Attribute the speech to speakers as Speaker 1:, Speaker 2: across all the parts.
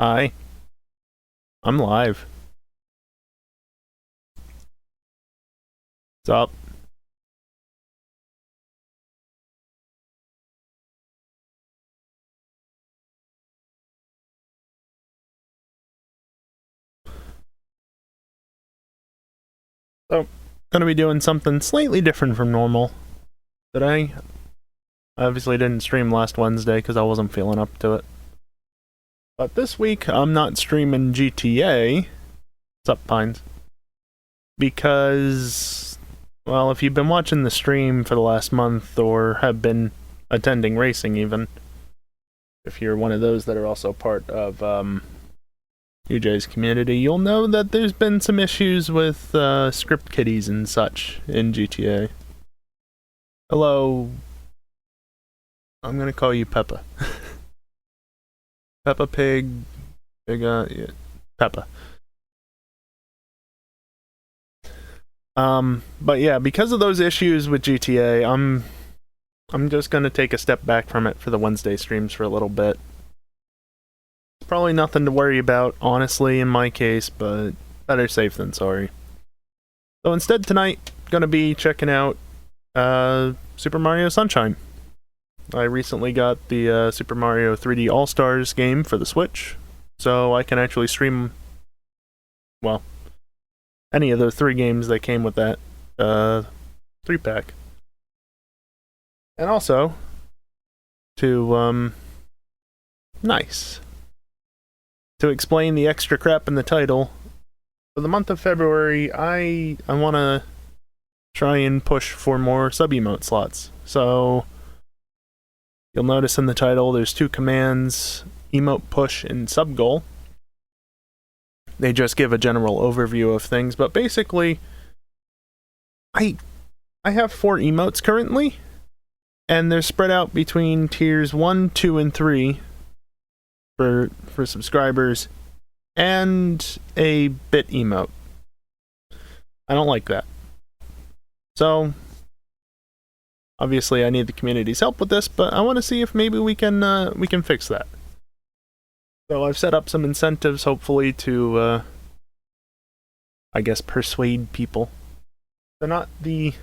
Speaker 1: Hi, I'm live. What's up? So, gonna be doing something slightly different from normal today. I obviously didn't stream last Wednesday because I wasn't feeling up to it. But this week, I'm not streaming GTA. What's up, Pines? Because, well, if you've been watching the stream for the last month or have been attending racing even, if you're one of those that are also part of UJ's community, you'll know that there's been some issues with script kiddies and such in GTA. Hello. I'm gonna call you Peppa. Peppa Pig. Yeah, Peppa. But yeah, because of those issues with GTA, I'm just gonna take a step back from it for the Wednesday streams for a little bit. Probably nothing to worry about, honestly, in my case, but better safe than sorry. So instead tonight, gonna be checking out Super Mario Sunshine. I recently got the Super Mario 3D All-Stars game for the Switch, so I can actually stream, well, any of the 3 games that came with that 3-pack. And also, to, nice. To explain the extra crap in the title, for the month of February, I want to try and push for more sub-emote slots. So, you'll notice in the title there's 2 commands, emote push and sub goal. They just give a general overview of things, but basically, I have 4 emotes currently, and they're spread out between tiers 1, 2, and 3 for subscribers, and a bit emote. I don't like that. So, obviously I need the community's help with this, but I want to see if maybe we can fix that. So I've set up some incentives, hopefully, to, I guess, persuade people. They're not the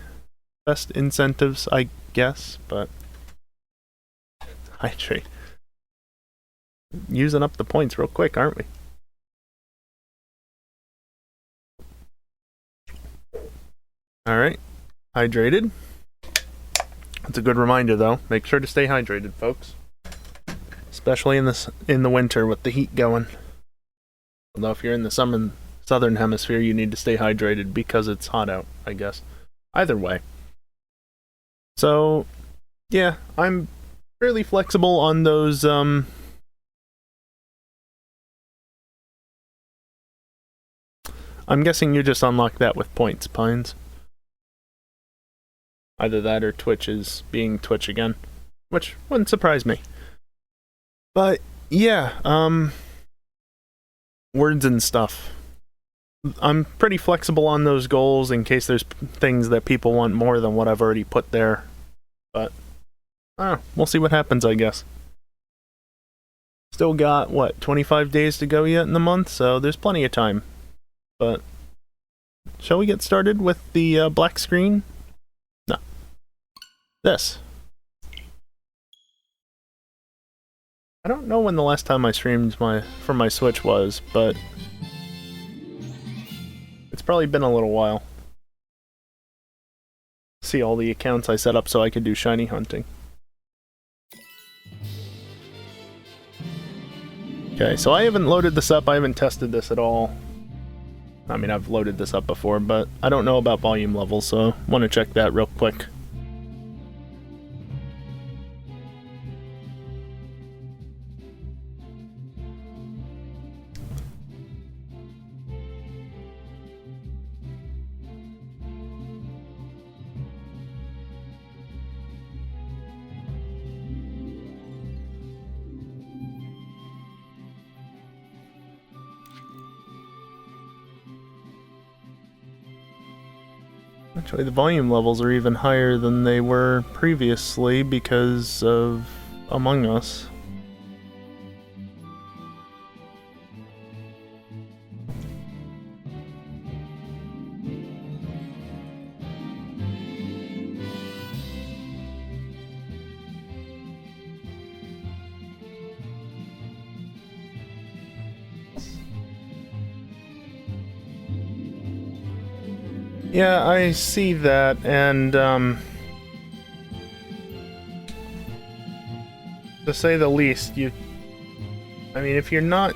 Speaker 1: best incentives, I guess, but hydrate. Using up the points real quick, aren't we? Alright, hydrated. That's a good reminder, though. Make sure to stay hydrated, folks. Especially in the winter with the heat going. Although if you're in the southern hemisphere, you need to stay hydrated because it's hot out, I guess. Either way. So, yeah, I'm fairly flexible on those, I'm guessing you just unlock that with points, Pines. Either that or Twitch is being Twitch again. Which wouldn't surprise me. But, yeah, words and stuff. I'm pretty flexible on those goals in case there's things that people want more than what I've already put there. But, we'll see what happens, I guess. Still got, what, 25 days to go yet in the month, so there's plenty of time. But, shall we get started with the black screen? No. This. I don't know when the last time I streamed from my Switch was, but it's probably been a little while. See all the accounts I set up so I could do shiny hunting. Okay, so I haven't loaded this up, I haven't tested this at all. I mean, I've loaded this up before, but I don't know about volume levels, so I want to check that real quick. Actually, the volume levels are even higher than they were previously because of Among Us. Yeah, I see that, and, to say the least, I mean, if you're not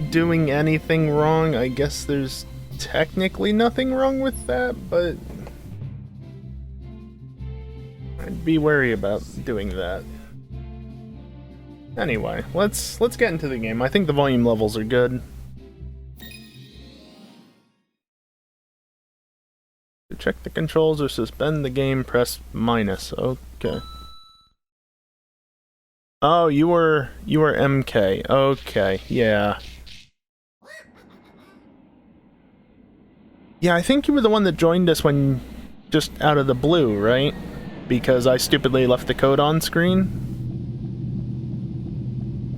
Speaker 1: doing anything wrong, I guess there's technically nothing wrong with that, but I'd be wary about doing that. Anyway, let's get into the game. I think the volume levels are good. To check the controls or suspend the game, press minus. Okay. Oh, you were MK. Okay, yeah. Yeah, I think you were the one that joined us when just out of the blue, right? Because I stupidly left the code on screen.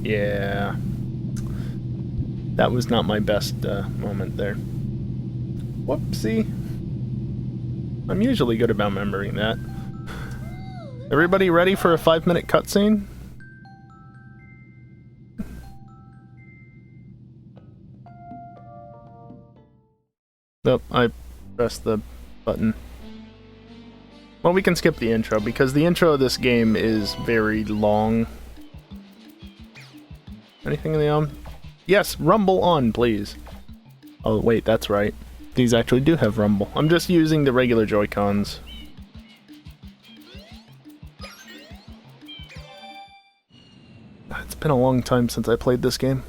Speaker 1: Yeah. That was not my best moment there. Whoopsie. I'm usually good about remembering that. Everybody ready for a 5-minute cutscene? Nope, I pressed the button. Well, we can skip the intro, because the intro of this game is very long. Anything in the Yes, rumble on, please. Oh, wait, that's right. These actually do have rumble. I'm just using the regular Joy-Cons. It's been a long time since I played this game.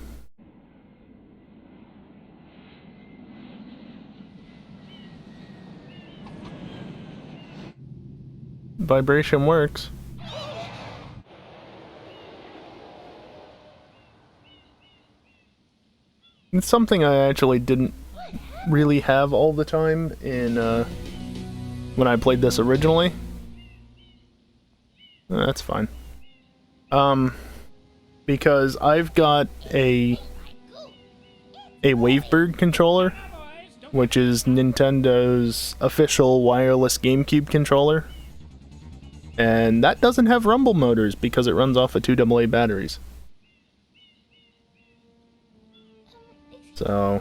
Speaker 1: Vibration works. It's something I actually didn't really have all the time in when I played this originally. That's fine. Because I've got a Wavebird controller, which is Nintendo's official wireless GameCube controller. And that doesn't have rumble motors because it runs off of 2 AA batteries. So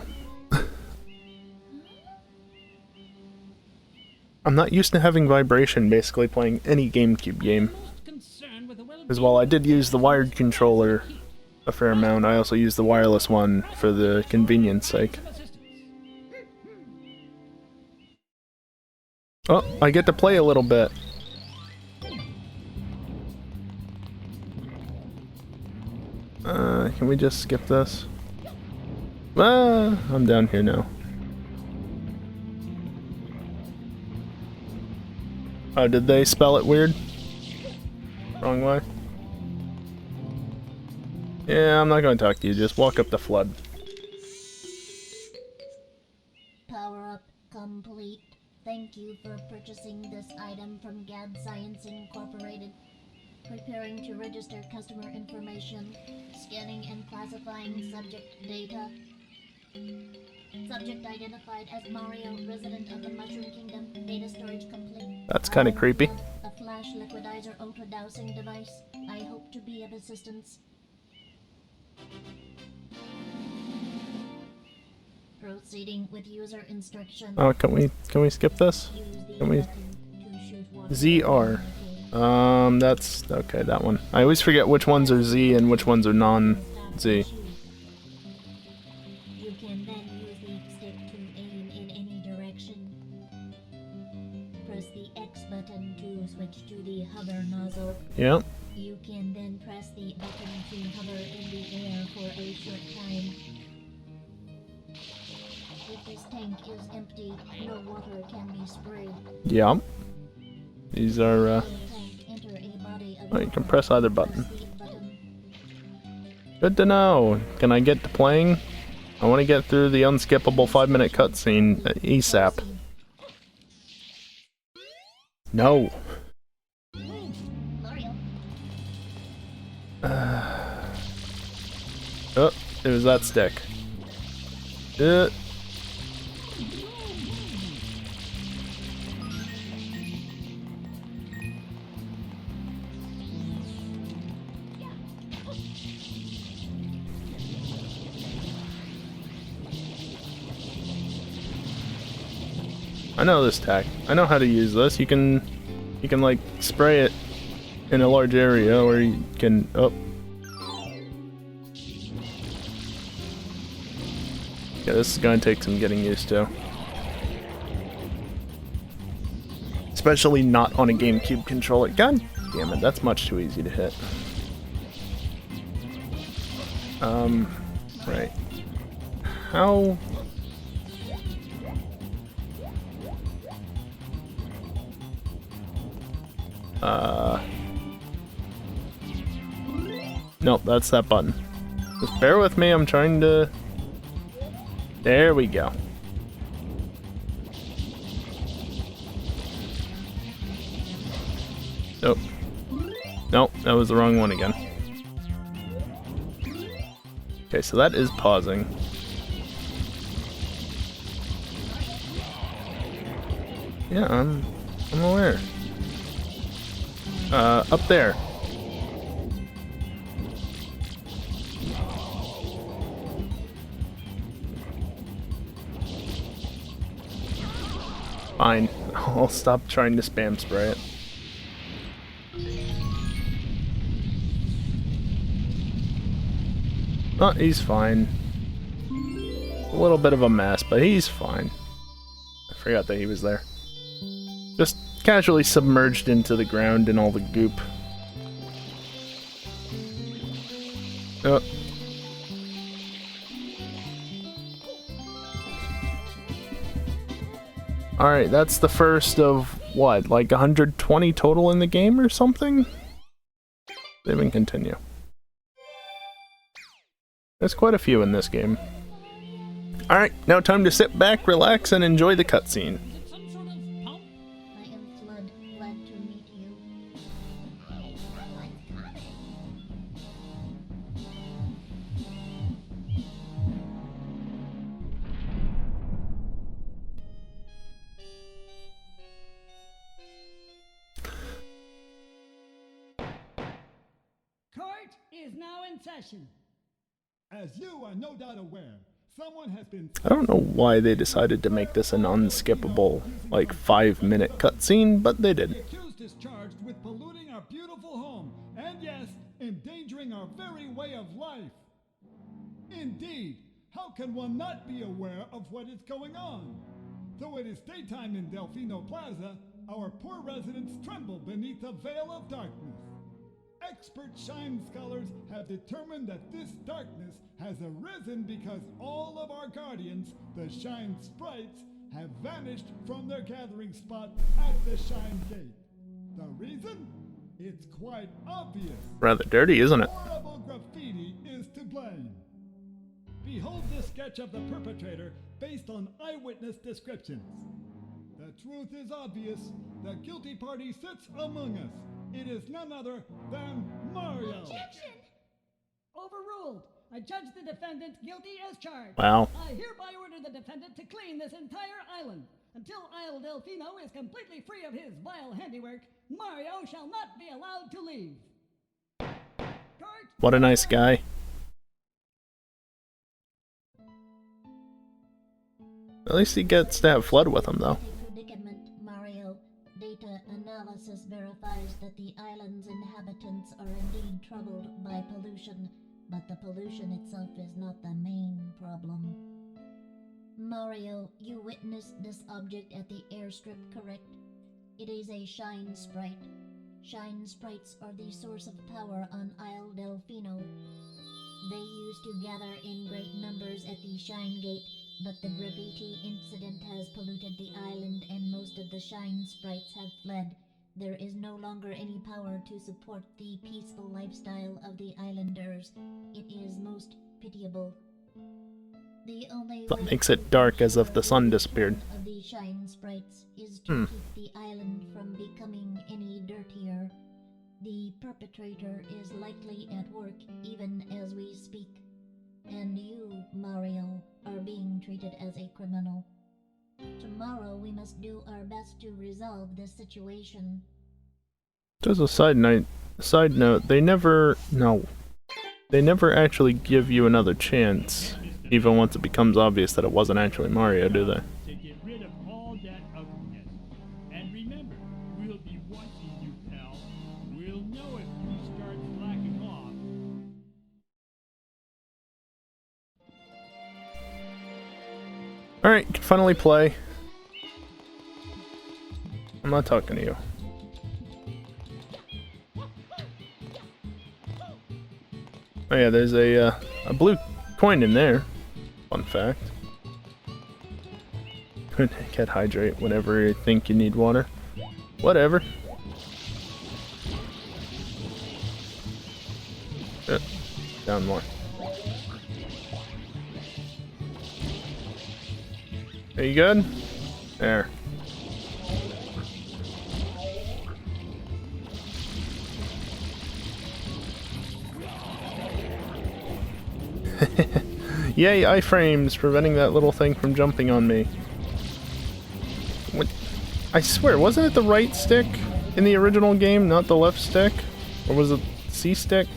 Speaker 1: I'm not used to having vibration basically playing any GameCube game. Because while I did use the wired controller a fair amount, I also used the wireless one for the convenience sake. Oh, I get to play a little bit. Can we just skip this? Ah, I'm down here now. Oh, did they spell it weird? Wrong way? Yeah, I'm not going to talk to you, just walk up the flood.
Speaker 2: Power up complete. Thank you for purchasing this item from Gad Science Incorporated. Preparing to register customer information. Scanning and classifying subject data. Subject identified as Mario, resident of the Mushroom Kingdom. Data storage complete.
Speaker 1: That's kind of creepy.
Speaker 2: A flash liquidizer auto-dowsing device. I hope to be of assistance. Proceeding with user instruction.
Speaker 1: Oh, can we skip this? Can we? ZR. That's okay, that one. I always forget which ones are Z and which ones are non-Z.
Speaker 2: You can then use the stick to aim in any direction. Press the X button to switch to the hover nozzle.
Speaker 1: Yep.
Speaker 2: You can then press the button to hover in the air for a short time. If this tank is empty, no water can be sprayed.
Speaker 1: Yep. These are, oh, you can press either button. Good to know. Can I get to playing? I want to get through the unskippable 5-minute cutscene ASAP. No. Oh, it was that stick. I know this tack. I know how to use this. You can like spray it in a large area, or you can Yeah, this is gonna take some getting used to. Especially not on a GameCube controller. God damn it, that's much too easy to hit. Right. How? Nope, that's that button. Just bear with me, I'm trying to... There we go. Nope. Nope, that was the wrong one again. Okay, so that is pausing. Yeah, I'm aware. Up there. Fine. I'll stop trying to spam spray it. Oh, he's fine. A little bit of a mess, but he's fine. I forgot that he was there. Just casually submerged into the ground in all the goop. Oh. Alright, that's the first of, what, like 120 total in the game or something? Save and continue. There's quite a few in this game. Alright, now time to sit back, relax, and enjoy the cutscene.
Speaker 2: I am Flood, glad to meet you.
Speaker 3: Court is now in session.
Speaker 4: As you are no doubt aware, someone has been...
Speaker 1: I don't know why they decided to make this an unskippable, like, 5-minute cutscene, but they did.
Speaker 4: The accused is charged with polluting our beautiful home, and yes, endangering our very way of life. Indeed, how can one not be aware of what is going on? Though it is daytime in Delfino Plaza, our poor residents tremble beneath a veil of darkness. Expert Shine scholars have determined that this darkness has arisen because all of our guardians, the Shine Sprites, have vanished from their gathering spot at the Shine Gate. The reason? It's quite obvious.
Speaker 1: Rather dirty, isn't it?
Speaker 4: Horrible graffiti is to blame. Behold this sketch of the perpetrator based on eyewitness descriptions. The truth is obvious. The guilty party sits among us. It is none other than Mario.
Speaker 2: Objection!
Speaker 3: Overruled. I judge the defendant guilty as charged.
Speaker 1: Wow.
Speaker 3: I hereby order the defendant to clean this entire island. Until Isle Delfino is completely free of his vile handiwork, Mario shall not be allowed to leave. Court.
Speaker 1: What a nice guy. At least he gets to have Flood with him, though.
Speaker 2: Predicament, Mario. Data analysis verifies that the island's inhabitants are indeed troubled by pollution, but the pollution itself is not the main problem. Mario, you witnessed this object at the airstrip, correct? It is a Shine Sprite. Shine Sprites are the source of power on Isle Delfino. They used to gather in great numbers at the Shine Gate, but the graffiti incident has polluted the island and most of the Shine Sprites have fled. There is no longer any power to support the peaceful lifestyle of the islanders. It is most pitiable. The only
Speaker 1: That
Speaker 2: way
Speaker 1: makes it dark as if the sun disappeared.
Speaker 2: of the Shine Sprites is to keep the island from becoming any dirtier. The perpetrator is likely at work even as we speak. And you, Mario, are being treated as a criminal. Tomorrow we must do our best to resolve this situation.
Speaker 1: Just a side note, they never actually give you another chance, even once it becomes obvious that it wasn't actually Mario, do they?
Speaker 5: To get rid of all that remember, we'll be watching you, pal. We'll know if you start slacking off.
Speaker 1: Alright, can finally play. I'm not talking to you. Oh yeah, there's a blue coin in there. Fun fact. Can't hydrate whenever you think you need water. Whatever. Down more. Are you good? There. Yay, iframes, preventing that little thing from jumping on me. What? I swear, wasn't it the right stick in the original game, not the left stick? Or was it C stick?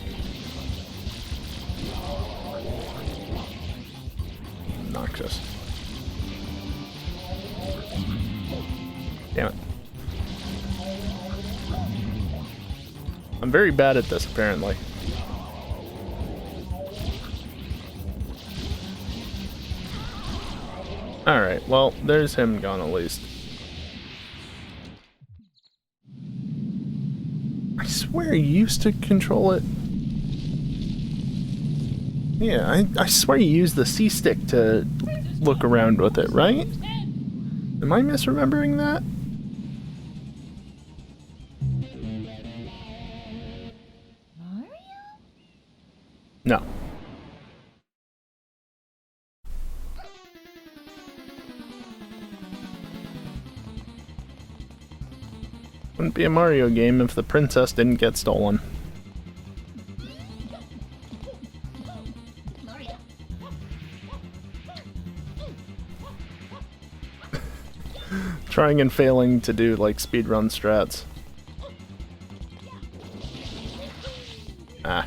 Speaker 1: Obnoxious. Damn it. I'm very bad at this, apparently. Alright, well, there's him gone at least. I swear you used to control it. Yeah, I swear you used the C stick to look around with it, right? Am I misremembering that?
Speaker 2: Mario?
Speaker 1: No. Wouldn't be a Mario game if the princess didn't get stolen.
Speaker 2: Mario.
Speaker 1: Trying and failing to do like speedrun strats. Ah.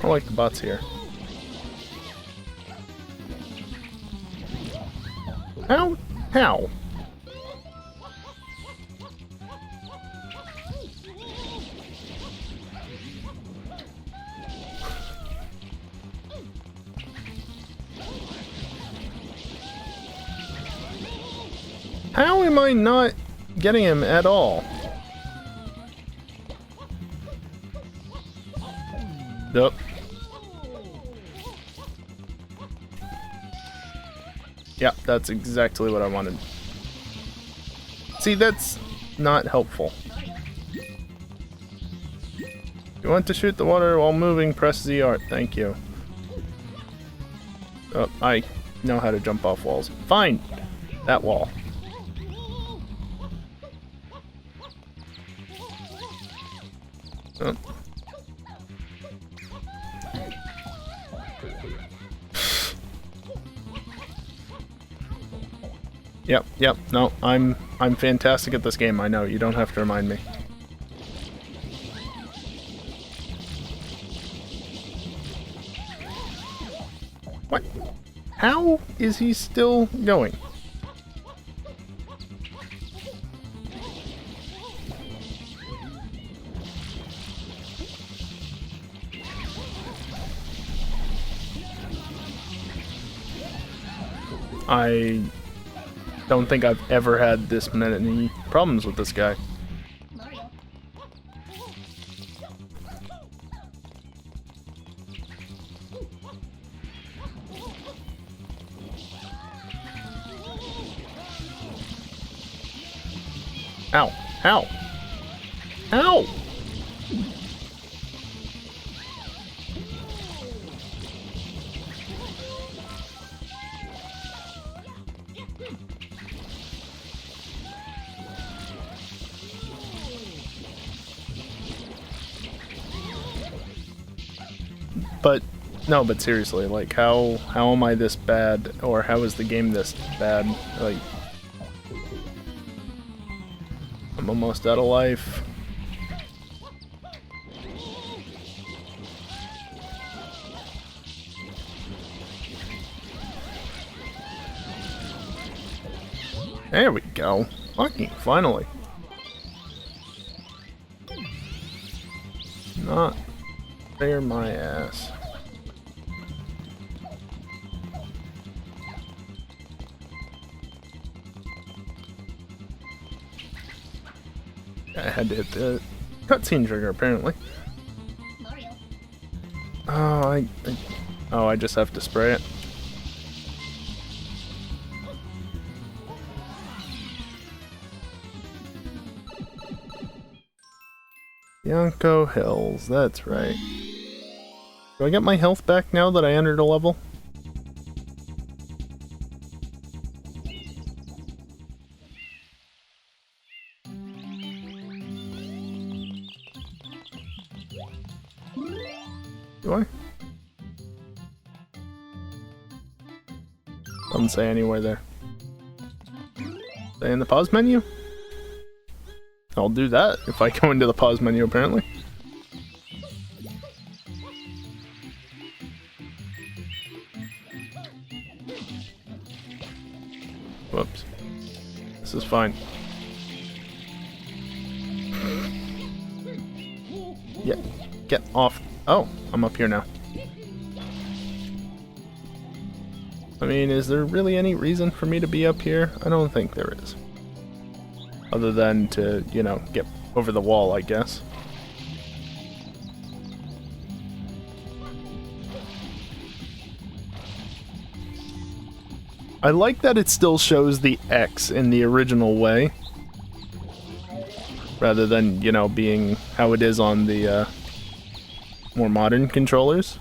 Speaker 1: I like the bots here. How? How? How am I not getting him at all? Nope. Yep, that's exactly what I wanted. See, that's not helpful. If you want to shoot the water while moving, press ZR. Thank you. Oh, I know how to jump off walls. Fine! That wall. Oh. Yep, no, I'm fantastic at this game, I know, you don't have to remind me. What? How is he still going? I don't think I've ever had this many problems with this guy.
Speaker 2: Mario.
Speaker 1: Ow! How? Ow! But no, but seriously, like how am I this bad, or how is the game this bad? Like I'm almost out of life. There we go. Fucking finally. Not there my ass. I had to hit the cutscene trigger apparently.
Speaker 2: Mario.
Speaker 1: Oh, I just have to spray it. Bianco Hills, that's right. Do I get my health back now that I entered a level? Do I? Doesn't say anywhere there. Say in the pause menu? I'll do that if I go into the pause menu, apparently. Whoops. This is fine. Yeah, get off. Oh, I'm up here now. I mean, is there really any reason for me to be up here? I don't think there is. Other than to, you know, get over the wall, I guess. I like that it still shows the X in the original way. Rather than, you know, being how it is on the more modern controllers.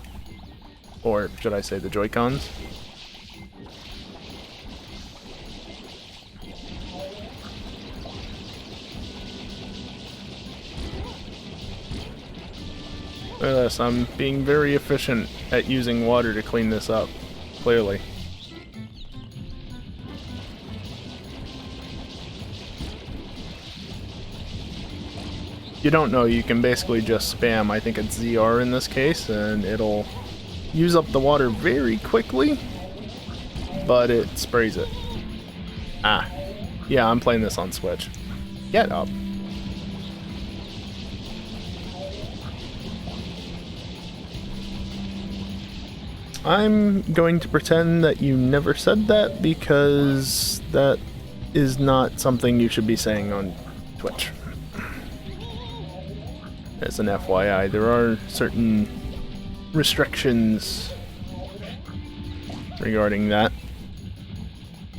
Speaker 1: Or should I say the Joy-Cons? Look at this, I'm being very efficient at using water to clean this up, clearly. If you don't know, you can basically just spam, I think it's ZR in this case, and it'll use up the water very quickly, but it sprays it. Ah, yeah, I'm playing this on Switch. Get up. I'm going to pretend that you never said that because that is not something you should be saying on Twitch. As an FYI, there are certain restrictions regarding that.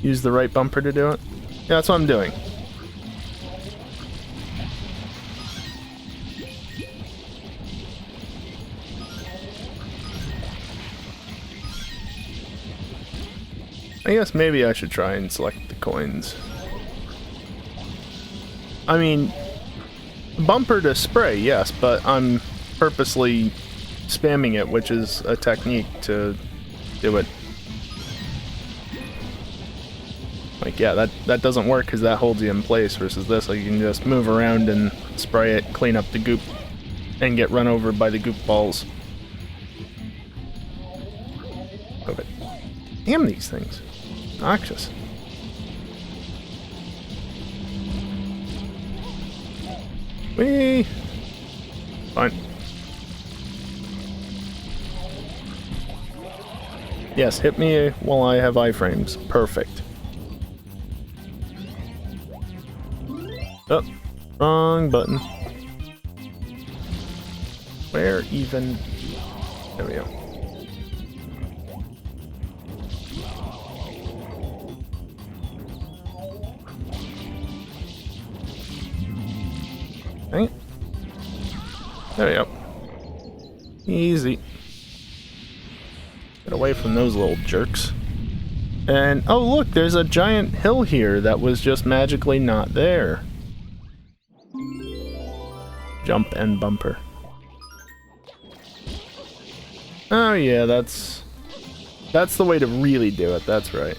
Speaker 1: Use the right bumper to do it. Yeah, that's what I'm doing. I guess maybe I should try and select the coins. I mean, bumper to spray, yes, but I'm purposely spamming it, which is a technique to do it. Like, yeah, that doesn't work because that holds you in place versus this. Like, you can just move around and spray it, clean up the goop, and get run over by the goop balls. Okay. Damn these things. Noxious. Whee! Fine. Yes, hit me while I have iframes. Perfect. Oh, wrong button. Where even? There we go. Right. There we go. Easy. Get away from those little jerks. And, oh look, there's a giant hill here that was just magically not there. Jump and bumper. Oh yeah, that's the way to really do it, that's right.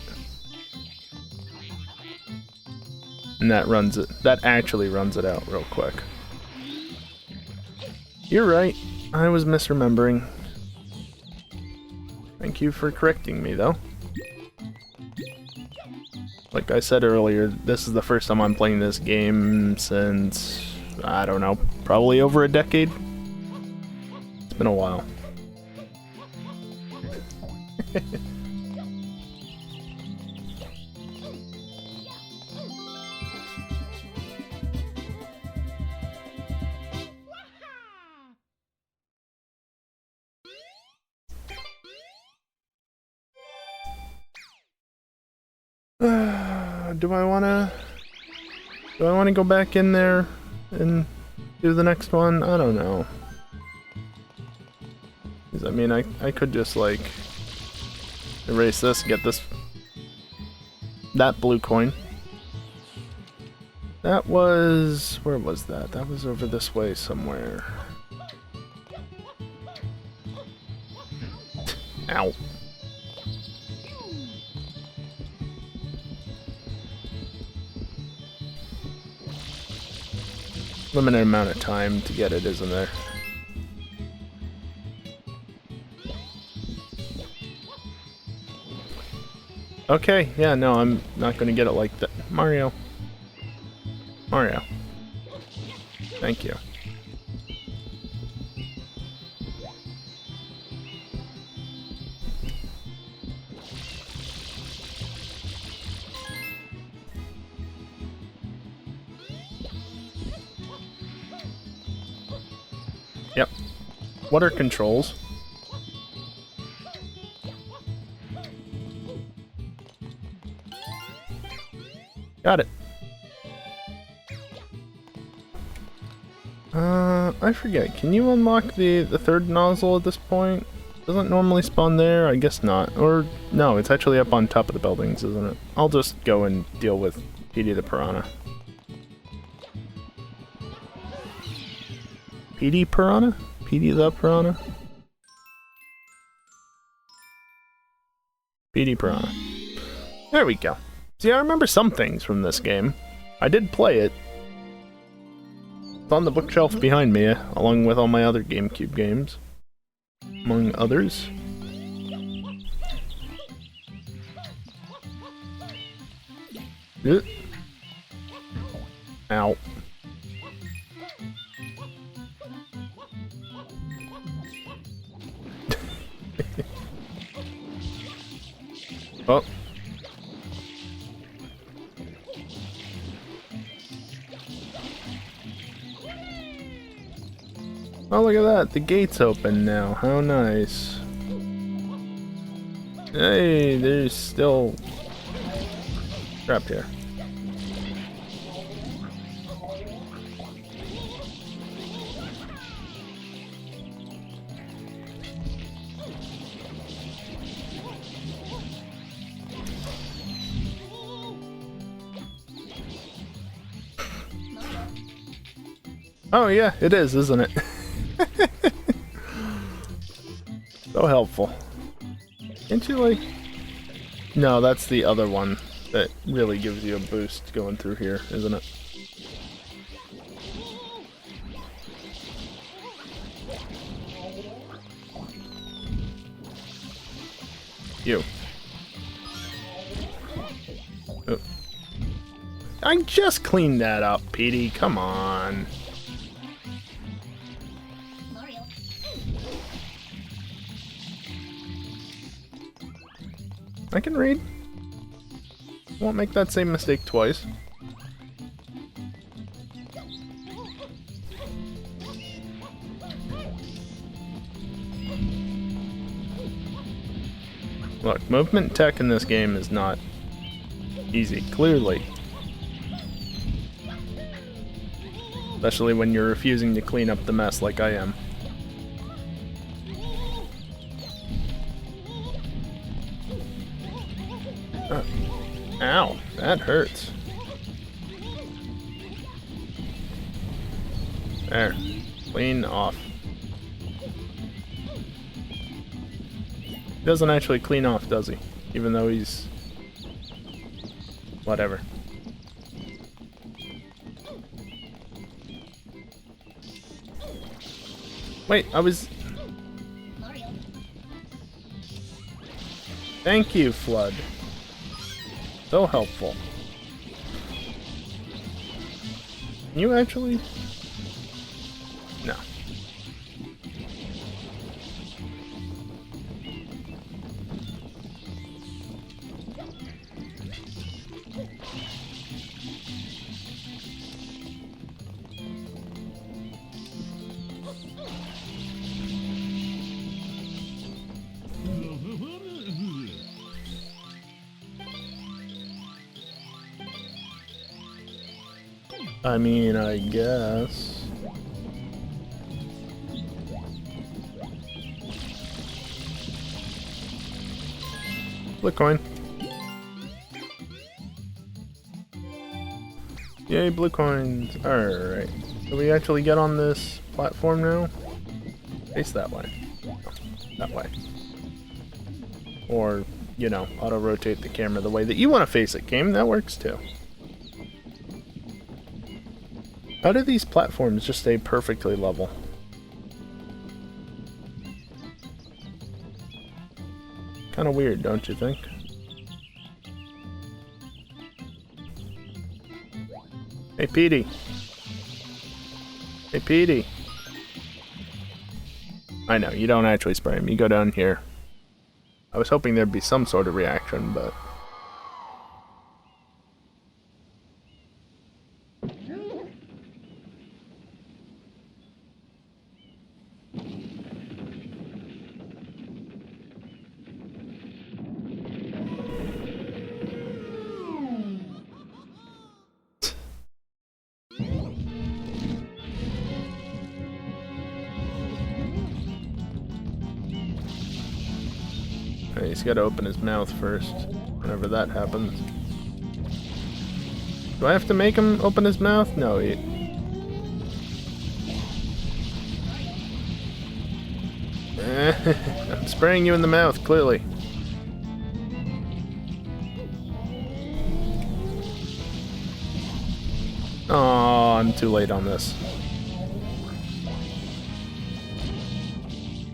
Speaker 1: And that actually runs it out real quick. You're right, I was misremembering. Thank you for correcting me, though. Like I said earlier, this is the first time I'm playing this game since, I don't know, probably over a decade. It's been a while. Do I wanna go back in there and do the next one? I don't know. 'Cause I mean, I could just like erase this, get that blue coin. That was, where was that? That was over this way somewhere. Ow. Limited amount of time to get it, isn't there? Okay, yeah, no, I'm not gonna get it like that. Mario. Mario. Thank you. Yep. What are controls? Got it. I forget. Can you unlock the third nozzle at this point? Doesn't normally spawn there? I guess not. Or, no, it's actually up on top of the buildings, isn't it? I'll just go and deal with Petey the Piranha. Petey Piranha? Petey the Piranha? Petey Piranha. There we go. See, I remember some things from this game. I did play it. It's on the bookshelf behind me, along with all my other GameCube games. Among others. Ow. Oh. Oh, look at that. The gate's open now. How nice. Hey, there's still trapped here. Oh yeah, it is, isn't it? So helpful. Can't you like... No, that's the other one that really gives you a boost going through here, isn't it? You. Oh. I just cleaned that up, Petey. Come on. I can read. Won't make that same mistake twice. Look, movement tech in this game is not easy, clearly. Especially when you're refusing to clean up the mess like I am. Ow, that hurts. There, clean off. He doesn't actually clean off, does he? Even though he's... whatever. Wait, I was... Thank you, Flood. So helpful. Can you actually? No. I mean, I guess. Blue coin. Yay, blue coins. Alright. So we actually get on this platform now? Face that way. No, that way. Or, you know, auto-rotate the camera the way that you want to face it, game. That works too. How do these platforms just stay perfectly level? Kind of weird, don't you think? Hey, Petey. Hey, Petey. I know, you don't actually spray him. You go down here. I was hoping there'd be some sort of reaction, but... He's got to open his mouth first, whenever that happens. Do I have to make him open his mouth? No, he... I'm spraying you in the mouth, clearly. Oh, I'm too late on this.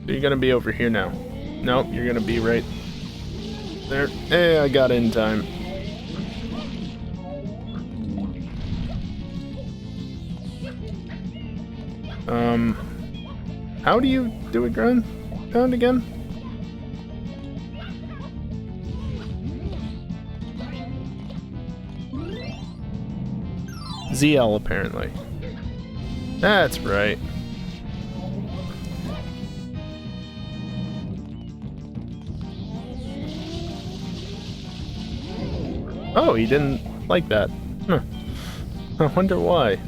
Speaker 1: So you're gonna be over here now. Nope, you're gonna be right there. Hey, I got in time. How do you do a ground pound again? ZL, apparently. That's right. Oh, he didn't like that. Huh. I wonder why.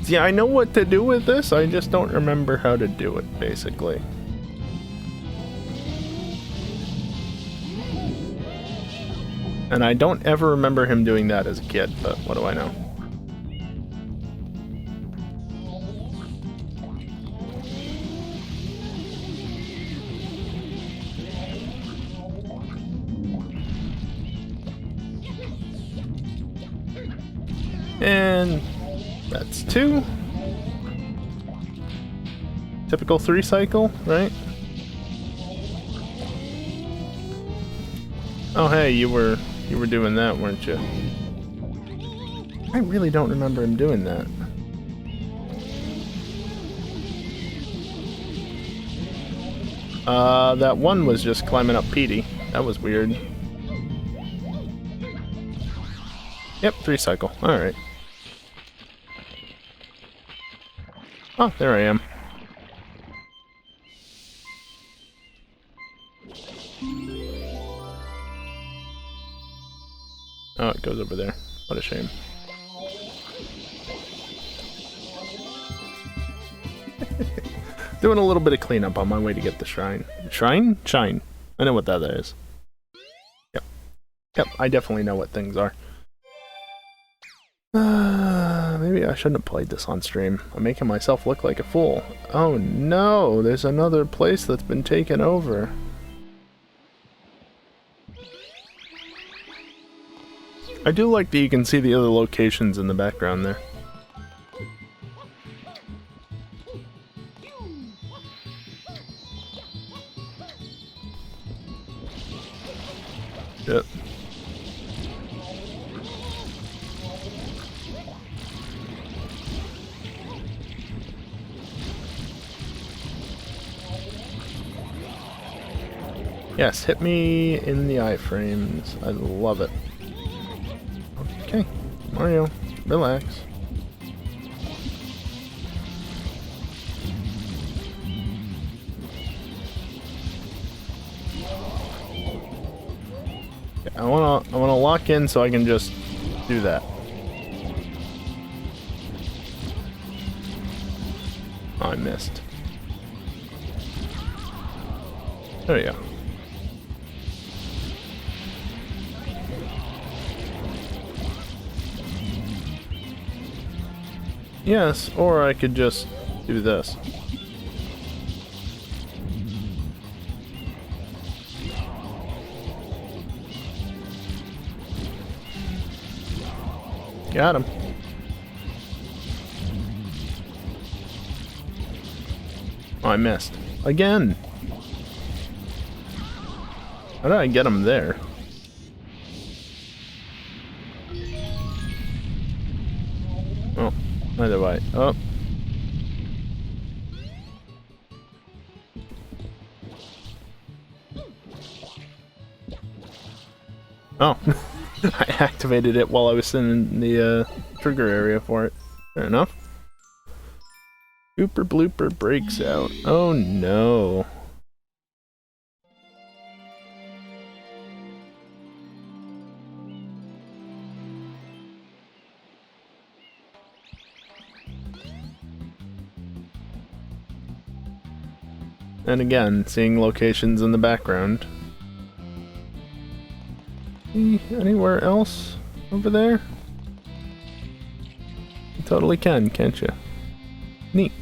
Speaker 1: See, I know what to do with this, I just don't remember how to do it, basically. And I don't ever remember him doing that as a kid, but what do I know? And that's 2. Typical 3 cycle, right? Oh hey, you were doing that, weren't you? I really don't remember him doing that. That one was just climbing up Petey. That was weird. Yep, 3 cycle. Alright. Oh, there I am. Oh, it goes over there. What a shame. Doing a little bit of cleanup on my way to get the shrine. Shrine? Shine. I know what that is. Yep. Yep, I definitely know what things are. Maybe I shouldn't have played this on stream. I'm making myself look like a fool. Oh no, there's another place that's been taken over. I do like that you can see the other locations in the background there. Yep. Yes, hit me in the iframes. I love it. Okay, Mario, relax. Okay, I wanna lock in so I can just do that. Oh, I missed. There you go. Yes, or I could just do this. Got him. Oh, I missed. Again! How did I get him there? Oh, either way. Oh. Oh. I activated it while I was in the trigger area for it. Fair enough. Super blooper breaks out. Oh no. And again, seeing locations in the background. Anywhere else over there? You totally can, can't you? Neat.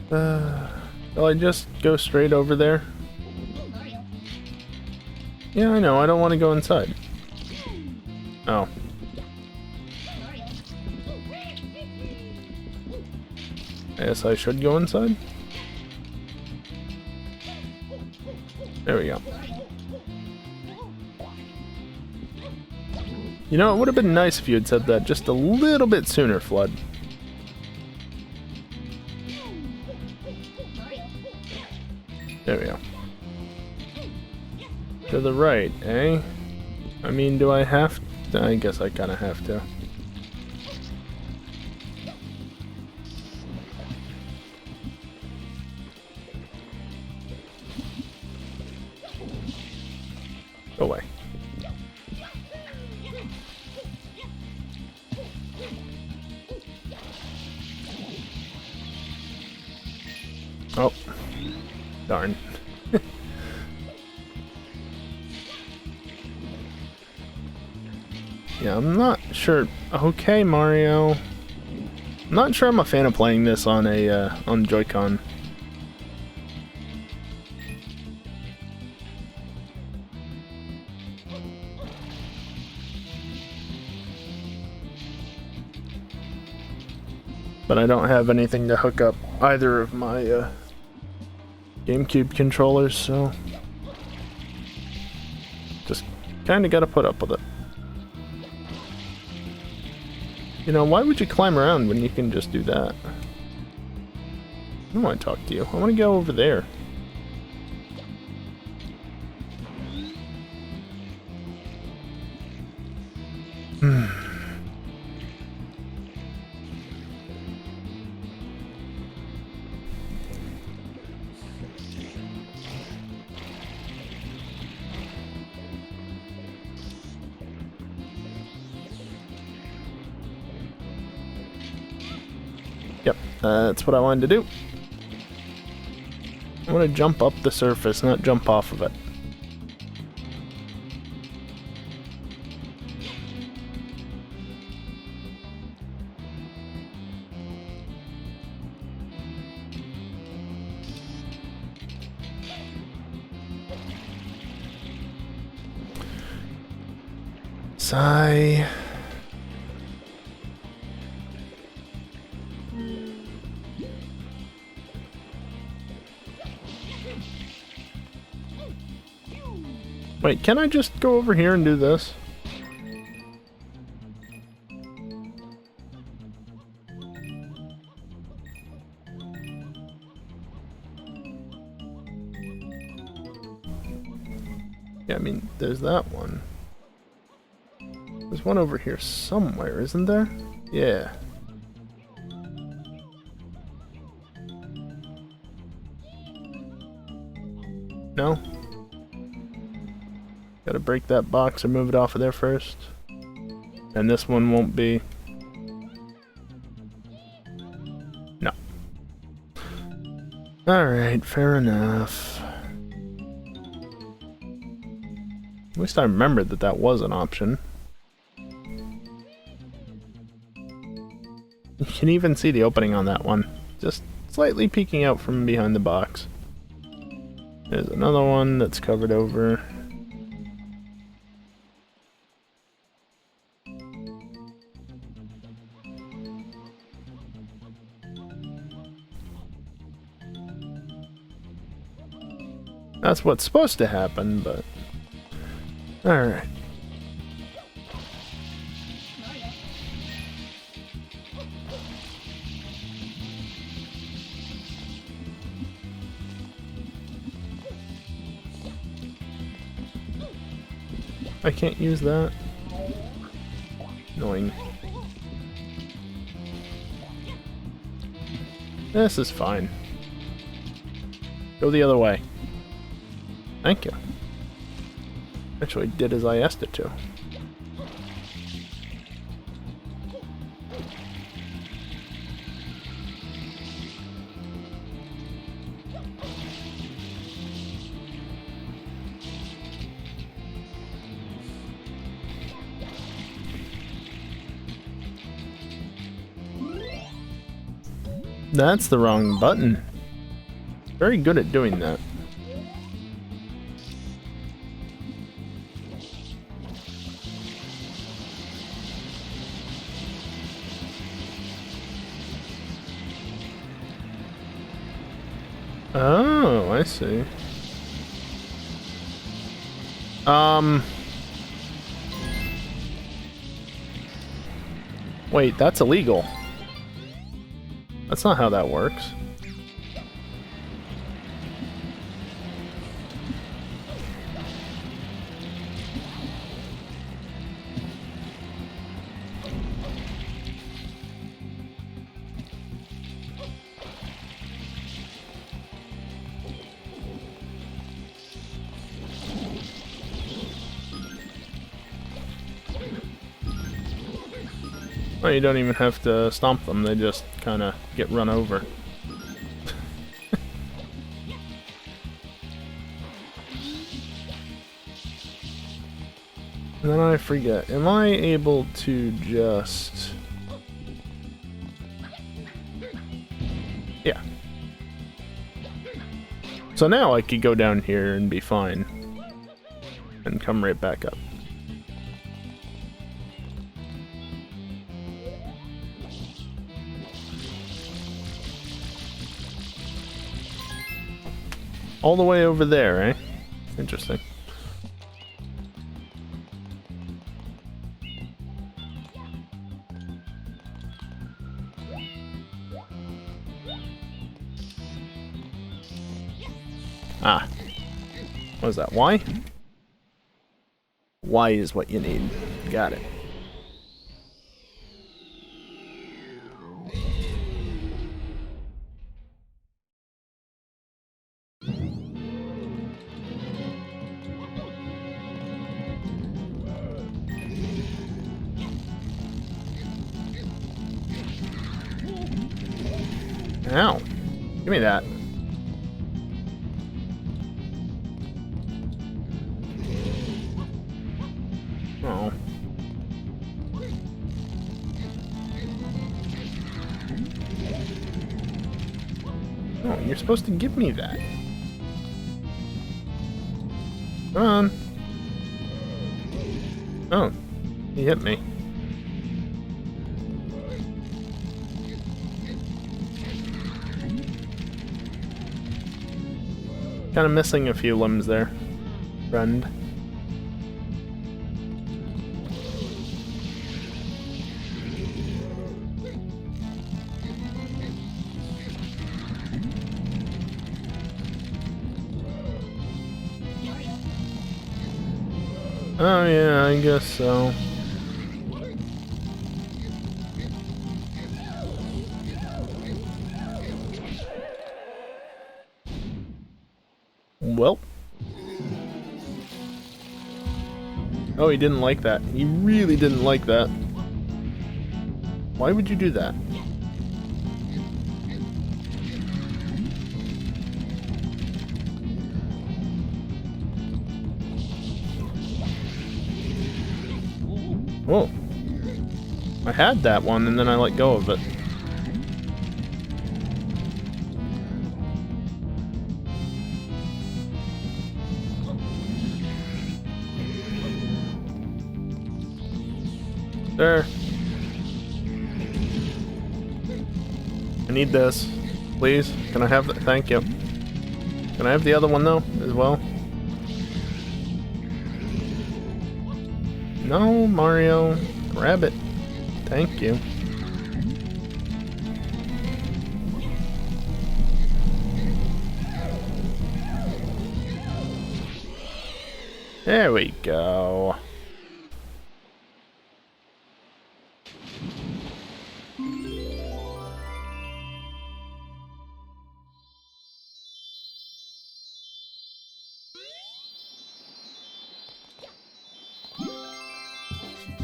Speaker 1: Will I just go straight over there? Yeah, I know, I don't want to go inside. Oh. I guess I should go inside? There we go. You know, it would have been nice if you had said that just a little bit sooner, Flood. There we go. To the right, eh? I mean, do I have to? I guess I kind of have to. Go away. Oh. Darn. Yeah, I'm not sure. Okay, Mario. I'm not sure I'm a fan of playing this on a on Joy-Con. But I don't have anything to hook up either of my GameCube controllers, so just kind of gotta put up with it. You know, why would you climb around when you can just do that? I don't want to talk to you. I want to go over there. Yep, that's what I wanted to do. I want to jump up the surface, not jump off of it. Sigh. Wait, can I just go over here and do this? Yeah, I mean, there's that one. There's one over here somewhere, isn't there? Yeah. No? Gotta break that box or move it off of there first. And this one won't be. No. Alright, fair enough. At least I remembered that that was an option. You can even see the opening on that one. Just slightly peeking out from behind the box. There's another one that's covered over. That's what's supposed to happen, but... Alright. I can't use that. Annoying. This is fine. Go the other way. Thank you. Actually did as I asked it to. That's the wrong button. Very good at doing that. Oh, I see. Wait, that's illegal. That's not how that works. Well, you don't even have to stomp them, they just kind of get run over. And then I forget, am I able to just... Yeah. So now I could go down here and be fine. And come right back up. All the way over there, eh? Interesting. Ah. What is that? Y? Y is what you need. Got it. Ow. Give me that. Oh. Oh, you're supposed to give me that. Come on. Oh. He hit me. Kind of missing a few limbs there, friend. Oh yeah, I guess so. Well. Oh, he didn't like that. He really didn't like that. Why would you do that? Whoa. I had that one and then I let go of it. There. I need this. Please. Can I have that? Thank you. Can I have the other one though, as well? No, Mario. Grab it. Thank you. There we go.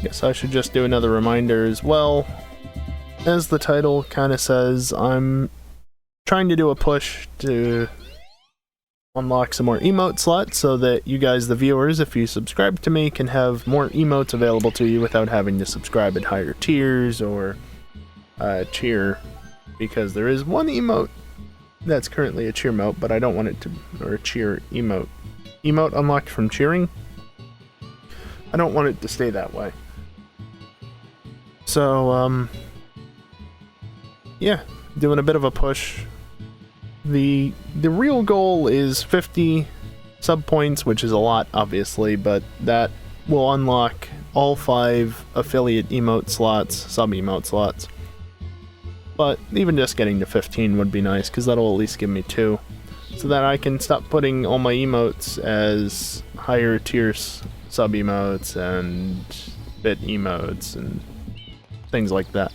Speaker 1: Guess I should just do another reminder as well. As the title kind of says, I'm trying to do a push to unlock some more emote slots so that you guys, the viewers, if you subscribe to me, can have more emotes available to you without having to subscribe at higher tiers or cheer. Because there is one emote that's currently a cheer emote, but I don't want it to, or a cheer emote. Emote unlocked from cheering? I don't want it to stay that way. So, yeah, doing a bit of a push. The real goal is 50 sub points, which is a lot, obviously, but that will unlock all 5 affiliate emote slots, sub emote slots. But even just getting to 15 would be nice, because that'll at least give me 2. So that I can stop putting all my emotes as higher tiers sub emotes and bit emotes and things like that.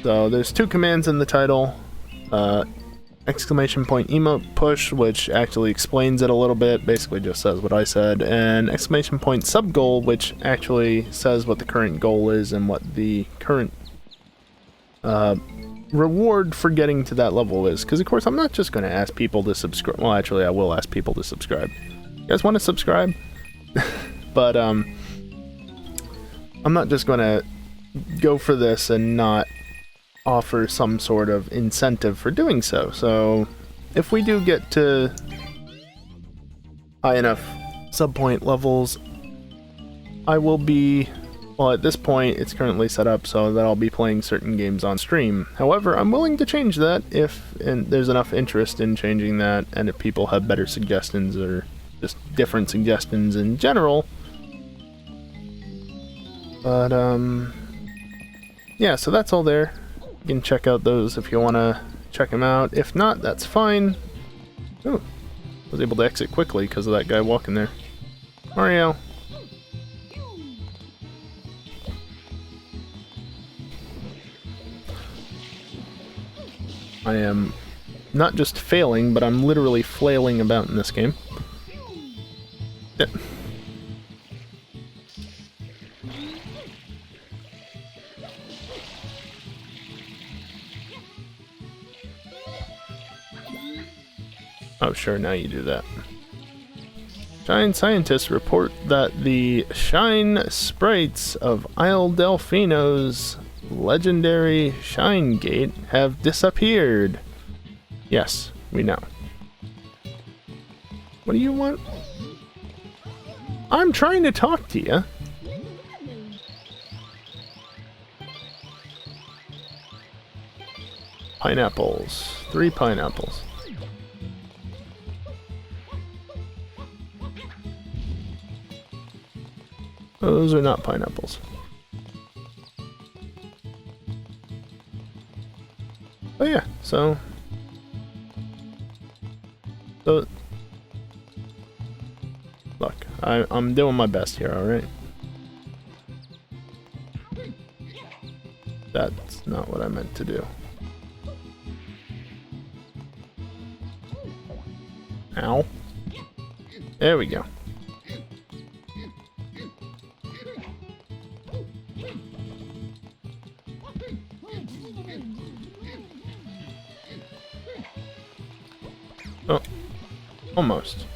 Speaker 1: So there's 2 commands in the title. Exclamation point emote push, which actually explains it a little bit, basically just says what I said, and exclamation point sub goal, which actually says what the current goal is and what the current reward for getting to that level is. Because of course I'm not just going to ask people to subscribe. Well, actually I will ask people to subscribe. You guys want to subscribe? But I'm not just going to go for this and not offer some sort of incentive for doing so. So if we do get to high enough sub point levels, I will be, well, at this point it's currently set up so that I'll be playing certain games on stream. However, I'm willing to change that if there's enough interest in changing that, and if people have better suggestions or just different suggestions in general. But yeah, so that's all there. You can check out those if you want to check them out. If not, that's fine. Ooh, I was able to exit quickly because of that guy walking there. Mario. I am not just failing, but I'm literally flailing about in this game. Yeah. Oh, sure, now you do that. Shine scientists report that the shine sprites of Isle Delfino's legendary Shine Gate have disappeared. Yes, we know. What do you want? I'm trying to talk to you. Pineapples. 3 pineapples. Those are not pineapples. Oh yeah, so look, I'm doing my best here, alright? That's not what I meant to do. Ow. There we go. Oh, almost.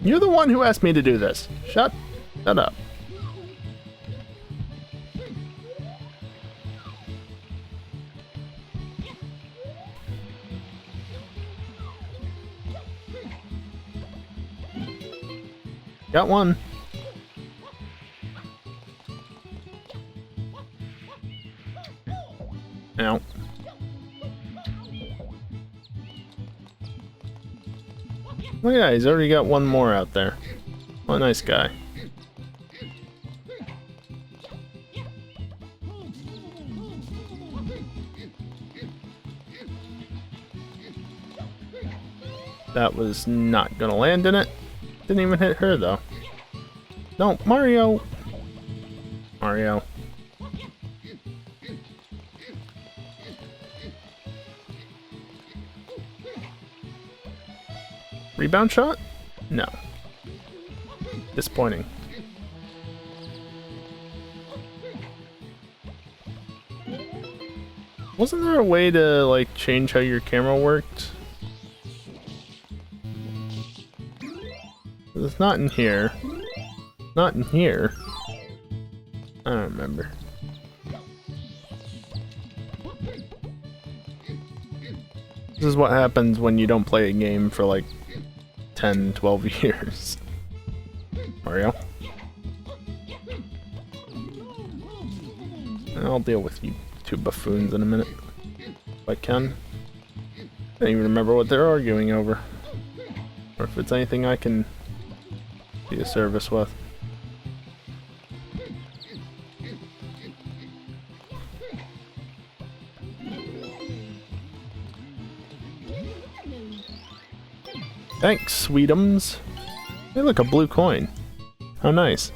Speaker 1: You're the one who asked me to do this. Shut up. Got one. Ow. Oh yeah, he's already got one more out there. What a nice guy. That was not gonna land in it. Didn't even hit her though. No, Mario! Mario. Rebound shot? No. Disappointing. Wasn't there a way to, like, change how your camera worked? It's not in here. Not in here. I don't remember. This is what happens when you don't play a game for like 10, 12 years. Mario. I'll deal with you two buffoons in a minute. If I can. I don't even remember what they're arguing over. Or if it's anything I can be of service with. Thanks, sweetums. Hey, look, a blue coin. How nice.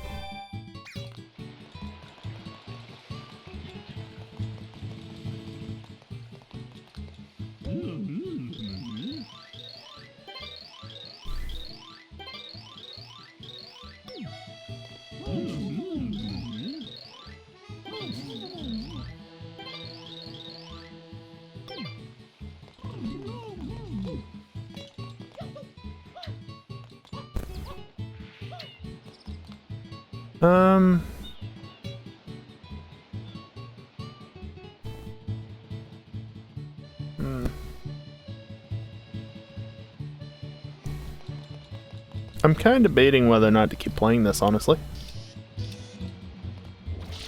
Speaker 1: I'm kind of debating whether or not to keep playing this, honestly.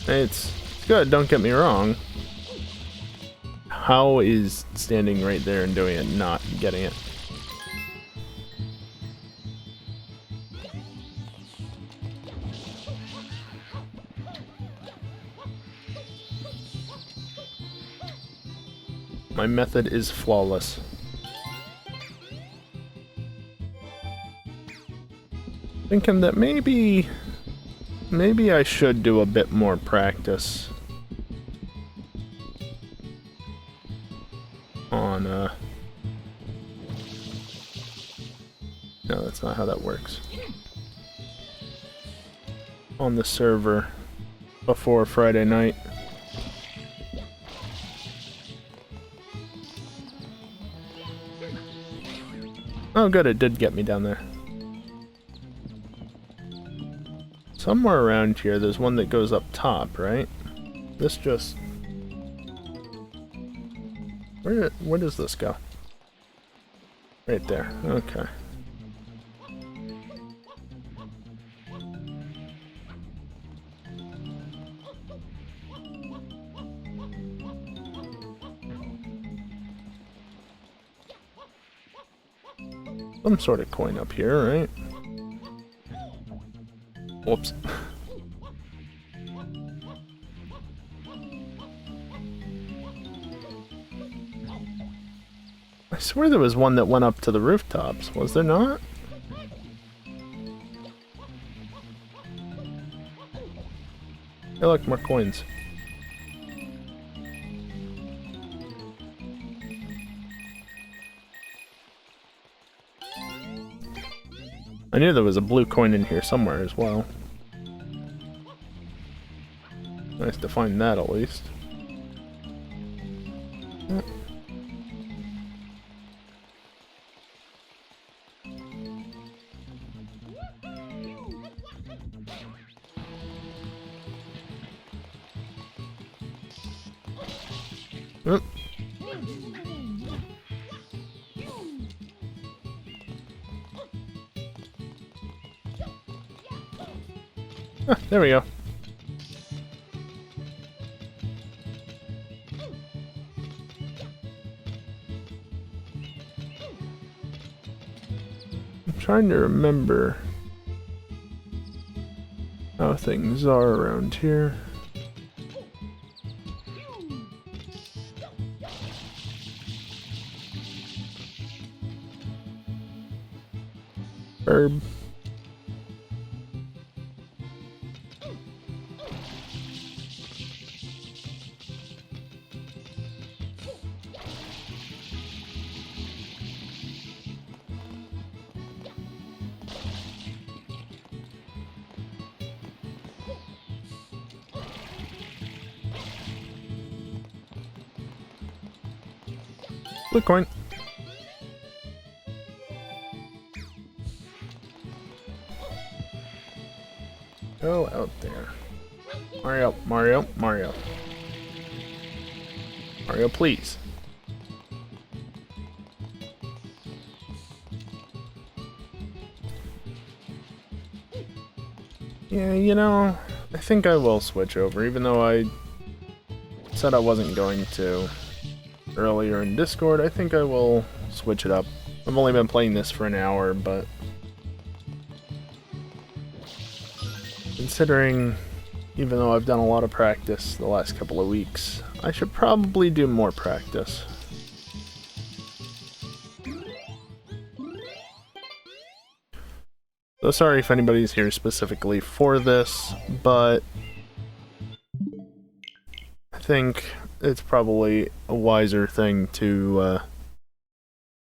Speaker 1: It's good, don't get me wrong. How is standing right there and doing it not getting it? My method is flawless. Thinking that maybe I should do a bit more practice on no, that's not how that works. On the server before Friday night. Oh good, it did get me down there. Somewhere around here there's one that goes up top, right? This just... Where does this go? Right there, okay. Some sort of coin up here, right? Whoops. I swear there was one that went up to the rooftops, was there not? Hey look, more coins. I knew there was a blue coin in here somewhere as well. Nice to find that at least. Oop. Ah, there we go. I'm trying to remember how things are around here. Herb. Blue coin. Go out there. Mario, Mario, Mario. Mario, please. Yeah, you know, I think I will switch over, even though I said I wasn't going to earlier in Discord. I think I will switch it up. I've only been playing this for an hour, but considering, even though I've done a lot of practice the last couple of weeks, I should probably do more practice. So sorry if anybody's here specifically for this, but I think it's probably a wiser thing to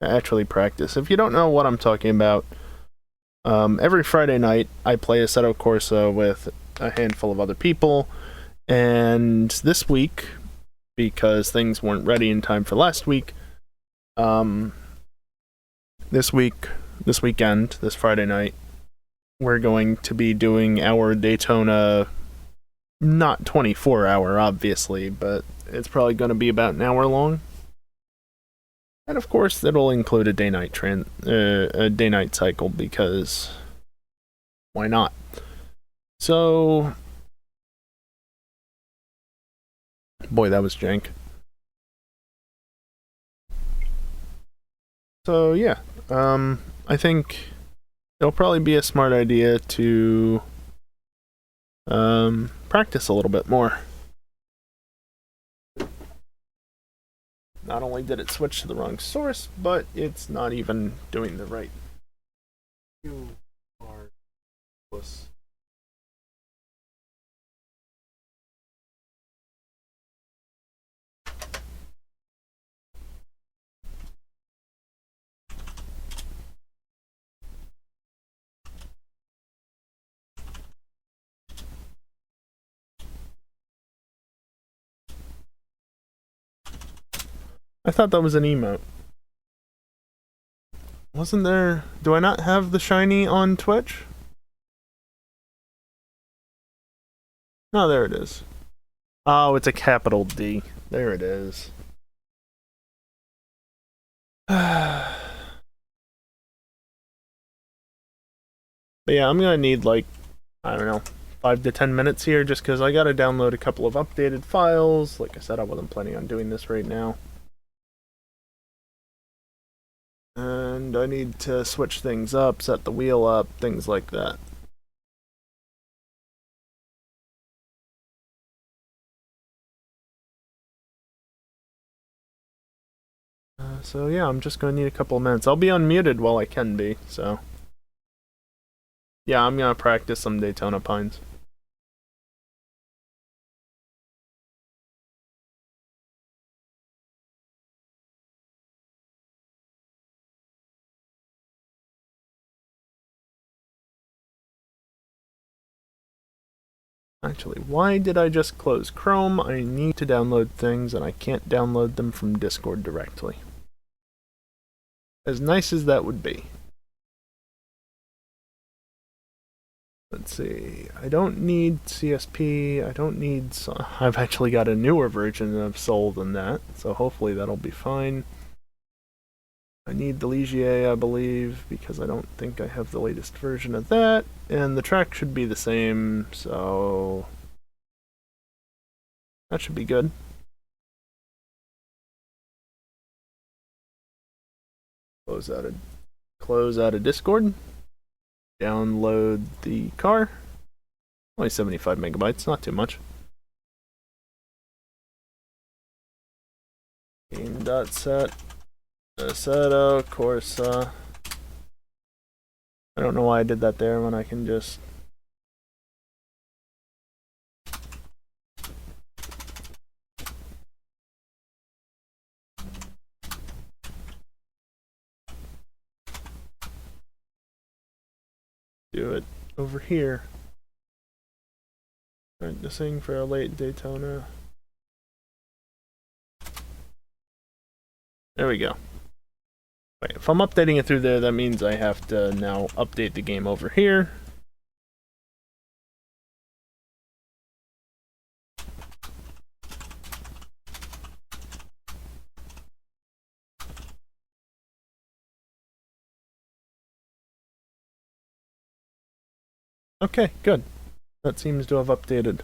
Speaker 1: actually practice. If you don't know what I'm talking about, every Friday night I play Assetto Corsa with a handful of other people, and this week, because things weren't ready in time for last week, this weekend, this Friday night, we're going to be doing our Daytona, not 24-hour obviously, but it's probably going to be about an hour long. And of course, it'll include a day-night cycle, because why not? So, boy, that was jank. So yeah, I think it'll probably be a smart idea to practice a little bit more. Not only did it switch to the wrong source, but it's not even doing the right. You are close. I thought that was an emote. Wasn't there... Do I not have the shiny on Twitch? No, there it is. Oh, it's a capital D. There it is. But yeah, I'm gonna need like, I don't know, 5 to 10 minutes here just because I gotta download a couple of updated files. Like I said, I wasn't planning on doing this right now. And I need to switch things up, set the wheel up, things like that. So yeah, I'm just gonna need a couple of minutes. I'll be unmuted while I can be, so. Yeah, I'm gonna practice some Daytona Pines. Actually, why did I just close Chrome? I need to download things and I can't download them from Discord directly. As nice as that would be. Let's see, I don't need CSP, I don't need... I've actually got a newer version of Soul than that, so hopefully that'll be fine. I need the Ligier, I believe, because I don't think I have the latest version of that, and the track should be the same, so... that should be good. Close out of Discord. Download the car. Only 75 megabytes, not too much. Game.set. Assetto, Corsa. I don't know why I did that there when I can just... do it over here. Practicing for a late Daytona. There we go. Wait, if I'm updating it through there, that means I have to now update the game over here. Okay, good. That seems to have updated.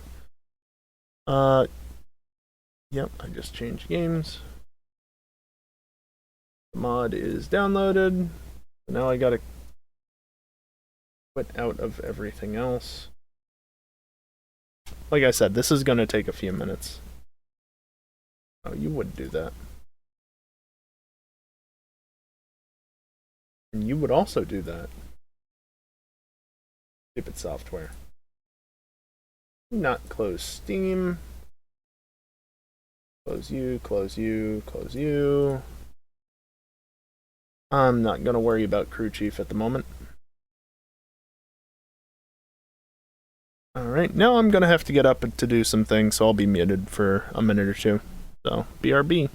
Speaker 1: Yep, I just changed games. The mod is downloaded. Now I gotta quit out of everything else. Like I said, this is gonna take a few minutes. Oh, you would do that. And you would also do that. Stupid software. Not close Steam. Close you, close you, close you. I'm not gonna worry about crew chief at the moment. Alright, now I'm gonna have to get up to do some things, so I'll be muted for a minute or two. So, BRB.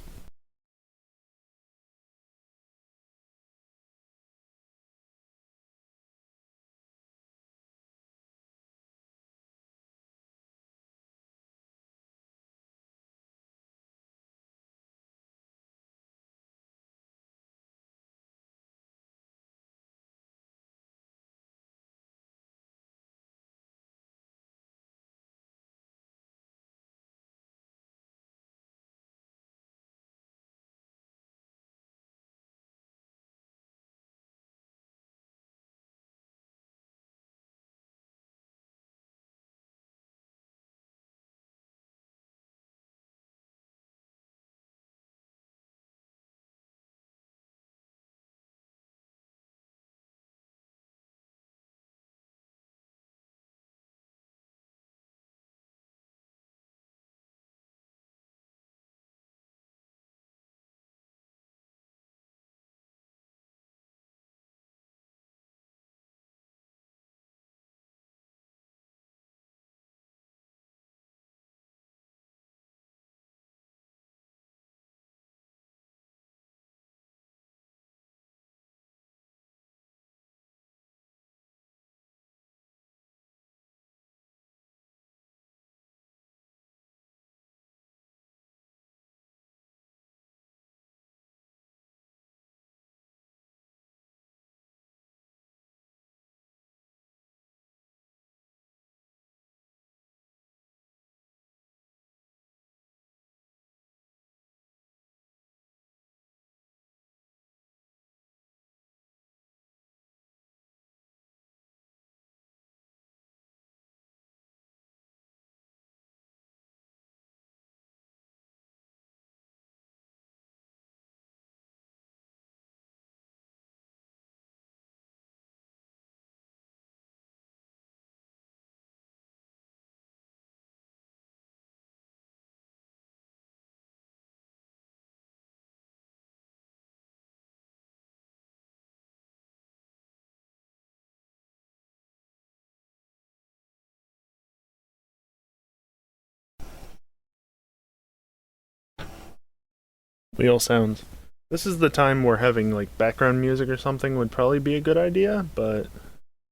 Speaker 1: Wheel sounds. This is the time where having like background music or something would probably be a good idea, but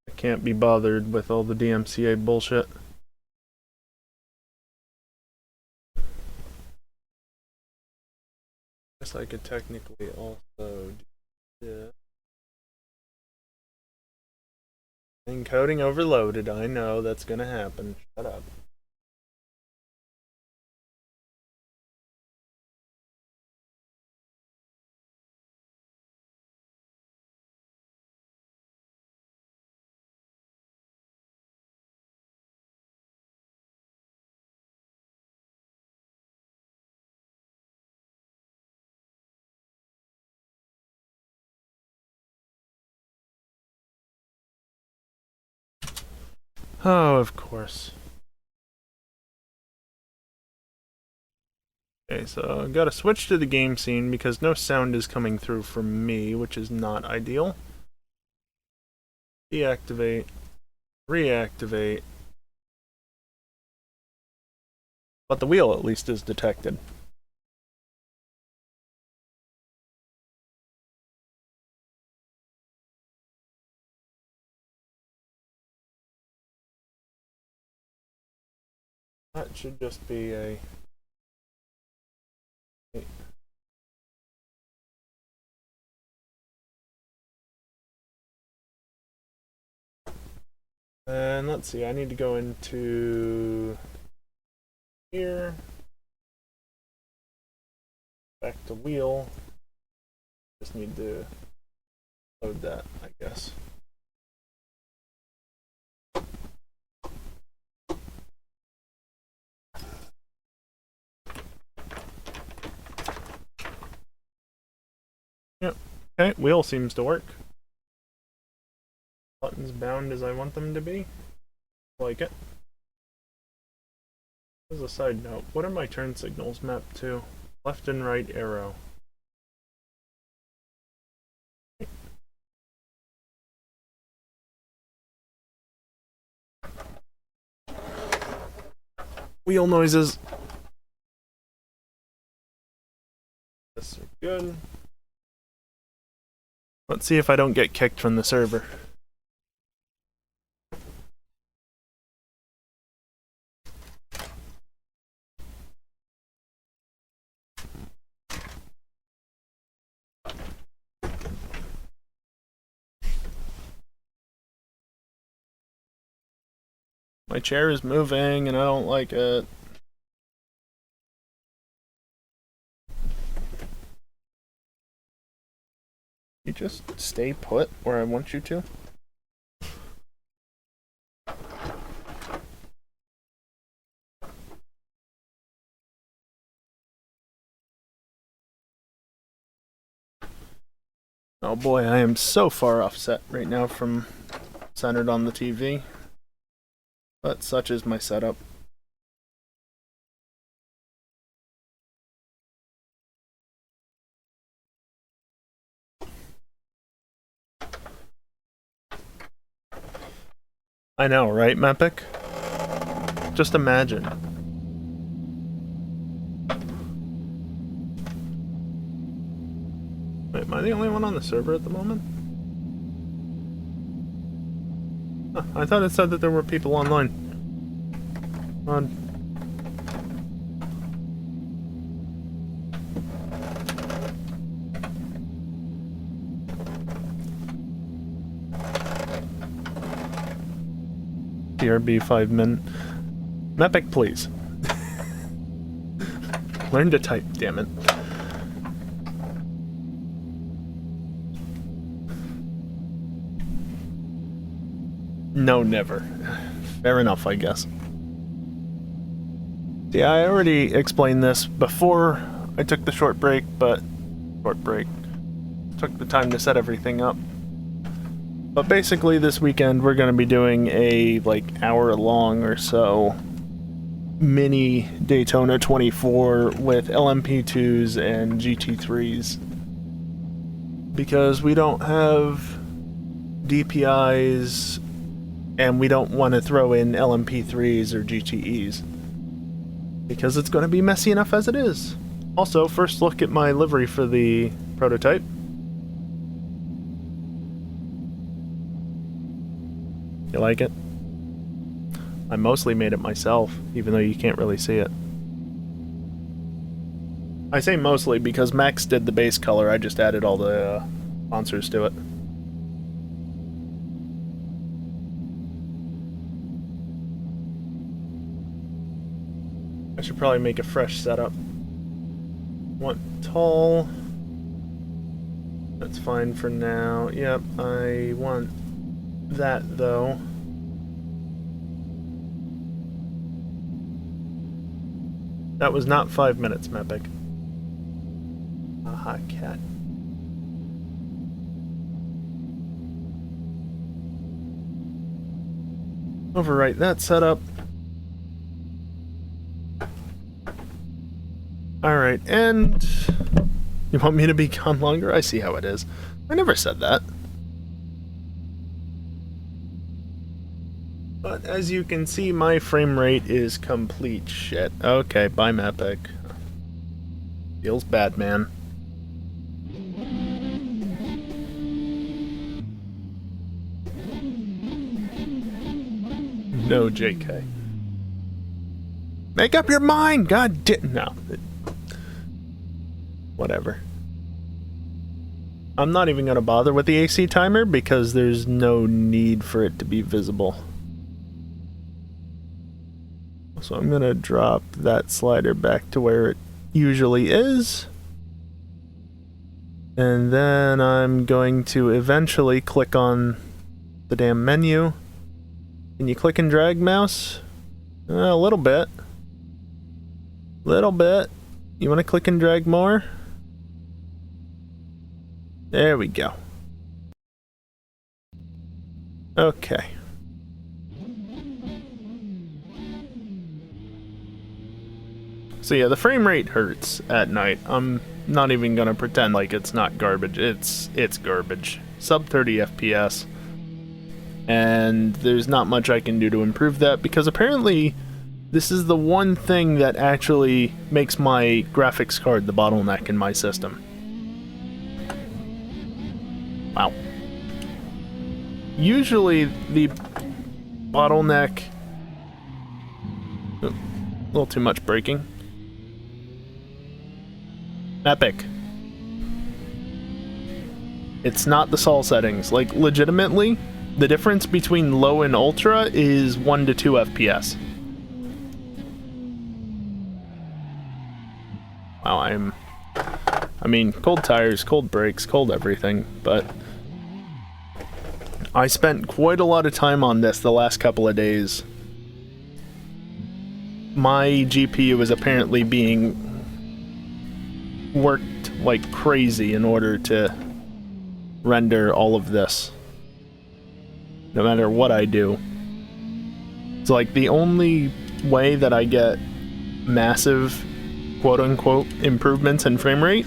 Speaker 1: I can't be bothered with all the DMCA bullshit. Guess I could technically also do this. Encoding overloaded. I know that's gonna happen. Shut up. Oh, of course. Okay, so I've got to switch to the game scene because no sound is coming through from me, which is not ideal. Deactivate. Reactivate. But the wheel at least is detected. That should just be a... And let's see, I need to go into here, back to wheel. Just need to load that, I guess. Yep. Okay, wheel seems to work. Buttons bound as I want them to be. Like it. As a side note, what are my turn signals mapped to? Left and right arrow. Wheel noises. This are good. Let's see if I don't get kicked from the server. My chair is moving and I don't like it. You just stay put where I want you to? Oh boy, I am so far offset right now from centered on the TV. But such is my setup. I know, right, Mepic? Just imagine. Wait, am I the only one on the server at the moment? Huh, I thought it said that there were people online. On. BRB 5 minute. Mepic, please. Learn to type, damn it. No, never. Fair enough, I guess. Yeah, I already explained this before I took the short break, but... Took the time to set everything up. But basically this weekend we're going to be doing a, like, hour-long or so mini Daytona 24 with LMP2s and GT3s. Because we don't have DPIs and we don't want to throw in LMP3s or GTEs. Because it's going to be messy enough as it is. Also, first look at my livery for the prototype. You like it? I mostly made it myself, even though you can't really see it. I say mostly because Max did the base color, I just added all the sponsors to it. I should probably make a fresh setup. Want tall. That's fine for now. Yep, I want that though. That was not 5 minutes, Mepic. Aha, cat. Overwrite that setup. Alright, and you want me to be gone longer? I see how it is. I never said that. But as you can see, my frame rate is complete shit. Okay, bye Mepic. Feels bad, man. No, JK. Make up your mind! God damn. No. Whatever. I'm not even going to bother with the AC timer because there's no need for it to be visible. So I'm going to drop that slider back to where it usually is. And then I'm going to eventually click on the damn menu. Can you click and drag, mouse? A little bit. Little bit. You want to click and drag more? There we go. Okay. So yeah, the frame rate hurts at night. I'm not even gonna pretend like it's not garbage. It's garbage. Sub 30 FPS. And there's not much I can do to improve that because apparently this is the one thing that actually makes my graphics card the bottleneck in my system. Wow. Usually the bottleneck... Oh, a little too much braking. Epic. It's not the sol settings. Like, legitimately, the difference between low and ultra is 1 to 2 FPS. Wow, I mean, cold tires, cold brakes, cold everything, but I spent quite a lot of time on this the last couple of days. My GPU is apparently being worked like crazy in order to render all of this. No matter what I do. It's like the only way that I get massive quote-unquote improvements in frame rate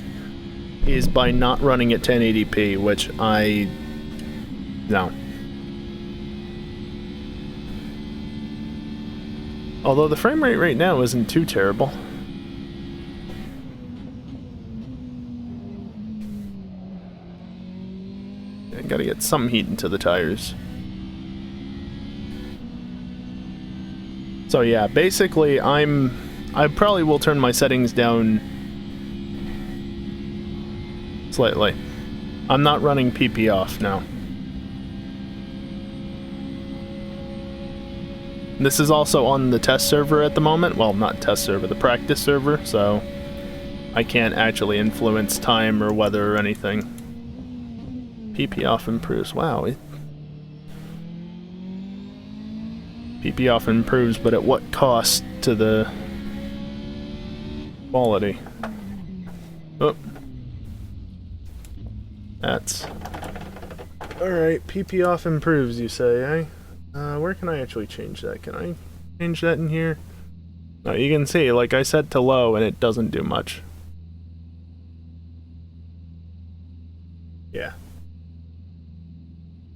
Speaker 1: is by not running at 1080p, which no. Although the frame rate right now isn't too terrible. I gotta get some heat into the tires. So yeah, basically I probably will turn my settings down slightly. I'm not running PP off now. This is also on the test server at the moment. Well, not test server, the practice server, so I can't actually influence time or weather or anything. PP off improves. Wow. PP off improves, but at what cost to the quality? Oh. That's... Alright, PP off improves, you say, eh? Where can I actually change that? Can I change that in here? No, you can see, like I set to low and it doesn't do much. Yeah.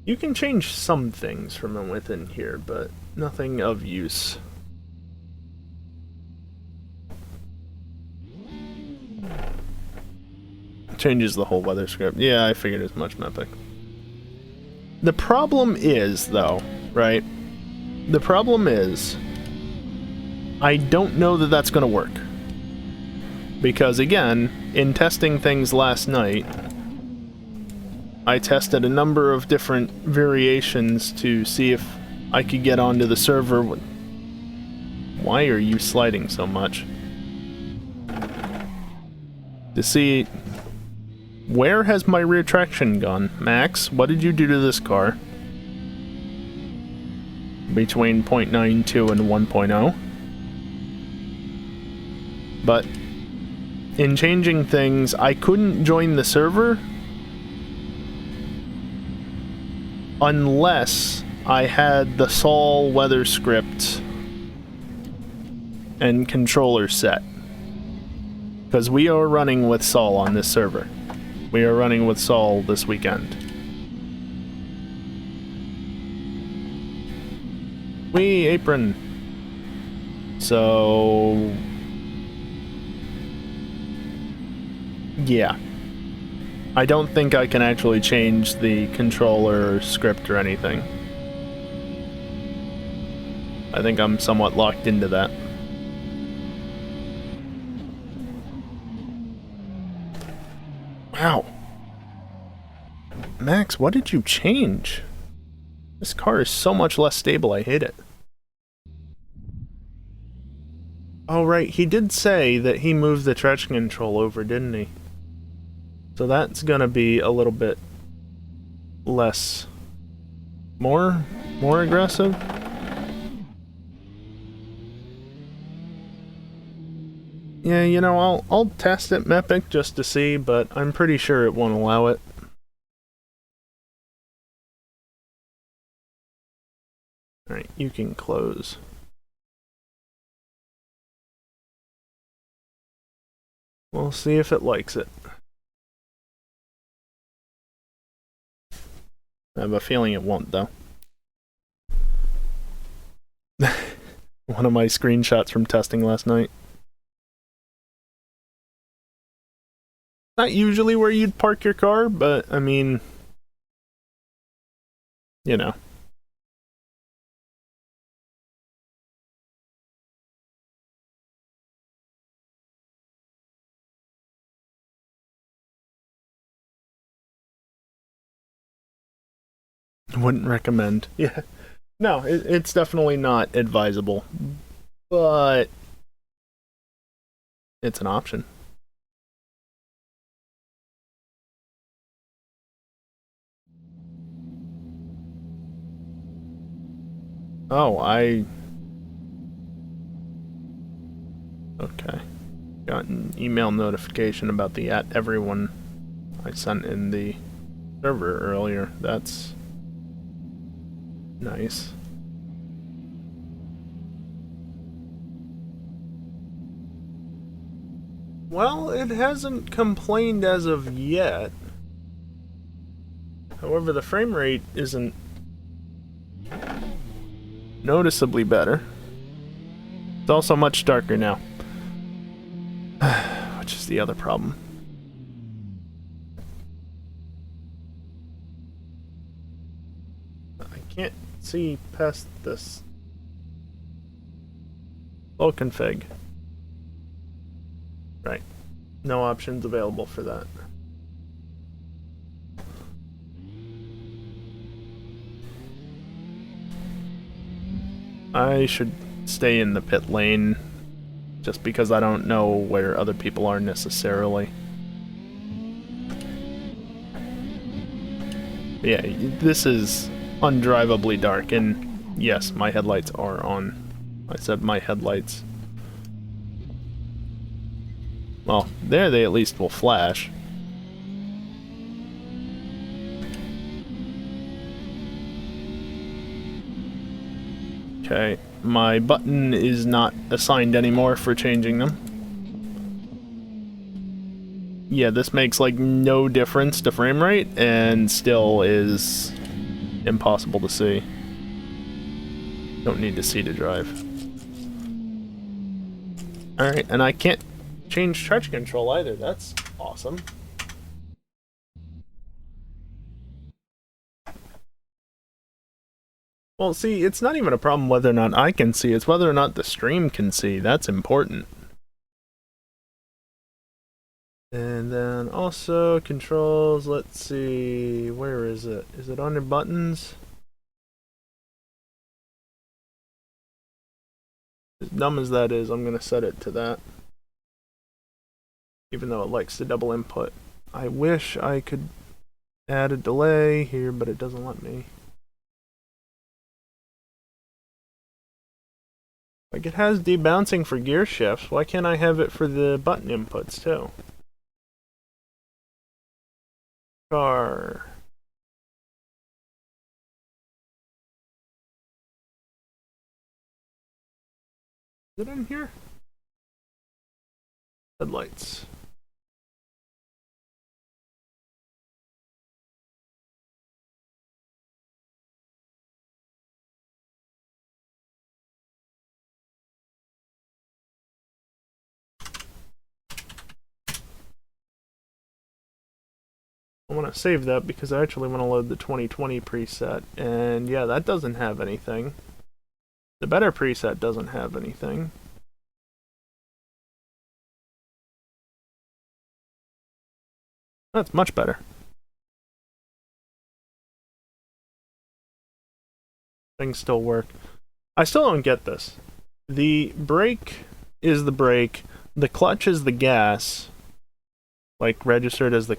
Speaker 1: You can change some things from within here, but nothing of use. Changes the whole weather script. Yeah, I figured as much, Mepic. The problem is, though, right? The problem is, I don't know that that's going to work. Because, again, in testing things last night, I tested a number of different variations to see if I could get onto the server. Why are you sliding so much? To see... Where has my rear traction gone? Max, what did you do to this car? Between 0.92 and 1.0. But in changing things, I couldn't join the server unless I had the Sol weather script and controller set. Because we are running with Sol on this server. We are running with Sol this weekend. Wee, apron. So... yeah. I don't think I can actually change the controller script or anything. I think I'm somewhat locked into that. Wow. Max, what did you change? This car is so much less stable, I hate it. Oh right, he did say that he moved the traction control over, didn't he? So that's gonna be a little bit less... more aggressive? Yeah, you know, I'll test it, Mepic, just to see, but I'm pretty sure it won't allow it. Alright, you can close. We'll see if it likes it. I have a feeling it won't, though. One of my screenshots from testing last night. Not usually where you'd park your car, but, I mean... you know. Wouldn't recommend. Yeah. No, it's definitely not advisable. But... it's an option. Oh, okay. Got an email notification about the @everyone I sent in the server earlier. That's nice. Well, it hasn't complained as of yet. However, the frame rate isn't noticeably better. It's also much darker now. Which is the other problem. I can't see past this. Low config. Right. No options available for that. I should stay in the pit lane just because I don't know where other people are necessarily. Yeah, this is undrivably dark, and yes, my headlights are on. I said my headlights. Well, there they at least will flash. Okay, my button is not assigned anymore for changing them. Yeah, this makes like no difference to frame rate and still is impossible to see. Don't need to see to drive. Alright, and I can't change traction control either. That's awesome. Well, see, it's not even a problem whether or not I can see, it's whether or not the stream can see. That's important. And then also controls, let's see, where is it? Is it under buttons? As dumb as that is, I'm gonna set it to that. Even though it likes to double input. I wish I could add a delay here, but it doesn't let me. Like, it has debouncing for gear shifts, why can't I have it for the button inputs too? Car. Is it in here? Headlights. I want to save that because I actually want to load the 2020 preset, and yeah, that doesn't have anything. The better preset doesn't have anything. That's much better. Things still work. I still don't get this. The brake is the brake, the clutch is the gas, like registered as the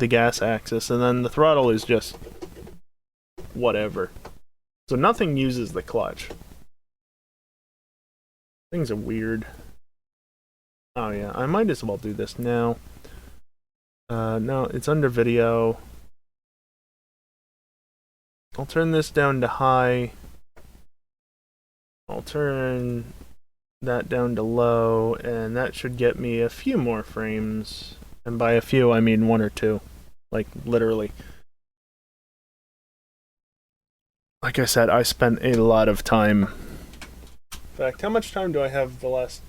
Speaker 1: gas axis, and then the throttle is just whatever. So nothing uses the clutch. Things are weird. Oh yeah, I might as well do this now. No, it's under video. I'll turn this down to high. I'll turn that down to low, and that should get me a few more frames. And by a few, I mean 1 or 2. Like, literally. Like I said, I spent a lot of time. In fact, how much time do I have the last...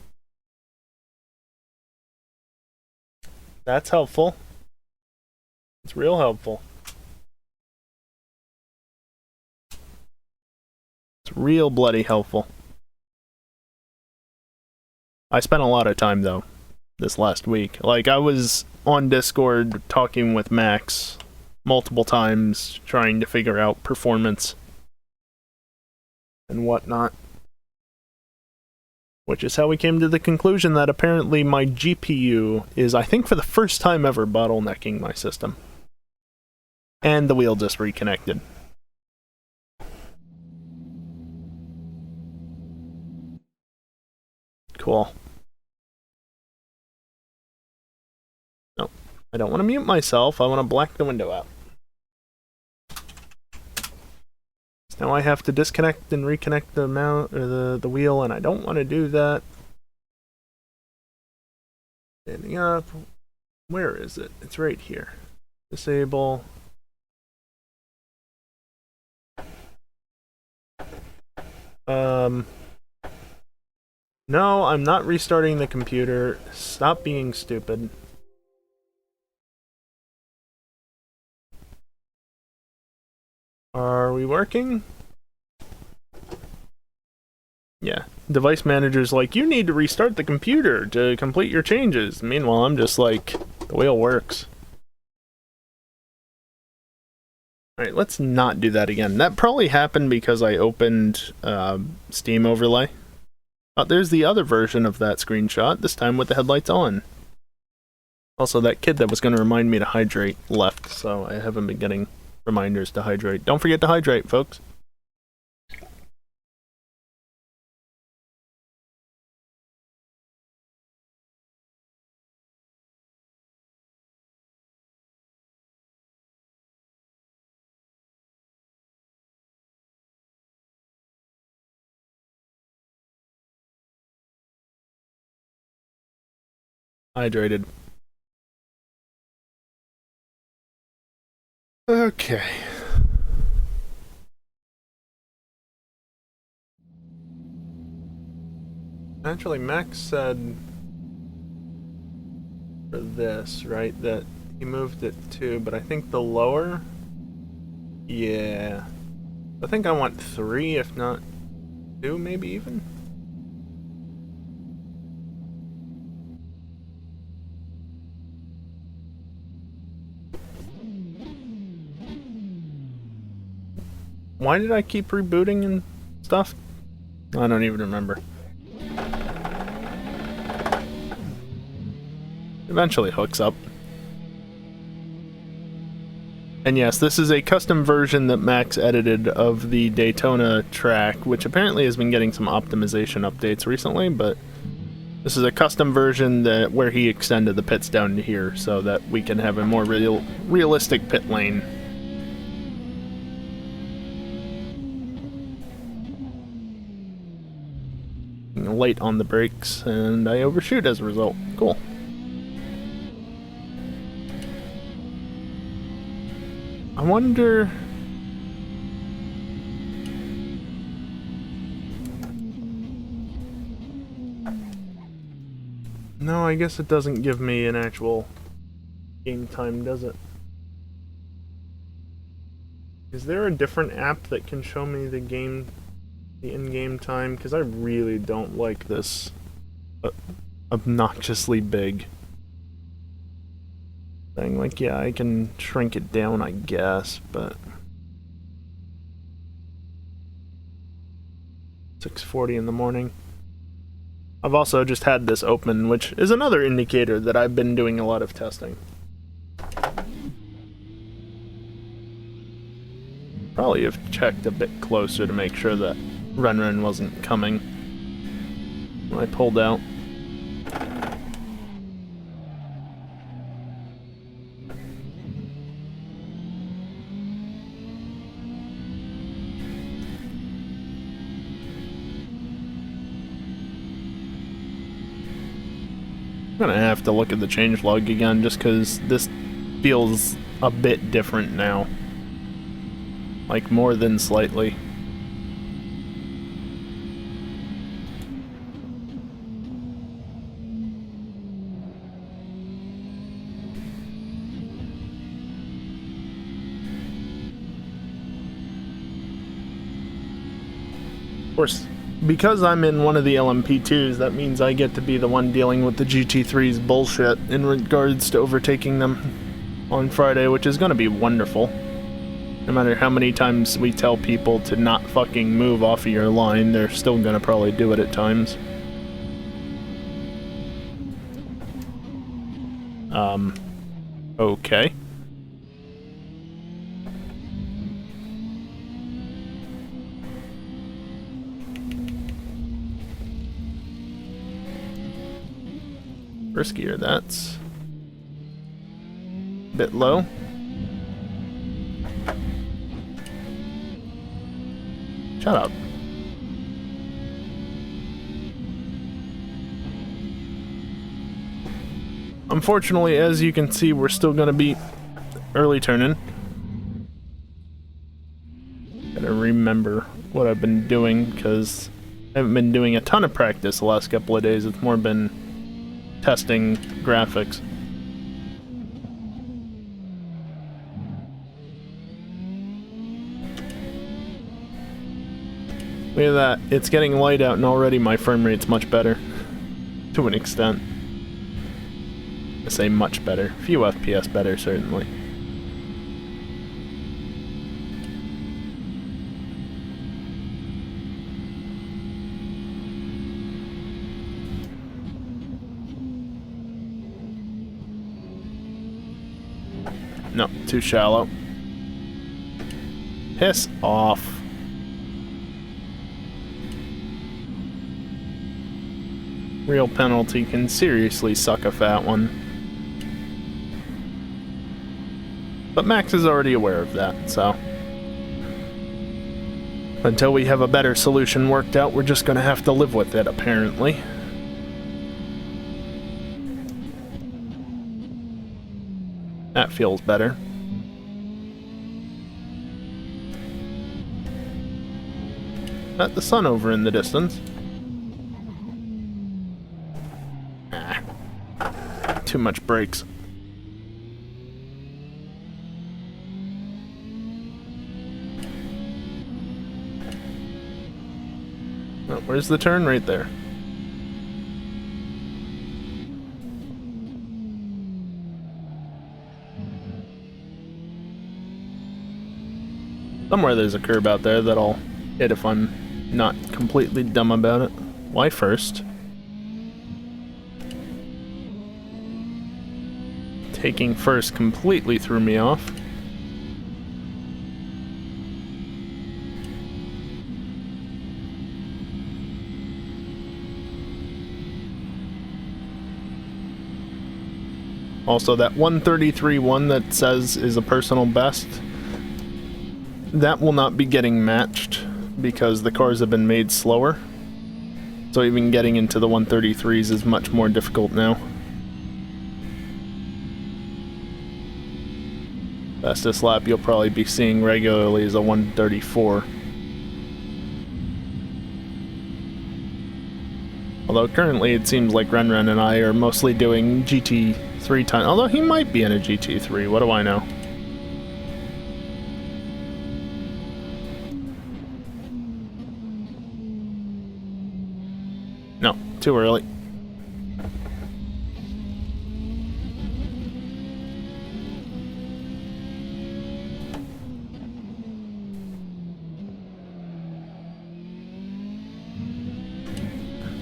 Speaker 1: That's helpful. It's real helpful. It's real bloody helpful. I spent a lot of time, though, this last week. Like, I was on Discord talking with Max multiple times, trying to figure out performance and whatnot. Which is how we came to the conclusion that apparently my GPU is, I think for the first time ever, bottlenecking my system. And the wheel just reconnected. Cool. No, I don't want to mute myself, I want to black the window out. So now I have to disconnect and reconnect the mount, or the wheel, and I don't want to do that. Standing up. Where is it? It's right here. Disable. No, I'm not restarting the computer. Stop being stupid. Are we working? Yeah. Device manager's like, you need to restart the computer to complete your changes. Meanwhile, I'm just like, the wheel works. Alright, let's not do that again. That probably happened because I opened Steam Overlay. Oh, there's the other version of that screenshot, this time with the headlights on. Also, that kid that was going to remind me to hydrate left, so I haven't been getting reminders to hydrate. Don't forget to hydrate, folks. Hydrated. Okay. Actually, Max said for this, right, that he moved it to, but I think the lower? Yeah. I think I want 3, if not 2, maybe even. Why did I keep rebooting and stuff? I don't even remember. Eventually hooks up. And yes, this is a custom version that Max edited of the Daytona track, which apparently has been getting some optimization updates recently, but this is a custom version that where he extended the pits down to here so that we can have a more realistic pit lane. Late on the brakes, and I overshoot as a result. Cool. I wonder... No, I guess it doesn't give me an actual game time, does it? Is there a different app that can show me the in-game time? Because I really don't like this obnoxiously big thing. Like, yeah, I can shrink it down, I guess, but 6:40 in the morning. I've also just had this open, which is another indicator that I've been doing a lot of testing. Probably have checked a bit closer to make sure that Ren wasn't coming when I pulled out. I'm gonna have to look at the changelog again just because this feels a bit different now. Like, more than slightly. Of course, because I'm in one of the LMP2s, that means I get to be the one dealing with the GT3's bullshit in regards to overtaking them on Friday, which is gonna be wonderful. No matter how many times we tell people to not fucking move off of your line, they're still gonna probably do it at times. Okay. Riskier, that's a bit low. Shut up. Unfortunately, as you can see, we're still gonna be early turning. Gotta remember what I've been doing, because I haven't been doing a ton of practice the last couple of days. It's more been testing graphics. Look at that. It's getting light out and already my frame rate's much better. To an extent. I say much better. A few FPS better, certainly. No, too shallow. Piss off. Real penalty can seriously suck a fat one. But Max is already aware of that, so... Until we have a better solution worked out, we're just gonna have to live with it, apparently. That feels better. At the sun over in the distance. Too much brakes. Oh, where's the turn? Right there. Somewhere there's a curb out there that I'll hit if I'm not completely dumb about it. Why first? Taking first completely threw me off. Also, that 133.1 that says is a personal best, that will not be getting matched because the cars have been made slower. So even getting into the 133s is much more difficult now. Fastest lap you'll probably be seeing regularly is a 134. Although currently it seems like Renren and I are mostly doing GT3 time. Although he might be in a GT3, what do I know? No, too early.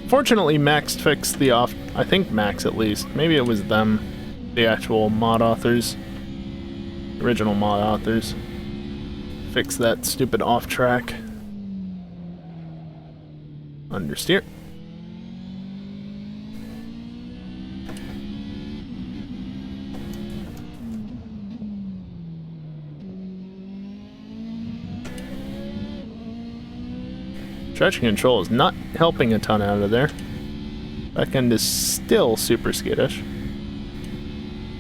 Speaker 1: Fortunately, Max fixed the off... I think Max, at least. Maybe it was them. The actual mod authors. Original mod authors. Fixed that stupid off-track. Understeer. Traction control is not helping a ton out of there. Back end is still super skittish.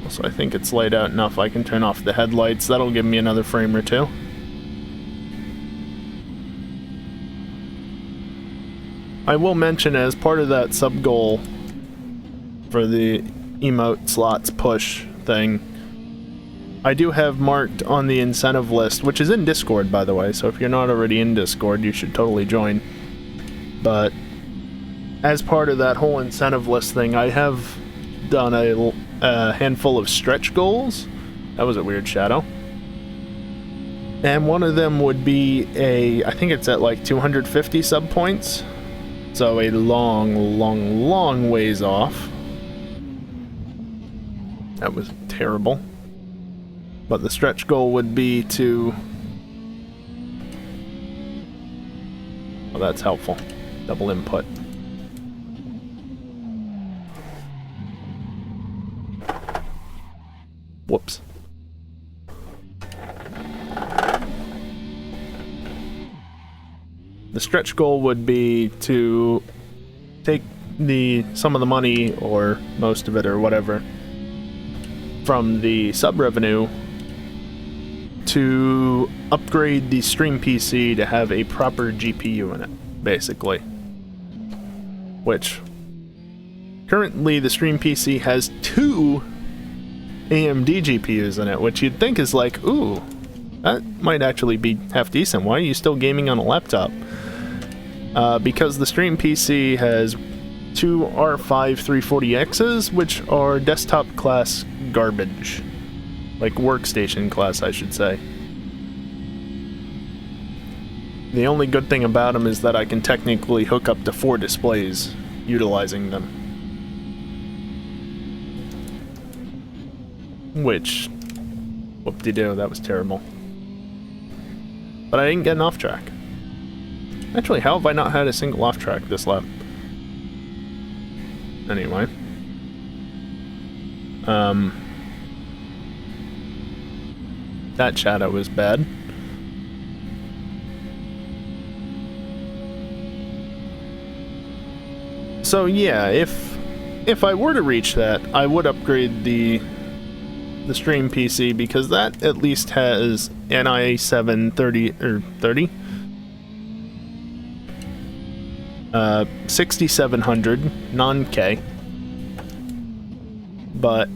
Speaker 1: Also, I think it's laid out enough I can turn off the headlights. That'll give me another frame or two. I will mention, as part of that sub-goal for the emote slots push thing, I do have marked on the incentive list, which is in Discord, by the way, so if you're not already in Discord, you should totally join. But as part of that whole incentive list thing, I have done a handful of stretch goals. That was a weird shadow. And one of them would be I think it's at like 250 sub points. So a long ways off. That was terrible. But the stretch goal would be to... Oh, that's helpful. Double input. Whoops. The stretch goal would be to take some of the money, or most of it, or whatever, from the sub revenue to upgrade the stream PC to have a proper GPU in it, basically. Which, currently the stream PC has 2 AMD GPUs in it, which you'd think is like, ooh, that might actually be half decent. Why are you still gaming on a laptop? Because the stream PC has 2 R5 340Xs, which are desktop class garbage. Like workstation class, I should say. The only good thing about them is that I can technically hook up to 4 displays utilizing them. Which, whoop-de-doo, that was terrible. But I didn't get an off-track. Actually, how have I not had a single off-track this lap? Anyway. That shadow was bad. So yeah, if I were to reach that, I would upgrade the stream PC, because that at least has an i7 30 6700 non-K. But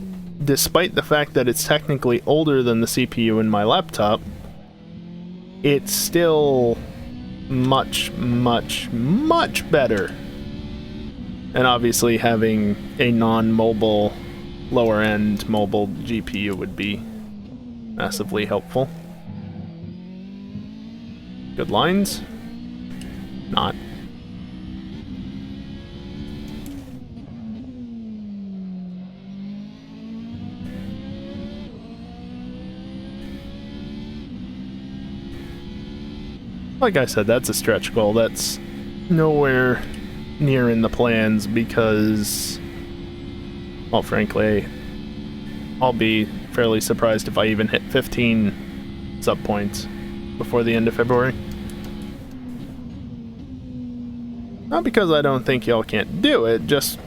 Speaker 1: despite the fact that it's technically older than the CPU in my laptop, it's still much, much, much better. And obviously having a non-mobile, lower-end mobile GPU would be massively helpful. Good lines? Not. Like I said, that's a stretch goal. That's nowhere near in the plans because, well, frankly, I'll be fairly surprised if I even hit 15 sub points before the end of February. Not because I don't think y'all can't do it, just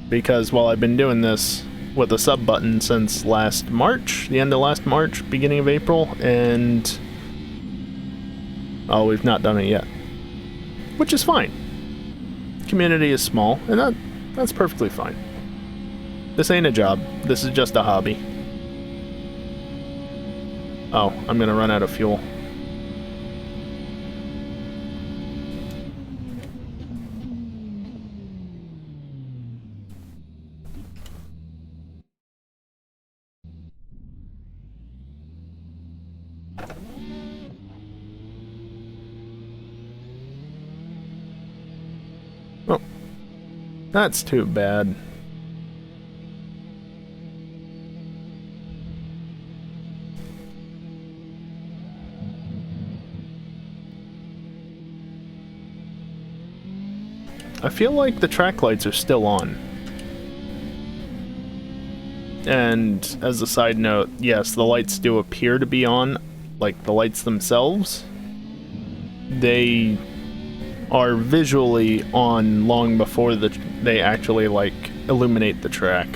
Speaker 1: because, well, I've been doing this with a sub button since last March, the end of last March, beginning of April, and oh, we've not done it yet. Which is fine. Community is small, and that's perfectly fine. This ain't a job. This is just a hobby. Oh, I'm gonna run out of fuel. Oh, that's too bad. I feel like the track lights are still on. And as a side note, yes, the lights do appear to be on, like the lights themselves. They are visually on long before they actually, like, illuminate the track.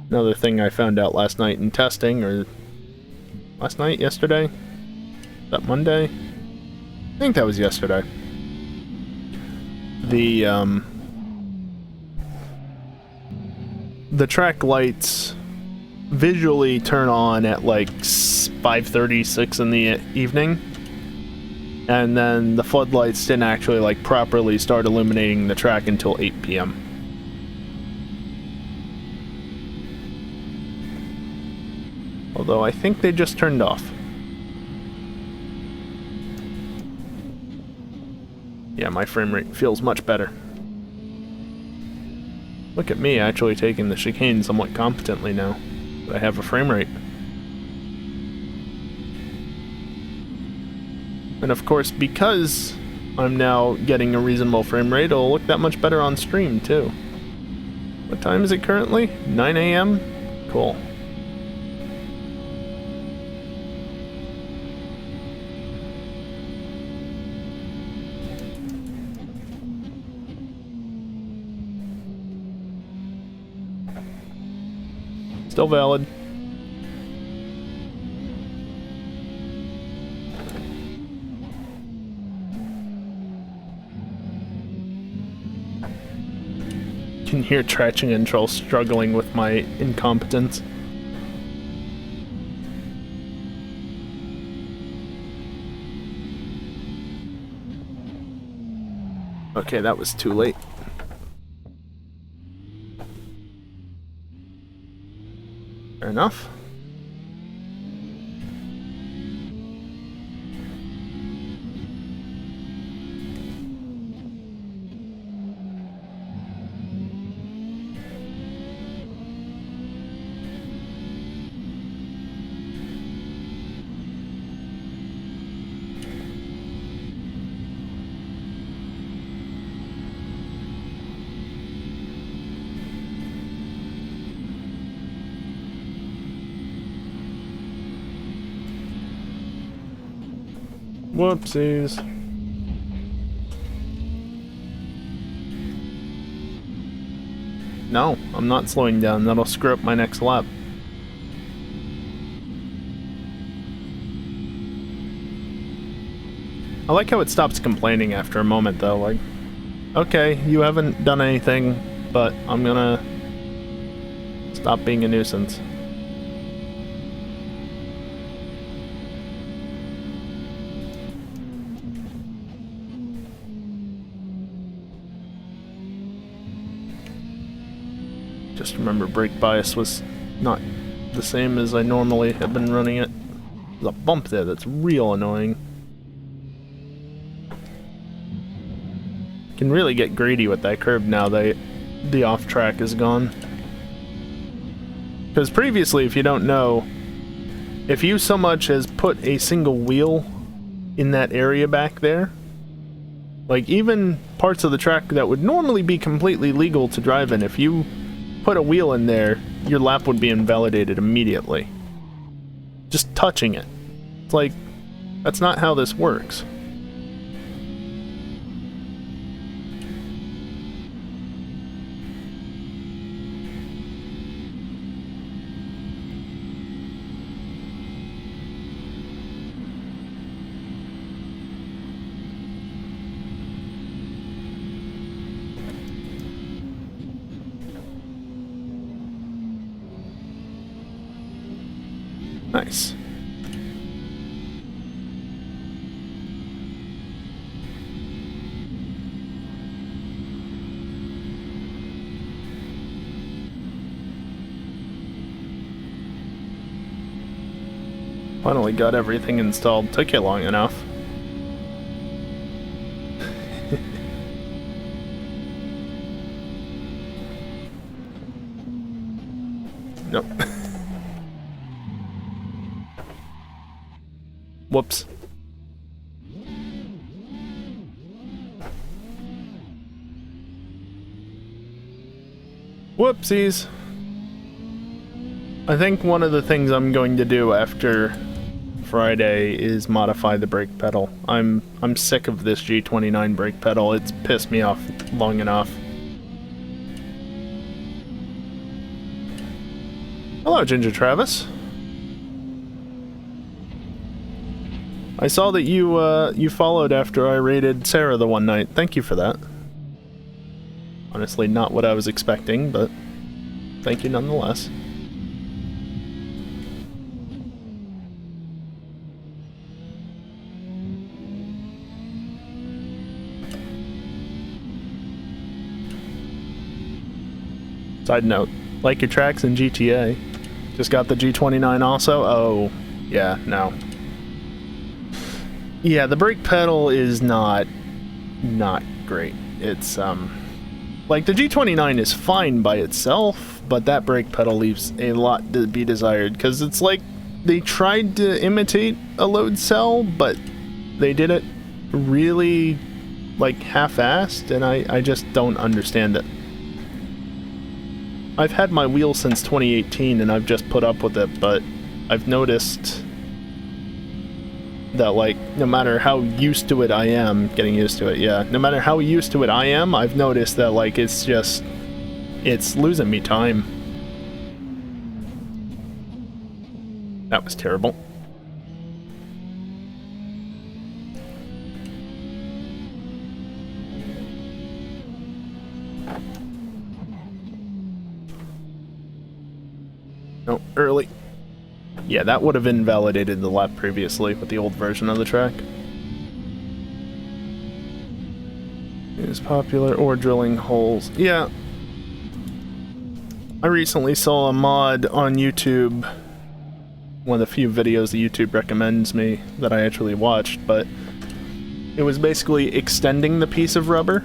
Speaker 1: Another thing I found out last night in testing, or last night, yesterday? Is that Monday? I think that was yesterday. The track lights visually turn on at like 5:36 in the evening, and then the floodlights didn't actually like properly start illuminating the track until 8 p.m. Although I think they just turned off. Yeah, my frame rate feels much better. Look at me actually taking the chicane somewhat competently now that I have a frame rate. And of course, because I'm now getting a reasonable frame rate, it'll look that much better on stream too. What time is it currently? 9 a.m.? Cool. Still valid. Can hear traction control struggling with my incompetence. Okay, that was too late. Fair enough. Whoopsies. No, I'm not slowing down. That'll screw up my next lap. I like how it stops complaining after a moment, though. Like, okay, you haven't done anything, but I'm gonna stop being a nuisance. Just remember brake bias was not the same as I normally have been running it. There's a bump there that's real annoying. Can really get greedy with that curb now that the off track is gone. Because previously, if you don't know, if you so much as put a single wheel in that area back there, like even parts of the track that would normally be completely legal to drive in, if you put a wheel in there, your lap would be invalidated immediately. Just touching it. It's like, that's not how this works. Nice. Finally got everything installed. Took you long enough. Nope. Whoops. Whoopsies. I think one of the things I'm going to do after Friday is modify the brake pedal. I'm sick of this G29 brake pedal. It's pissed me off long enough. Hello, Ginger Travis. I saw that you followed after I raided Sarah the one night. Thank you for that. Honestly, not what I was expecting, but thank you nonetheless. Side note, like your tracks in GTA. Just got the G29 also? Oh, yeah, no. Yeah, the brake pedal is not great. It's, like, the G29 is fine by itself, but that brake pedal leaves a lot to be desired, because it's like they tried to imitate a load cell, but they did it really, like, half-assed, and I just don't understand it. I've had my wheel since 2018, and I've just put up with it, but I've noticed that, like, no matter how used to it I am, getting used to it, yeah, no matter how used to it I am, I've noticed that, like, it's just, it's losing me time. That was terrible. No, early. Yeah, that would have invalidated the lap previously with the old version of the track. Is popular ore drilling holes. Yeah. I recently saw a mod on YouTube, one of the few videos that YouTube recommends me that I actually watched, but it was basically extending the piece of rubber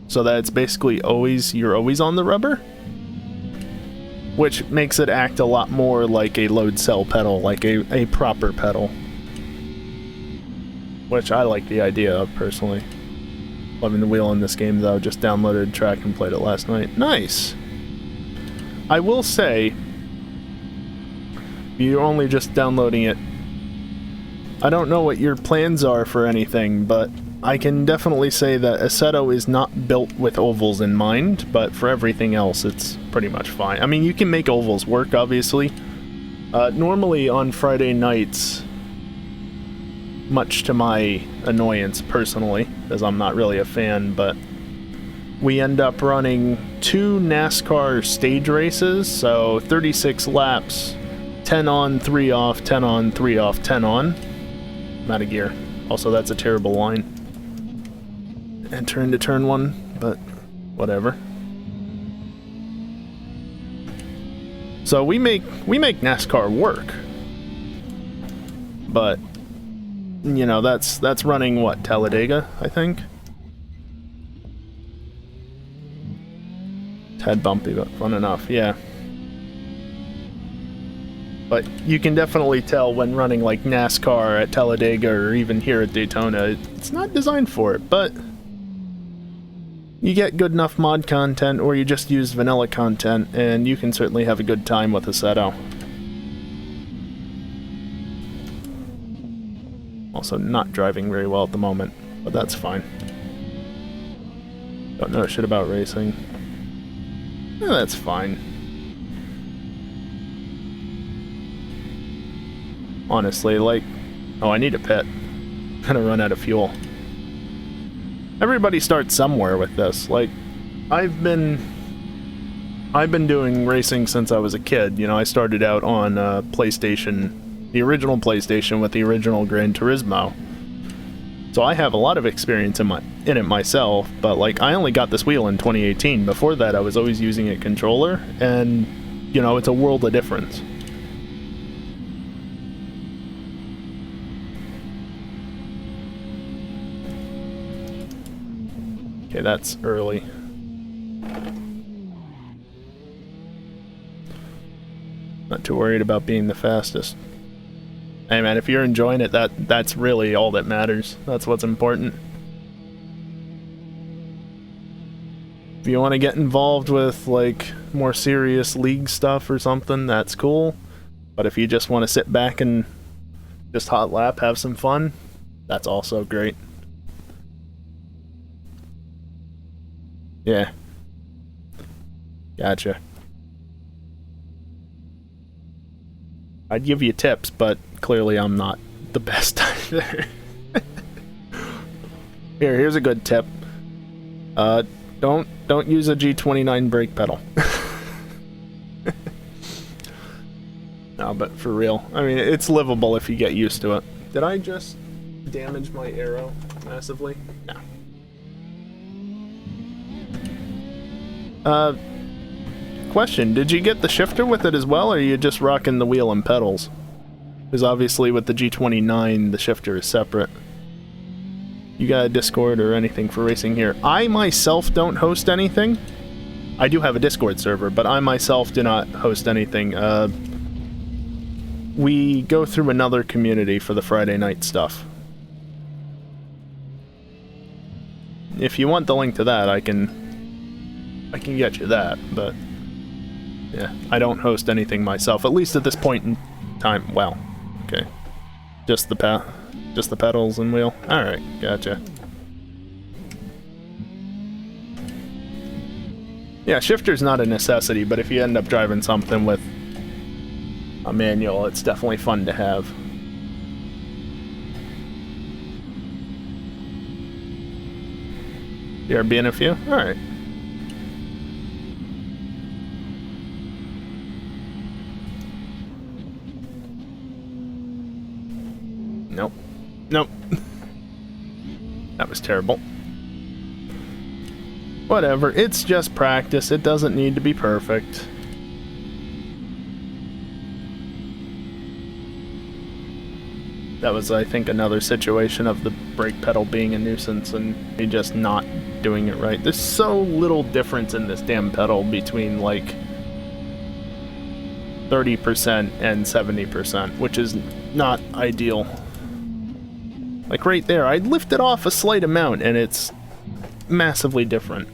Speaker 1: so that it's basically always, you're always on the rubber. Which makes it act a lot more like a load cell pedal, like a proper pedal. Which I like the idea of, personally. Loving the wheel in this game, though. Just downloaded track and played it last night. Nice! I will say, you're only just downloading it. I don't know what your plans are for anything, but I can definitely say that Assetto is not built with ovals in mind, but for everything else, it's pretty much fine. I mean, you can make ovals work, obviously. Normally on Friday nights, much to my annoyance personally, as I'm not really a fan, but we end up running 2 NASCAR stage races, so 36 laps, 10 on, 3 off, 10 on, 3 off, 10 on. I'm out of gear. Also, that's a terrible line. Enter into turn 1, but whatever. So we make NASCAR work. But you know, that's running what, Talladega, I think? Tad bumpy, but fun enough, yeah. But you can definitely tell when running like NASCAR at Talladega or even here at Daytona, it's not designed for it, but you get good enough mod content or you just use vanilla content and you can certainly have a good time with Assetto. Also not driving very well at the moment, but that's fine. Don't know shit about racing. That's fine. Honestly, like... Oh, I need a pit. I'm gonna run out of fuel. Everybody starts somewhere with this. Like, I've been doing racing since I was a kid. You know, I started out on PlayStation, the original PlayStation with the original Gran Turismo. So I have a lot of experience in it myself, but like, I only got this wheel in 2018. Before that, I was always using a controller, and, you know, it's a world of difference. Okay, that's early. Not too worried about being the fastest. Hey man, if you're enjoying it, that's really all that matters. That's what's important. If you want to get involved with, like, more serious league stuff or something, that's cool. But if you just want to sit back and just hot lap, have some fun, that's also great. Yeah. Gotcha. I'd give you tips, but clearly I'm not the best either. Here's a good tip. Don't use a G29 brake pedal. No, but for real. I mean, it's livable if you get used to it. Did I just damage my arrow massively? No. Question, did you get the shifter with it as well, or are you just rocking the wheel and pedals? Because obviously with the G29, the shifter is separate. You got a Discord or anything for racing here? I myself don't host anything. I do have a Discord server, but I myself do not host anything. We go through another community for the Friday night stuff. If you want the link to that, I can get you that, but yeah, I don't host anything myself, at least at this point in time. Well, okay. Just the pedals and wheel? Alright, gotcha. Yeah, shifter's not a necessity, but if you end up driving something with a manual, it's definitely fun to have. There being a few? Alright. Nope. Nope. That was terrible. Whatever, it's just practice. It doesn't need to be perfect. That was, I think, another situation of the brake pedal being a nuisance and me just not doing it right. There's so little difference in this damn pedal between, like, 30% and 70%, which is not ideal. Like right there, I lifted off a slight amount and it's massively different.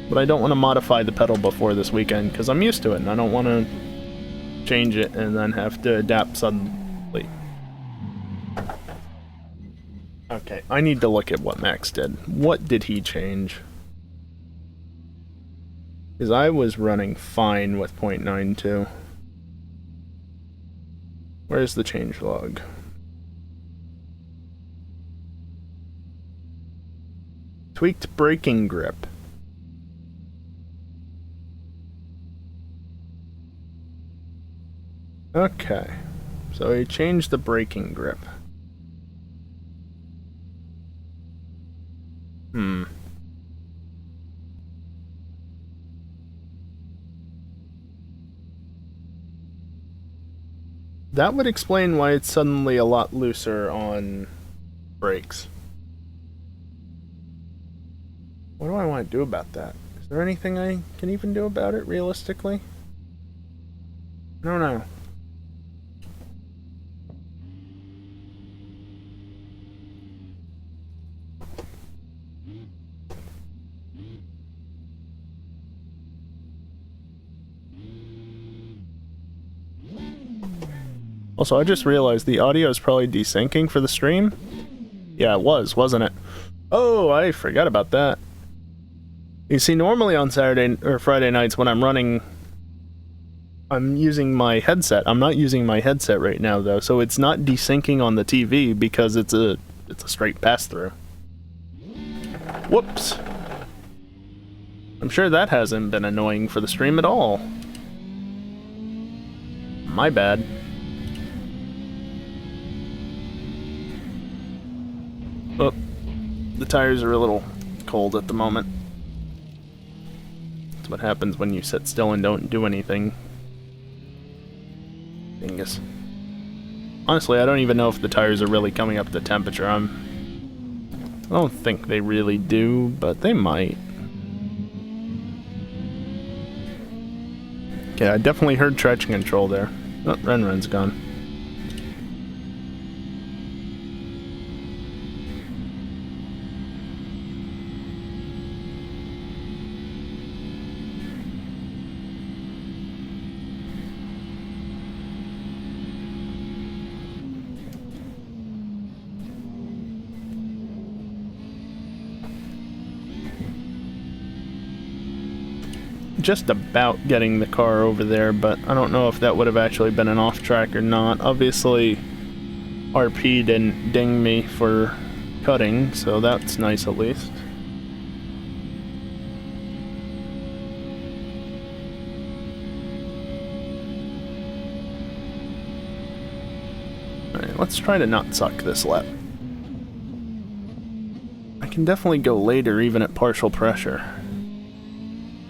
Speaker 1: But I don't want to modify the pedal before this weekend because I'm used to it and I don't want to change it and then have to adapt suddenly. Okay, I need to look at what Max did. What did he change? Because I was running fine with 0.92. Where's the change log? Tweaked braking grip. Okay, so he changed the braking grip. That would explain why it's suddenly a lot looser on brakes. What do I want to do about that? Is there anything I can even do about it, realistically? I don't know. Also, I just realized the audio is probably desyncing for the stream. Yeah, it was, wasn't it? Oh, I forgot about that. You see, normally on Saturday or Friday nights when I'm running, I'm using my headset. I'm not using my headset right now, though, so it's not desyncing on the TV because it's a straight pass-through. Whoops. I'm sure that hasn't been annoying for the stream at all. My bad. Oh, the tires are a little cold at the moment. That's what happens when you sit still and don't do anything. Dingus. Honestly, I don't even know if the tires are really coming up to temperature. I don't think they really do, but they might. Okay, I definitely heard traction control there. Oh, Ren's gone. Just about getting the car over there, but I don't know if that would have actually been an off track or not. Obviously, RP didn't ding me for cutting, so that's nice at least. Alright, let's try to not suck this lap. I can definitely go later even at partial pressure.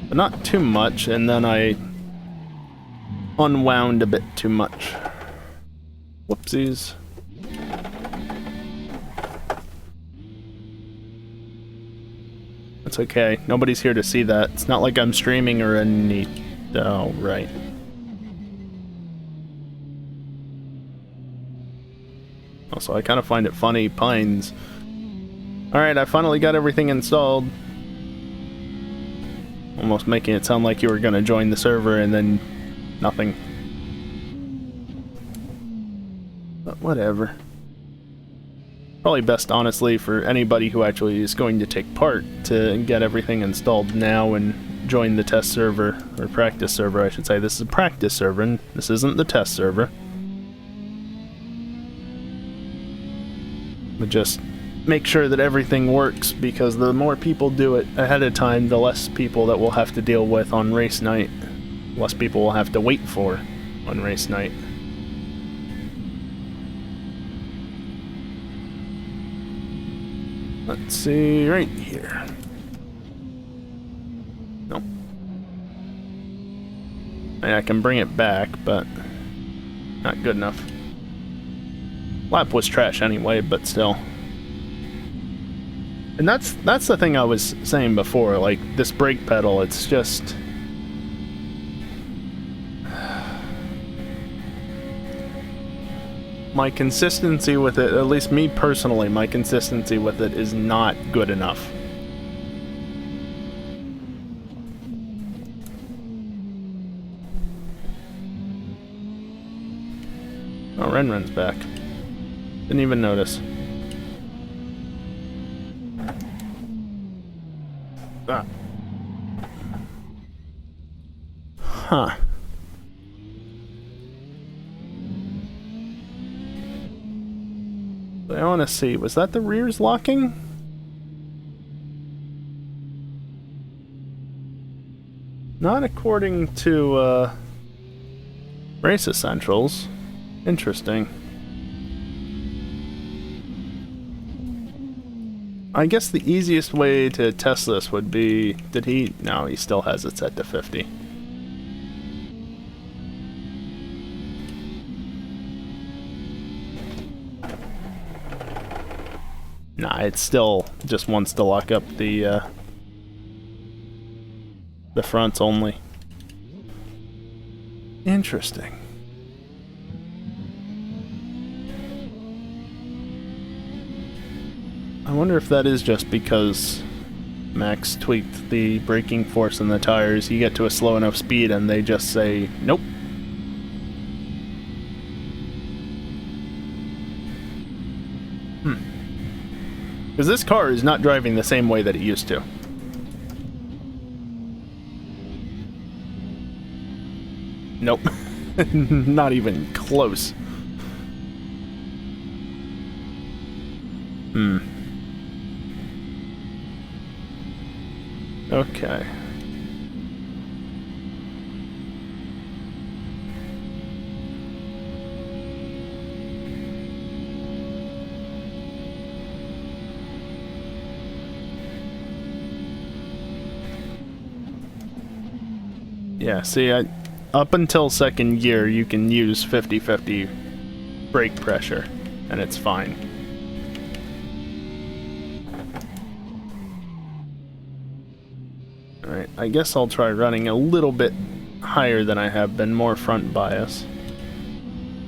Speaker 1: But not too much, and then I unwound a bit too much. Whoopsies. That's okay. Nobody's here to see that. It's not like I'm streaming or any... Oh, right. Also, I kind of find it funny, Pines. Alright, I finally got everything installed. Almost making it sound like you were gonna join the server and then nothing. But whatever. Probably best, honestly, for anybody who actually is going to take part to get everything installed now and join the test server, or practice server, I should say. This is a practice server, and this isn't the test server. But just make sure that everything works, because the more people do it ahead of time, the less people that we'll have to deal with on race night. Less people will have to wait for on race night. Let's see, right here. Nope. I can bring it back, but not good enough. Lap was trash anyway, but still. And that's the thing I was saying before, like, this brake pedal, it's just... my consistency with it, at least me personally, my consistency with it is not good enough. Oh, Ren's back. Didn't even notice. Ah. Huh. I want to see, was that the rears locking? Not according to, Race Essentials. Interesting. I guess the easiest way to test this would be, did he? No, he still has it set to 50. Nah, it still just wants to lock up the fronts only. Interesting. I wonder if that is just because Max tweaked the braking force in the tires. You get to a slow enough speed and they just say, nope. Because this car is not driving the same way that it used to. Nope. Not even close. Okay. Yeah, see, up until second gear, you can use 50-50 brake pressure, and it's fine. Alright, I guess I'll try running a little bit higher than I have been, more front bias.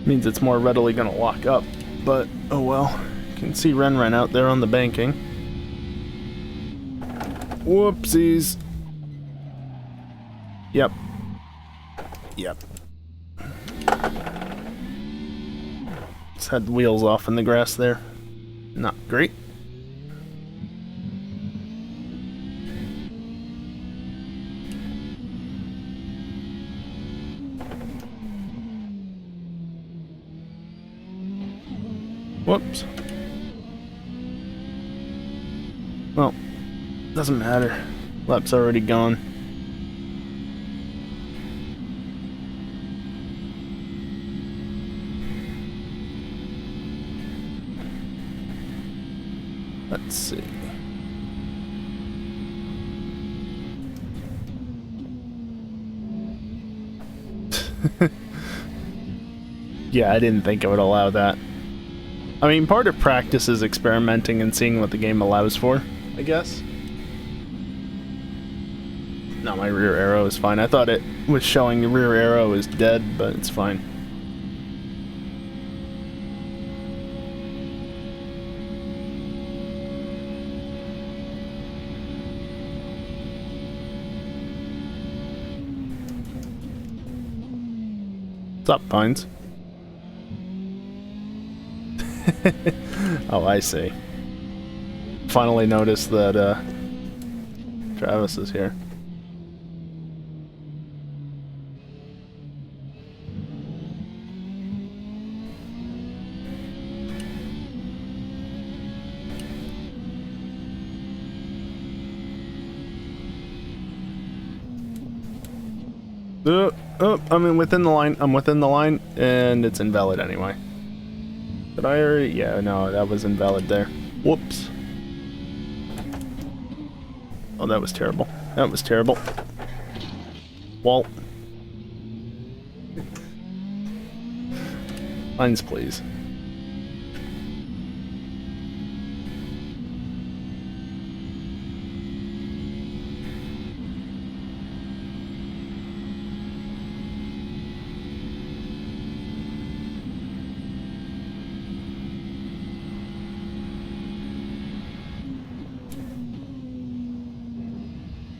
Speaker 1: Means it's more readily gonna lock up, but oh well. You can see Ren out there on the banking. Whoopsies. Yep. Yep. Just had the wheels off in the grass there. Not great. Whoops. Well, doesn't matter. Lap's already gone. Let's see. Yeah, I didn't think it would allow that. I mean, part of practice is experimenting and seeing what the game allows for, I guess. No, my rear arrow is fine. I thought it was showing the rear arrow is dead, but it's fine. What's up, Pines? Oh, I see. Finally noticed that, Travis is here. Oh, I'm within the line. I'm within the line, and it's invalid anyway. Did I already? Yeah, no, that was invalid there. Whoops. Oh, that was terrible. That was terrible. Walt. Lines, please.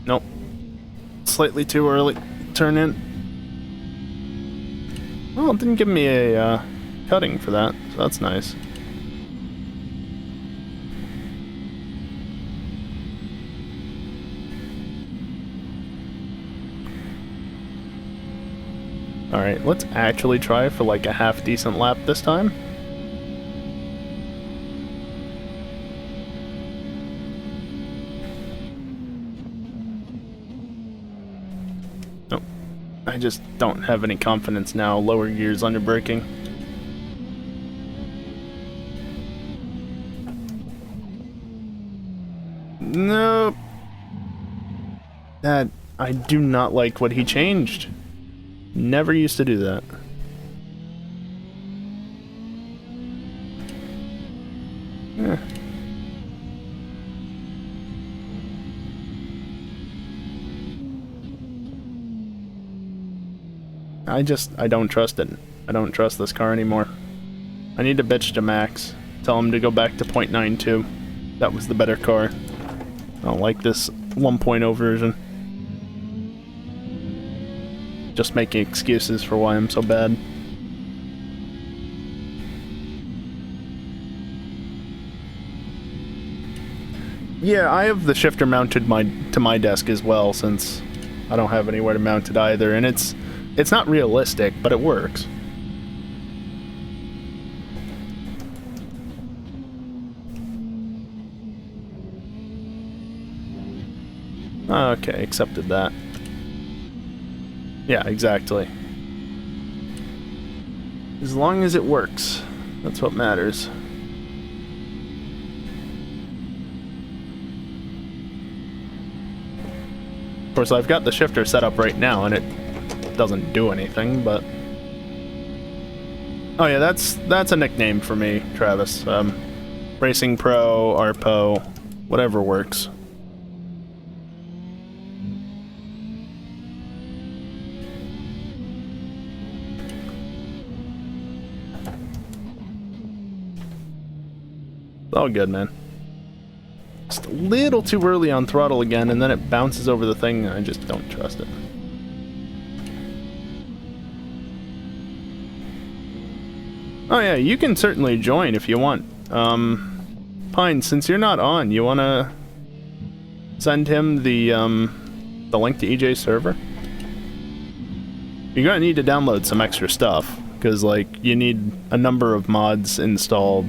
Speaker 1: Nope. Slightly too early. Turn in. Well, it didn't give me a cutting for that, so that's nice. Alright, let's actually try for like a half decent lap this time. I just don't have any confidence now. Lower gears under braking. Nope. That I do not like what he changed. Never used to do that. I don't trust it. I don't trust this car anymore. I need to bitch to Max. Tell him to go back to .92. That was the better car. I don't like this 1.0 version. Just making excuses for why I'm so bad. Yeah, I have the shifter mounted to my desk as well, since I don't have anywhere to mount it either, and it's not realistic, but it works. Okay, accepted that. Yeah, exactly. As long as it works, that's what matters. Of course, I've got the shifter set up right now, and it doesn't do anything, but... Oh yeah, that's a nickname for me, Travis. Racing Pro, Arpo, whatever works. All good, man. Just a little too early on throttle again, and then it bounces over the thing, and I just don't trust it. Oh yeah, you can certainly join if you want. Pine, since you're not on, you wanna send him the link to EJ's server? You're gonna need to download some extra stuff, because, like, you need a number of mods installed.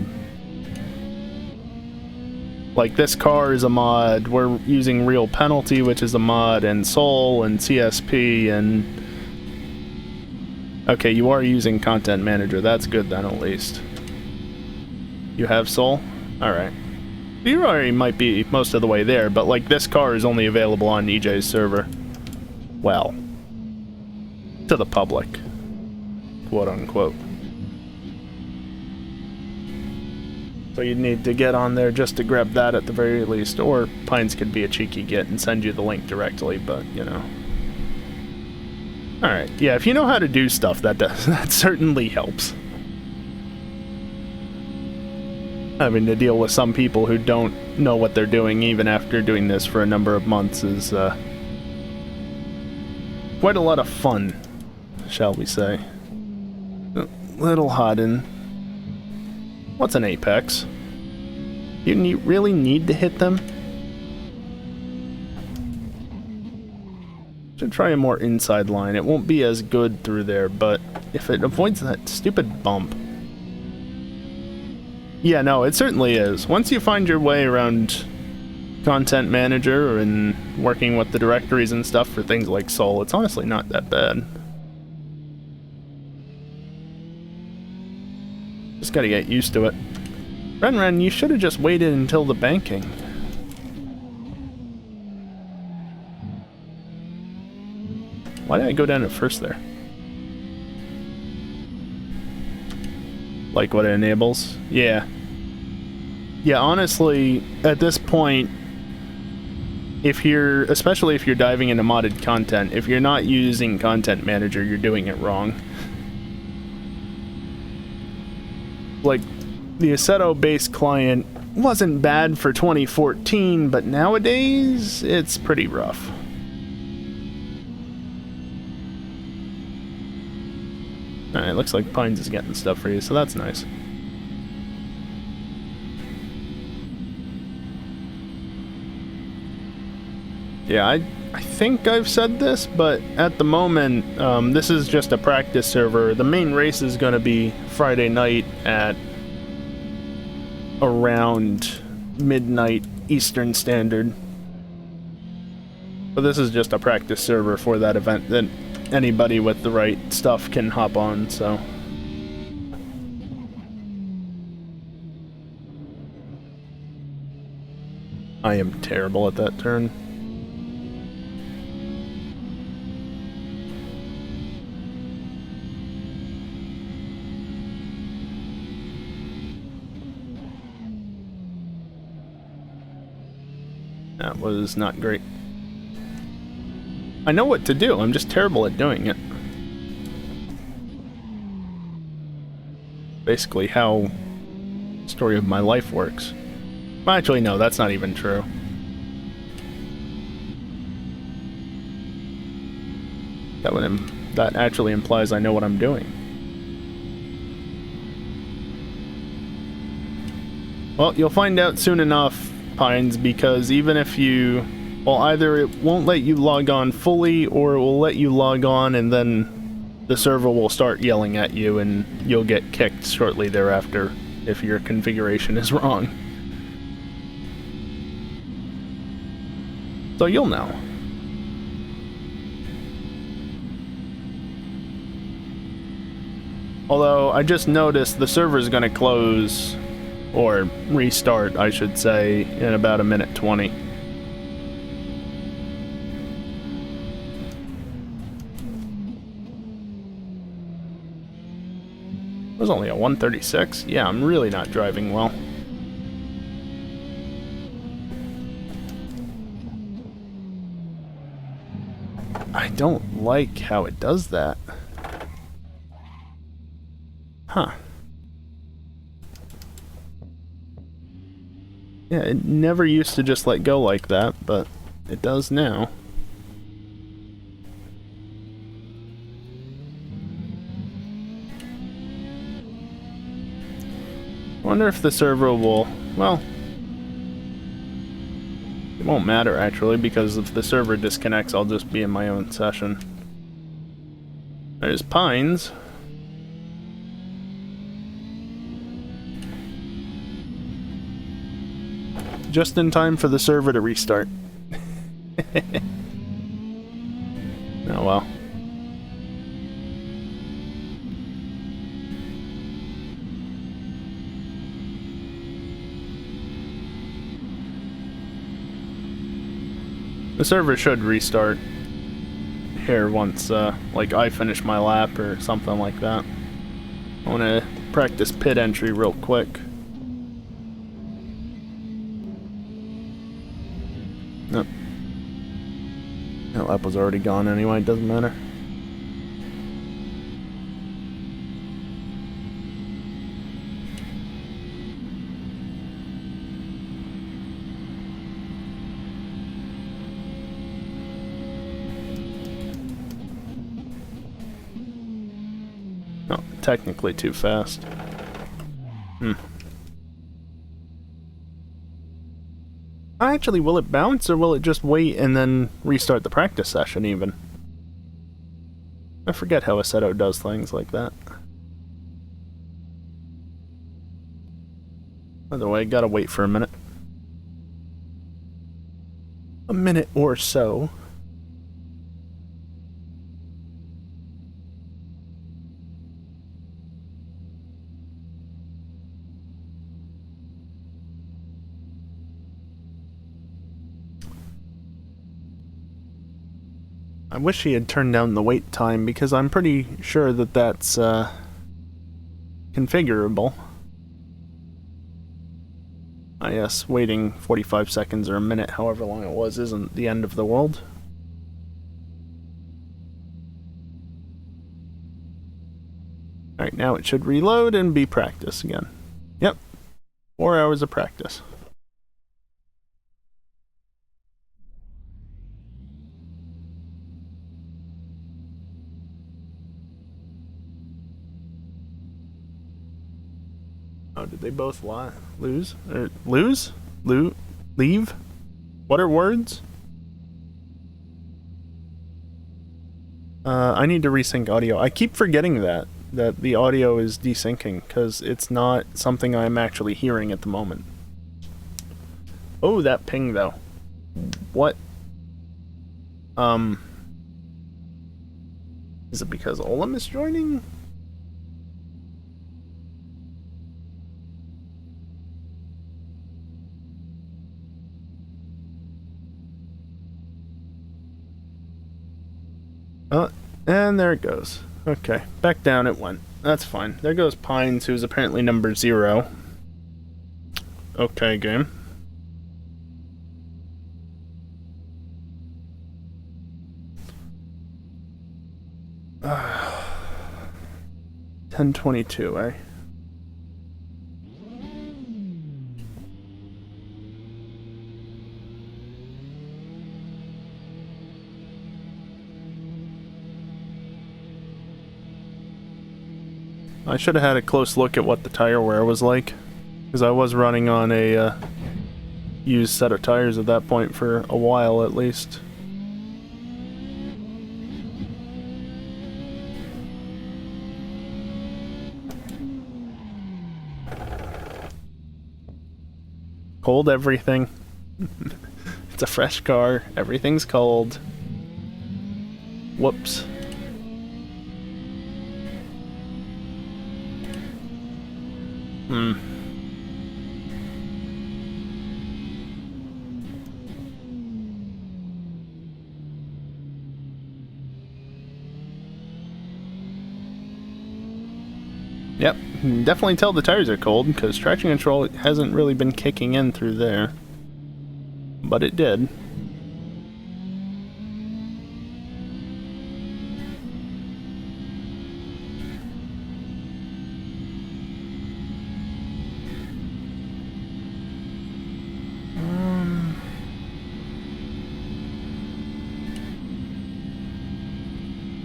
Speaker 1: Like, this car is a mod, we're using Real Penalty, which is a mod, and Soul, and CSP, and... Okay, you are using Content Manager, that's good then, at least. You have Soul? Alright. You already might be most of the way there, but, like, this car is only available on EJ's server. Well, to the public. Quote-unquote. So you'd need to get on there just to grab that at the very least, or Pines could be a cheeky git and send you the link directly, but, you know. Alright, yeah, if you know how to do stuff, that certainly helps. Having to deal with some people who don't know what they're doing even after doing this for a number of months is, quite a lot of fun, shall we say. Little Hodden. What's an apex? You really need to hit them? Should try a more inside line. It won't be as good through there, but if it avoids that stupid bump... Yeah, no, it certainly is. Once you find your way around Content Manager and working with the directories and stuff for things like Soul, it's honestly not that bad. Just gotta get used to it. Ren, you should have just waited until the banking. Why did I go down at first there? Like what it enables? Yeah. Yeah, honestly, at this point, especially if you're diving into modded content, if you're not using Content Manager, you're doing it wrong. Like, the Assetto-based client wasn't bad for 2014, but nowadays, it's pretty rough. Alright, looks like Pines is getting stuff for you, so that's nice. Yeah, I think I've said this, but at the moment, this is just a practice server. The main race is going to be Friday night at around midnight Eastern Standard. But this is just a practice server for that event that anybody with the right stuff can hop on, so... I am terrible at that turn. That was not great. I know what to do, I'm just terrible at doing it. basically how the story of my life works. Well, actually, no, that's not even true. That actually implies I know what I'm doing. Well, you'll find out soon enough, Pines, because even if you... Well, either it won't let you log on fully, or it will let you log on and then the server will start yelling at you and you'll get kicked shortly thereafter if your configuration is wrong. So you'll know. Although, I just noticed the server's gonna close, or restart, I should say, in about 1:20. It was only a 136? Yeah, I'm really not driving well. I don't like how it does that. Huh. Yeah, it never used to just let go like that, but it does now. Wonder if the server will... Well... It won't matter, actually, because if the server disconnects, I'll just be in my own session. There's Pines. Just in time for the server to restart. Oh well. The server should restart here once, like, I finish my lap or something like that. I want to practice pit entry real quick. Nope. That lap was already gone anyway, doesn't matter. Oh, technically too fast. Actually, will it bounce, or will it just wait and then restart the practice session, even? I forget how Assetto does things like that. By the way, gotta wait for a minute. A minute or so. I wish he had turned down the wait time, because I'm pretty sure that that's configurable. I guess waiting 45 seconds or a minute, however long it was, isn't the end of the world. Alright, now it should reload and be practice again. Yep, 4 hours of practice. Oh, did they both lose? Or lose? Leave? What are words? I need to resync audio. I keep forgetting that the audio is desyncing, because it's not something I'm actually hearing at the moment. Oh, that ping, though. What? Is it because Olam is joining? And there it goes. Okay, back down it went. That's fine. There goes Pines, who's apparently number 0. Okay, game. $10.22, eh? I should have had a close look at what the tire wear was like, because I was running on a used set of tires at that point for a while at least. Cold everything. It's a fresh car. Everything's cold. Whoops. Yep, definitely tell the tires are cold, because traction control hasn't really been kicking in through there. But it did.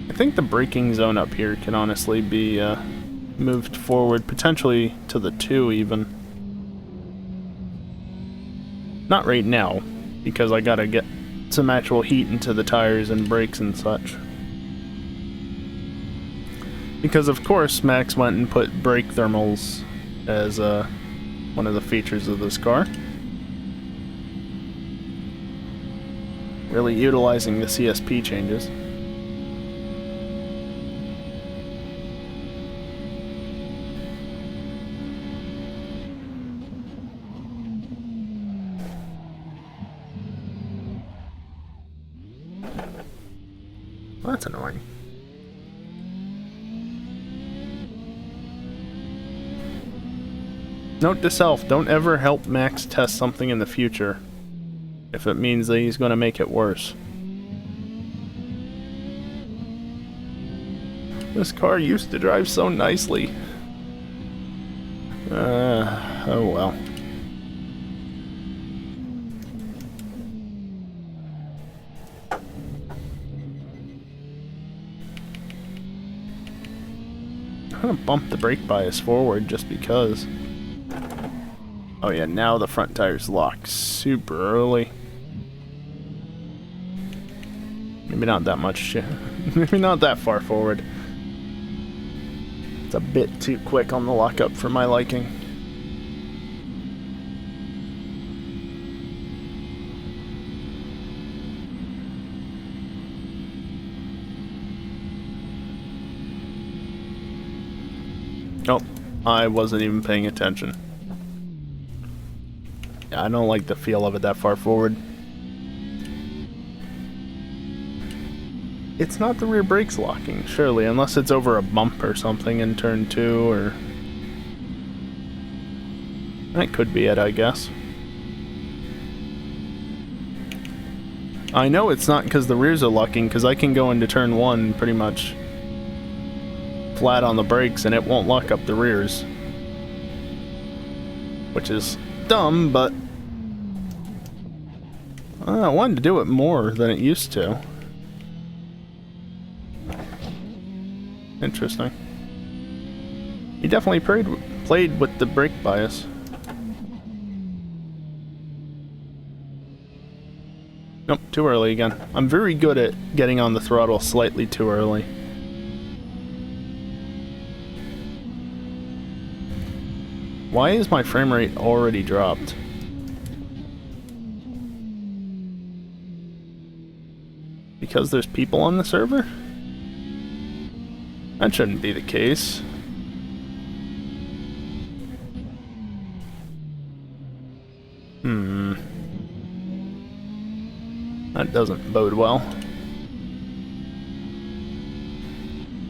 Speaker 1: I think the braking zone up here can honestly be moved forward, potentially to the 2 even. Not right now, because I gotta get some actual heat into the tires and brakes and such. Because of course Max went and put brake thermals as one of the features of this car. Really utilizing the CSP changes. Well, that's annoying. Note to self, don't ever help Max test something in the future if it means that he's going to make it worse. This car used to drive so nicely. Oh well. I'm gonna bump the brake bias forward just because. Oh yeah, now the front tire's locked super early. Maybe not that much, maybe not that far forward. It's a bit too quick on the lockup for my liking. Oh, I wasn't even paying attention. Yeah, I don't like the feel of it that far forward. It's not the rear brakes locking, surely, unless it's over a bump or something in turn 2, or... That could be it, I guess. I know it's not because the rears are locking, because I can go into turn 1 pretty much flat on the brakes and it won't lock up the rears. Which is dumb, but... I wanted to do it more than it used to. Interesting. He definitely played with the brake bias. Nope, too early again. I'm very good at getting on the throttle slightly too early. Why is my frame rate already dropped? Because there's people on the server? That shouldn't be the case. That doesn't bode well.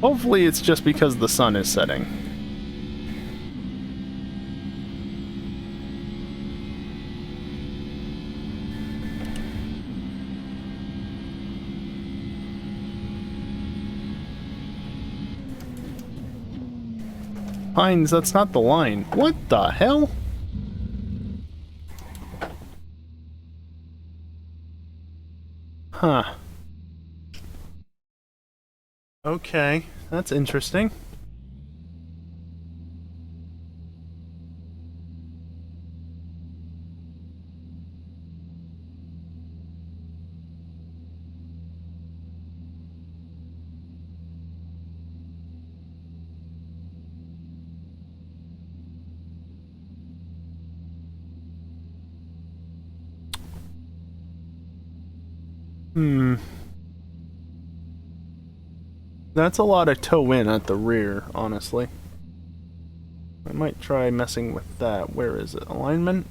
Speaker 1: Hopefully it's just because the sun is setting. Pines, that's not the line. What the hell? Huh. Okay, that's interesting. That's a lot of toe in at the rear, honestly. I might try messing with that. Where is it? Alignment?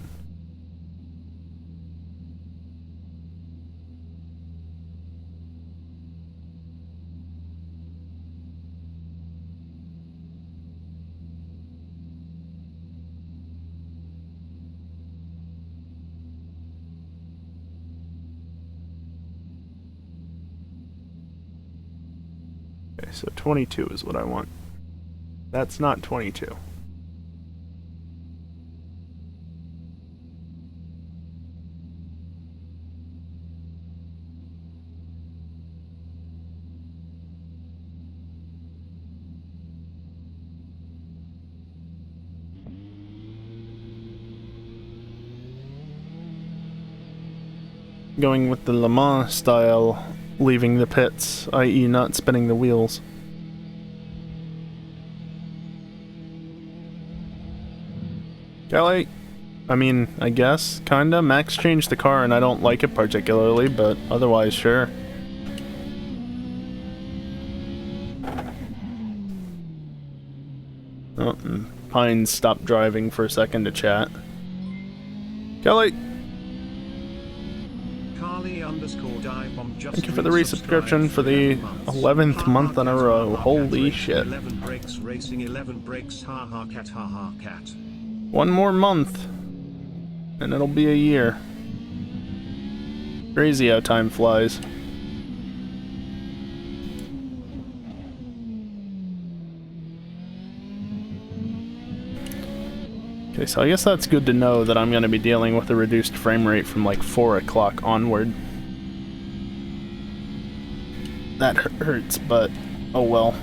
Speaker 1: Okay, so 22 is what I want. That's not 22. Going with the Le Mans style, leaving the pits, i.e. not spinning the wheels. Kelly? I mean, I guess, kinda. Max changed the car and I don't like it particularly, but otherwise, sure. Oh, and Pines stopped driving for a second to chat. Kelly! Thank you for the resubscription for the 11th month in a row. Holy shit.
Speaker 6: 11 bricks racing 11 bricks haha cat.
Speaker 1: One more month, and it'll be a year. Crazy how time flies. Okay, so I guess that's good to know that I'm going to be dealing with a reduced frame rate from like 4 o'clock onward. That hurts, but oh well.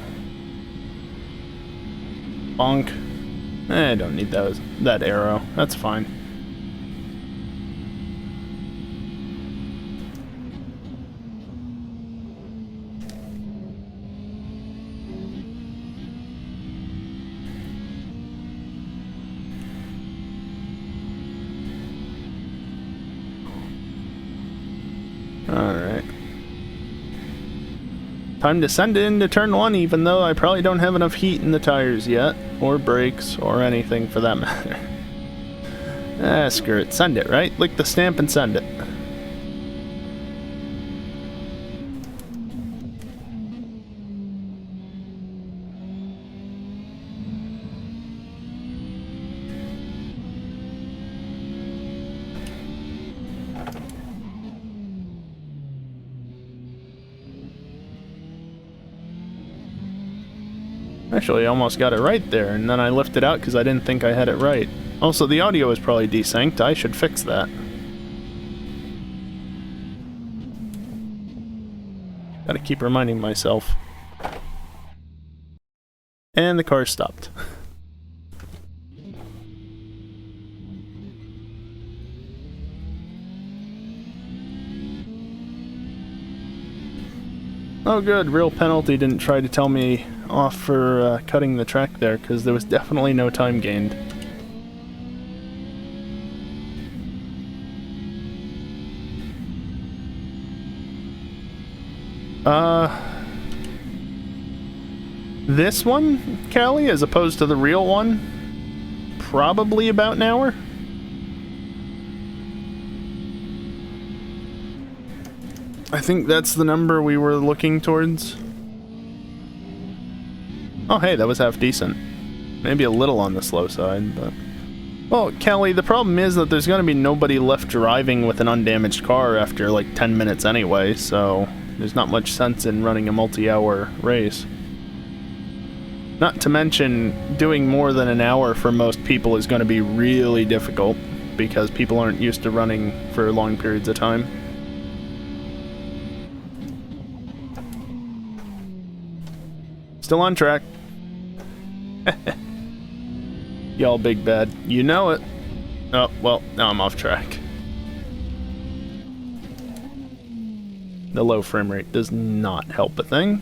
Speaker 1: Bonk. I don't need that arrow. That's fine. Alright. Time to send it into turn 1, even though I probably don't have enough heat in the tires yet. Or brakes, or anything for that matter. Screw it. Send it, right? Lick the stamp and send it. Actually, I almost got it right there, and then I lifted out because I didn't think I had it right. Also, the audio is probably desynced. I should fix that. Gotta keep reminding myself. And the car stopped. Oh good, real penalty didn't try to tell me off for cutting the track there, because there was definitely no time gained. This one, Callie, as opposed to the real one, probably about an hour. I think that's the number we were looking towards. Oh hey, that was half decent. Maybe a little on the slow side, but... Well, Kelly, the problem is that there's gonna be nobody left driving with an undamaged car after like 10 minutes anyway, so there's not much sense in running a multi-hour race. Not to mention, doing more than an hour for most people is gonna be really difficult, because people aren't used to running for long periods of time. Still on track. Y'all big bad. You know it. Oh, well, now I'm off track. The low frame rate does not help a thing.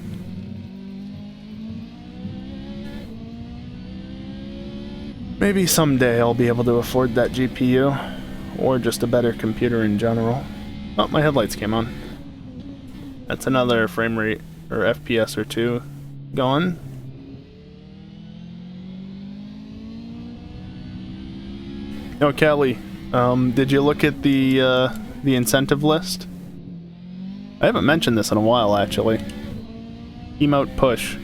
Speaker 1: Maybe someday I'll be able to afford that GPU, or just a better computer in general. Oh, my headlights came on. That's another frame rate or FPS or two gone. Oh, Kelly, did you look at the incentive list? I haven't mentioned this in a while, actually. Emote push.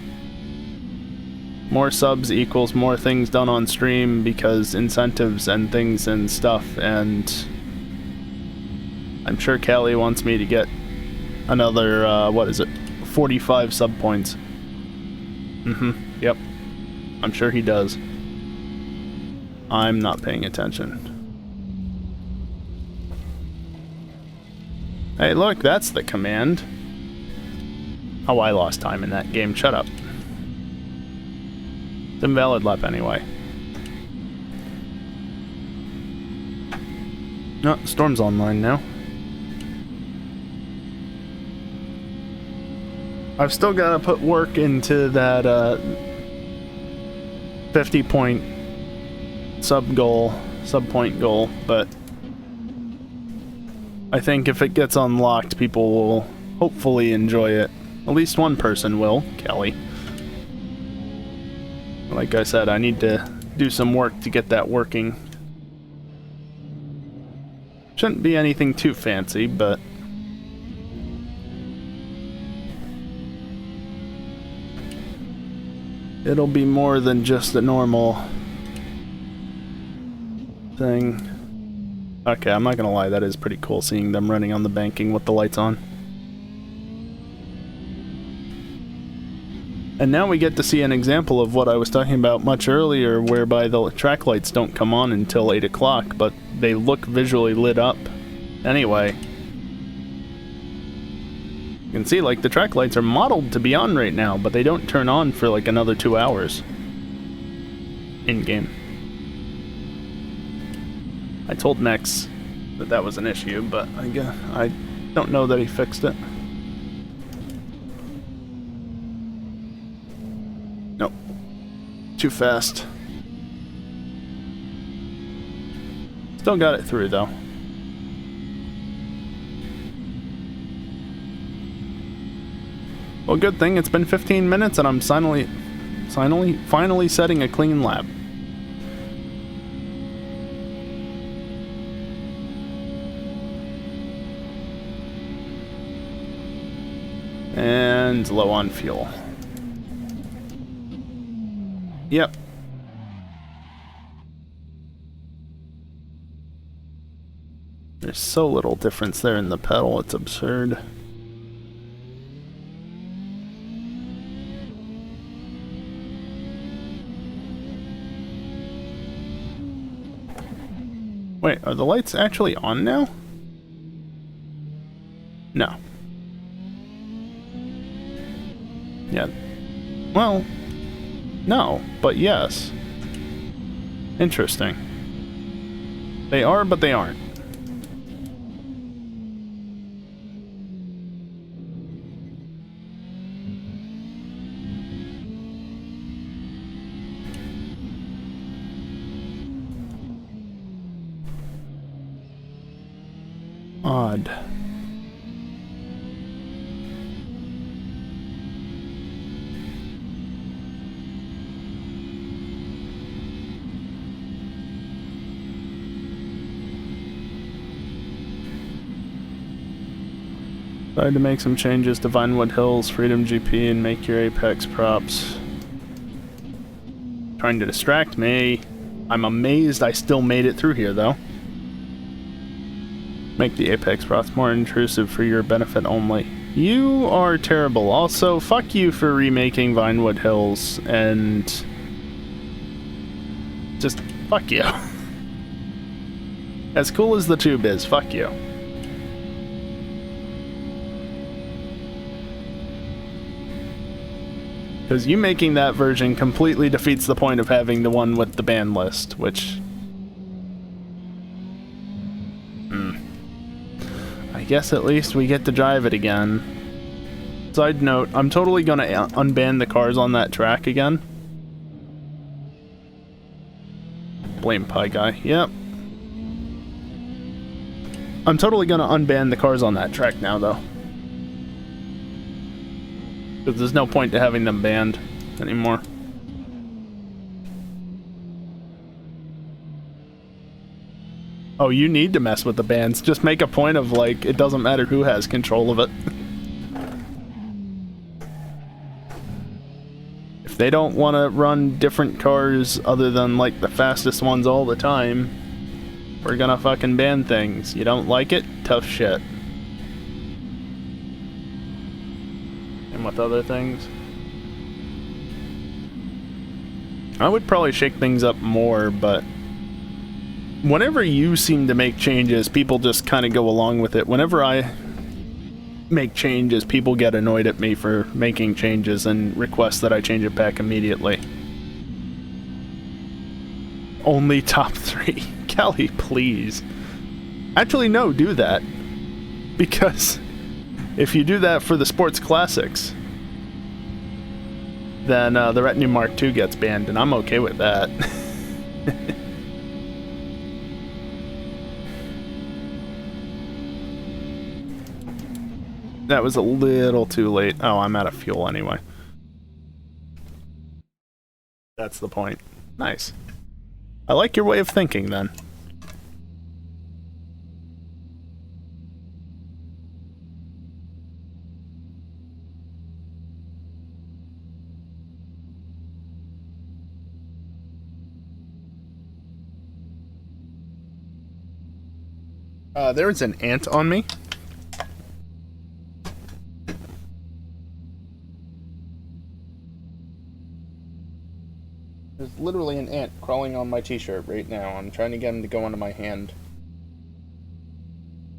Speaker 1: More subs equals more things done on stream because incentives and things and stuff, and I'm sure Callie wants me to get another, what is it, 45 sub points. Yep. I'm sure he does. I'm not paying attention. Hey, look, that's the command. Oh, I lost time in that game. Shut up. It's invalid lap anyway. No, Storm's online now. I've still got to put work into that 50 point sub point goal, but I think if it gets unlocked, people will hopefully enjoy it. At least one person will, Kelly. Like I said, I need to do some work to get that working. Shouldn't be anything too fancy, but it'll be more than just a normal thing. Okay, I'm not gonna lie, that is pretty cool seeing them running on the banking with the lights on. And now we get to see an example of what I was talking about much earlier, whereby the track lights don't come on until 8 o'clock, but they look visually lit up anyway. You can see, like, the track lights are modeled to be on right now, but they don't turn on for like another 2 hours in-game. I told Nex that that was an issue, but I don't know that he fixed it. Nope. Too fast. Still got it through, though. Well, good thing it's been 15 minutes and I'm finally setting a clean lap. And low on fuel. Yep. There's so little difference there in the pedal, it's absurd. Wait, are the lights actually on now? No. Yeah. Well, no, but yes. Interesting. They are, but they aren't. Odd. Tried to make some changes to Vinewood Hills, Freedom GP, and make your Apex props. Trying to distract me. I'm amazed I still made it through here, though. Make the Apex props more intrusive for your benefit only. You are terrible. Also, fuck you for remaking Vinewood Hills, and just fuck you. As cool as the tube is, fuck you. Because you making that version completely defeats the point of having the one with the ban list, which... I guess at least we get to drive it again. Side note, I'm totally gonna unban the cars on that track again. Blame Pie Guy, yep. I'm totally gonna unban the cars on that track now, though. Because there's no point to having them banned anymore. Oh, you need to mess with the bans. Just make a point of, like, it doesn't matter who has control of it. If they don't want to run different cars other than, like, the fastest ones all the time, we're gonna fucking ban things. You don't like it? Tough shit. And with other things, I would probably shake things up more, but whenever you seem to make changes, people just kind of go along with it. Whenever I make changes, people get annoyed at me for making changes and request that I change it back immediately. Only top 3. Kelly, please. Actually, no, do that. Because if you do that for the sports classics, then the Retinue Mark II gets banned, and I'm okay with that. That was a little too late. Oh, I'm out of fuel anyway. That's the point. Nice. I like your way of thinking, then. There's an ant on me. There's literally an ant crawling on my t-shirt right now. I'm trying to get him to go onto my hand.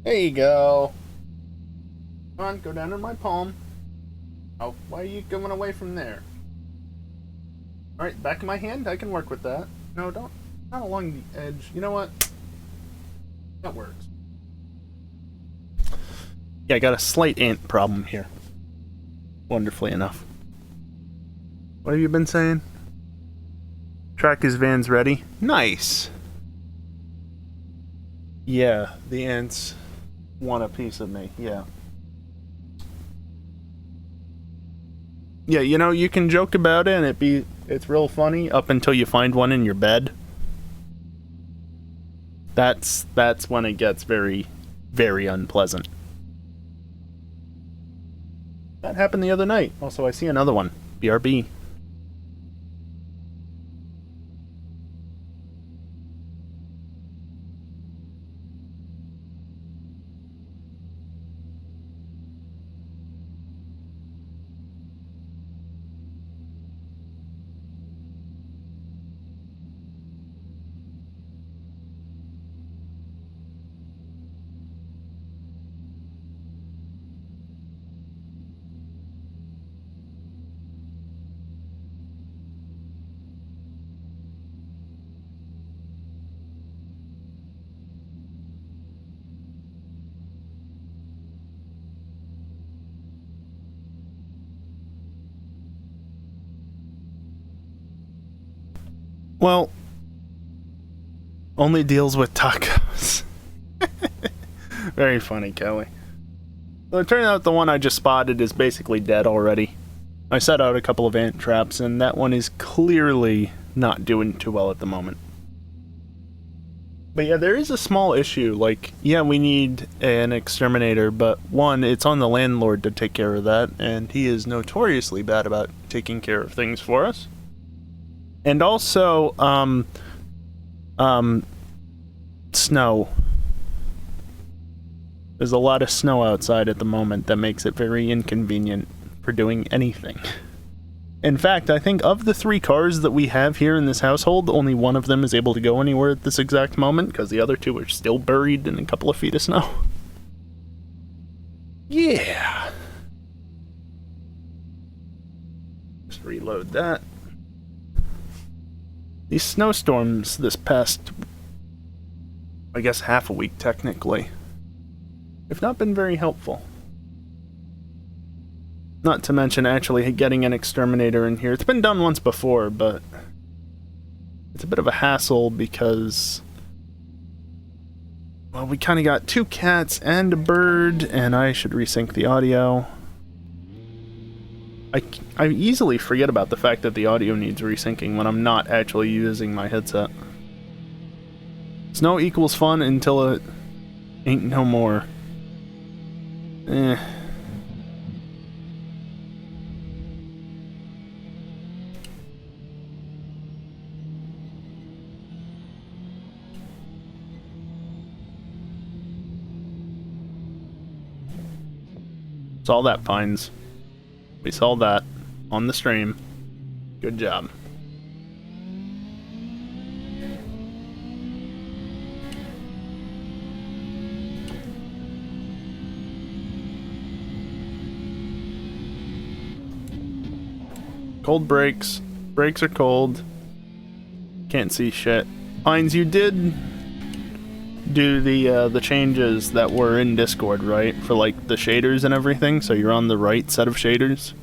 Speaker 1: There you go. Come on, go down to my palm. Oh, why are you going away from there? Alright, back of my hand, I can work with that. No, don't. Not along the edge. You know what? That works. Yeah, I got a slight ant problem here. Wonderfully enough. What have you been saying? Track his van's ready. Nice. Yeah, the ants want a piece of me. Yeah. Yeah, you know, you can joke about it and it's real funny up until you find one in your bed. That's when it gets very, very unpleasant. That happened the other night. Also, I see another one. BRB. Well, only deals with tacos. Very funny, Kelly. So it turned out the one I just spotted is basically dead already. I set out a couple of ant traps, and that one is clearly not doing too well at the moment. But yeah, there is a small issue. Like, yeah, we need an exterminator, but one, it's on the landlord to take care of that, and he is notoriously bad about taking care of things for us. And also, snow. There's a lot of snow outside at the moment that makes it very inconvenient for doing anything. In fact, I think of the 3 cars that we have here in this household, only one of them is able to go anywhere at this exact moment, because the other 2 are still buried in a couple of feet of snow. Yeah. Just reload that. These snowstorms this past, I guess, half a week technically, have not been very helpful. Not to mention actually getting an exterminator in here. It's been done once before, but it's a bit of a hassle because, well, we kind of got 2 cats and a bird, and I should resync the audio. I easily forget about the fact that the audio needs resyncing when I'm not actually using my headset. Snow equals fun until it ain't no more. Eh. Saw that, Pines. We saw that on the stream. Good job. Cold brakes. Brakes are cold. Can't see shit. Pines, you did do the changes that were in Discord, right? For like the shaders and everything, so you're on the right set of shaders.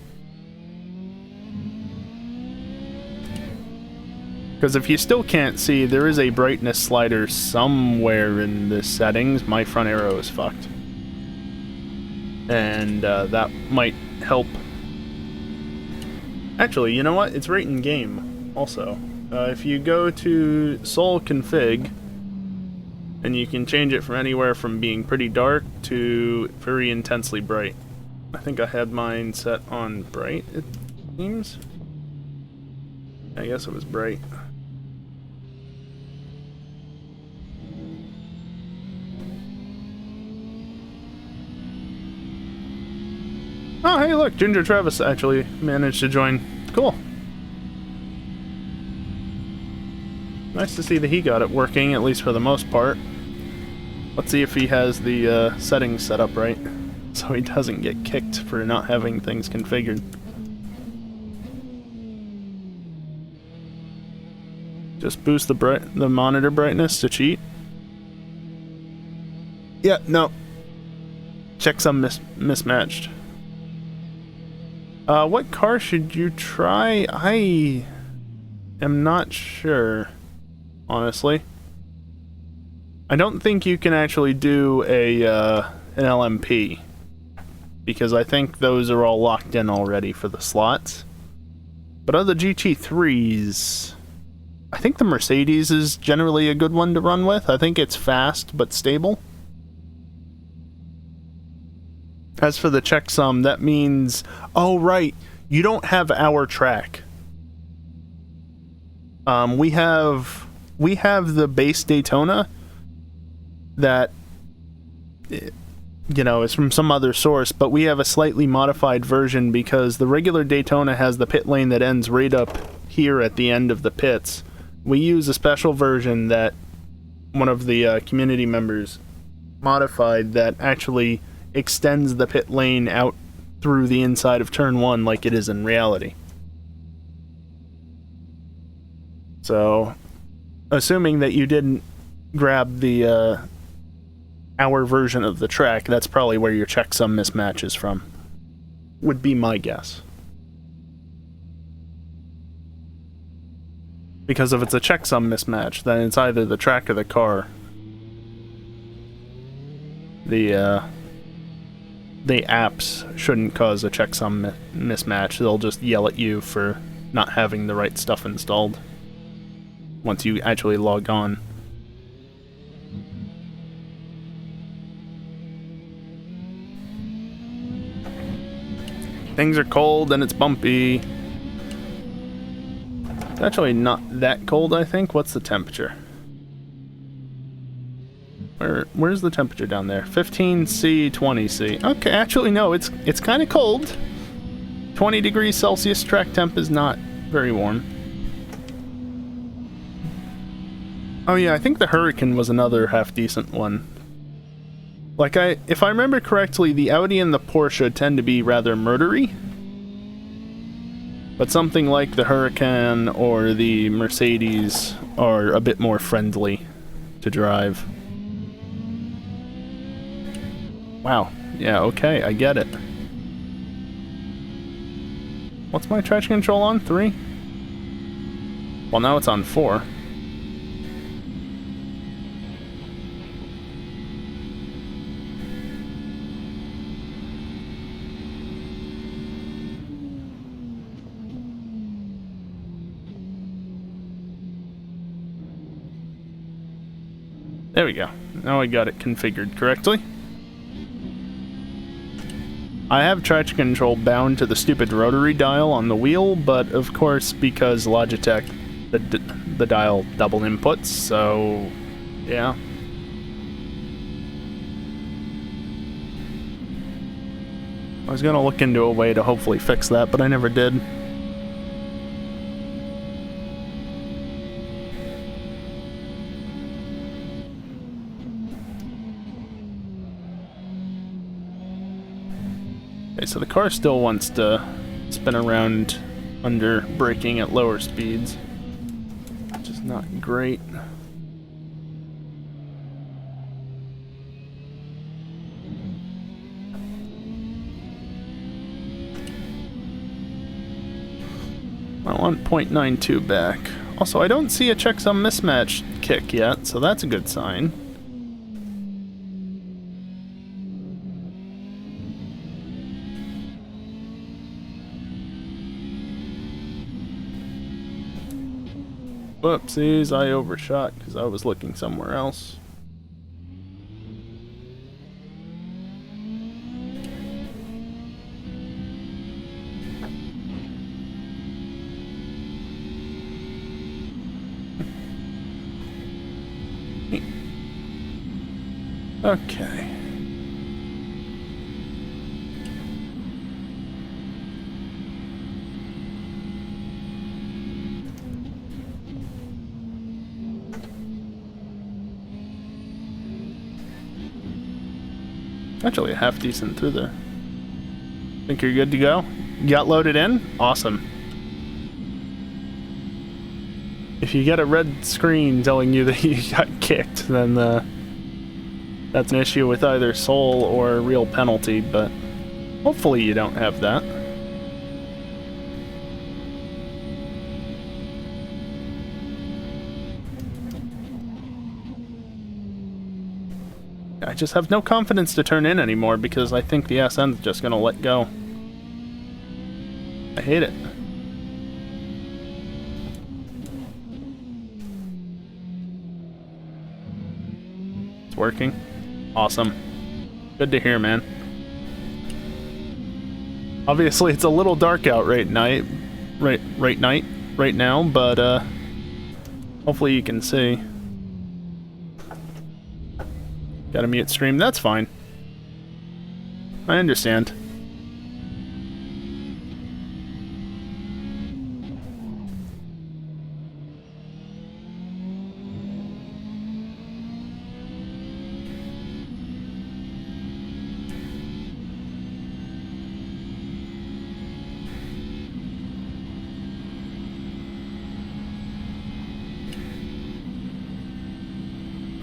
Speaker 1: Because if you still can't see, there is a brightness slider somewhere in the settings. My front arrow is fucked. And that might help. Actually, you know what? It's right in game also. If you go to Sol Config, and you can change it from anywhere from being pretty dark to very intensely bright. I think I had mine set on bright, it seems. I guess it was bright. Oh, hey, look, Ginger Travis actually managed to join. Cool. Nice to see that he got it working, at least for the most part. Let's see if he has the settings set up right, so he doesn't get kicked for not having things configured. Just boost the monitor brightness to cheat. Yeah, no. Checksum mismatched. What car should you try? I am not sure, honestly. I don't think you can actually do an LMP, because I think those are all locked in already for the slots. But other GT3s, I think the Mercedes is generally a good one to run with. I think it's fast but stable. As for the checksum, that means... Oh, right. You don't have our track. We have the base Daytona that, you know, is from some other source, but we have a slightly modified version because the regular Daytona has the pit lane that ends right up here at the end of the pits. We use a special version that one of the community members modified that actually extends the pit lane out through the inside of turn 1 like it is in reality. So, assuming that you didn't grab the our version of the track, that's probably where your checksum mismatch is from. Would be my guess. Because if it's a checksum mismatch, then it's either the track or the car. The apps shouldn't cause a checksum mismatch. They'll just yell at you for not having the right stuff installed once you actually log on. Things are cold and it's bumpy. It's actually not that cold, I think. What's the temperature? Where's the temperature down there? 15°C, 20°C. Okay, actually no, it's kind of cold. 20 degrees Celsius track temp is not very warm. Oh yeah, I think the Hurricane was another half-decent one. Like, if I remember correctly, the Audi and the Porsche tend to be rather murdery. But something like the Hurricane or the Mercedes are a bit more friendly to drive. Wow. Yeah, okay, I get it. What's my traction control on? 3? Well, now it's on 4. There we go. Now I got it configured correctly. I have traction control bound to the stupid rotary dial on the wheel, but of course, because Logitech, the dial double inputs, so yeah. I was gonna look into a way to hopefully fix that, but I never did. Okay, so the car still wants to spin around under braking at lower speeds, which is not great. I want 0.92 back. Also, I don't see a checksum mismatch kick yet, so that's a good sign. Whoopsies, I overshot because I was looking somewhere else. Okay. Actually, a half decent through there. Think you're good to go? You got loaded in? Awesome. If you get a red screen telling you that you got kicked, then that's an issue with either soul or real penalty, but hopefully you don't have that. I just have no confidence to turn in anymore because I think the SN's just gonna let go. I hate it. It's working. Awesome. Good to hear, man. Obviously, it's a little dark out right now, but hopefully you can see. Gotta mute stream, that's fine. I understand.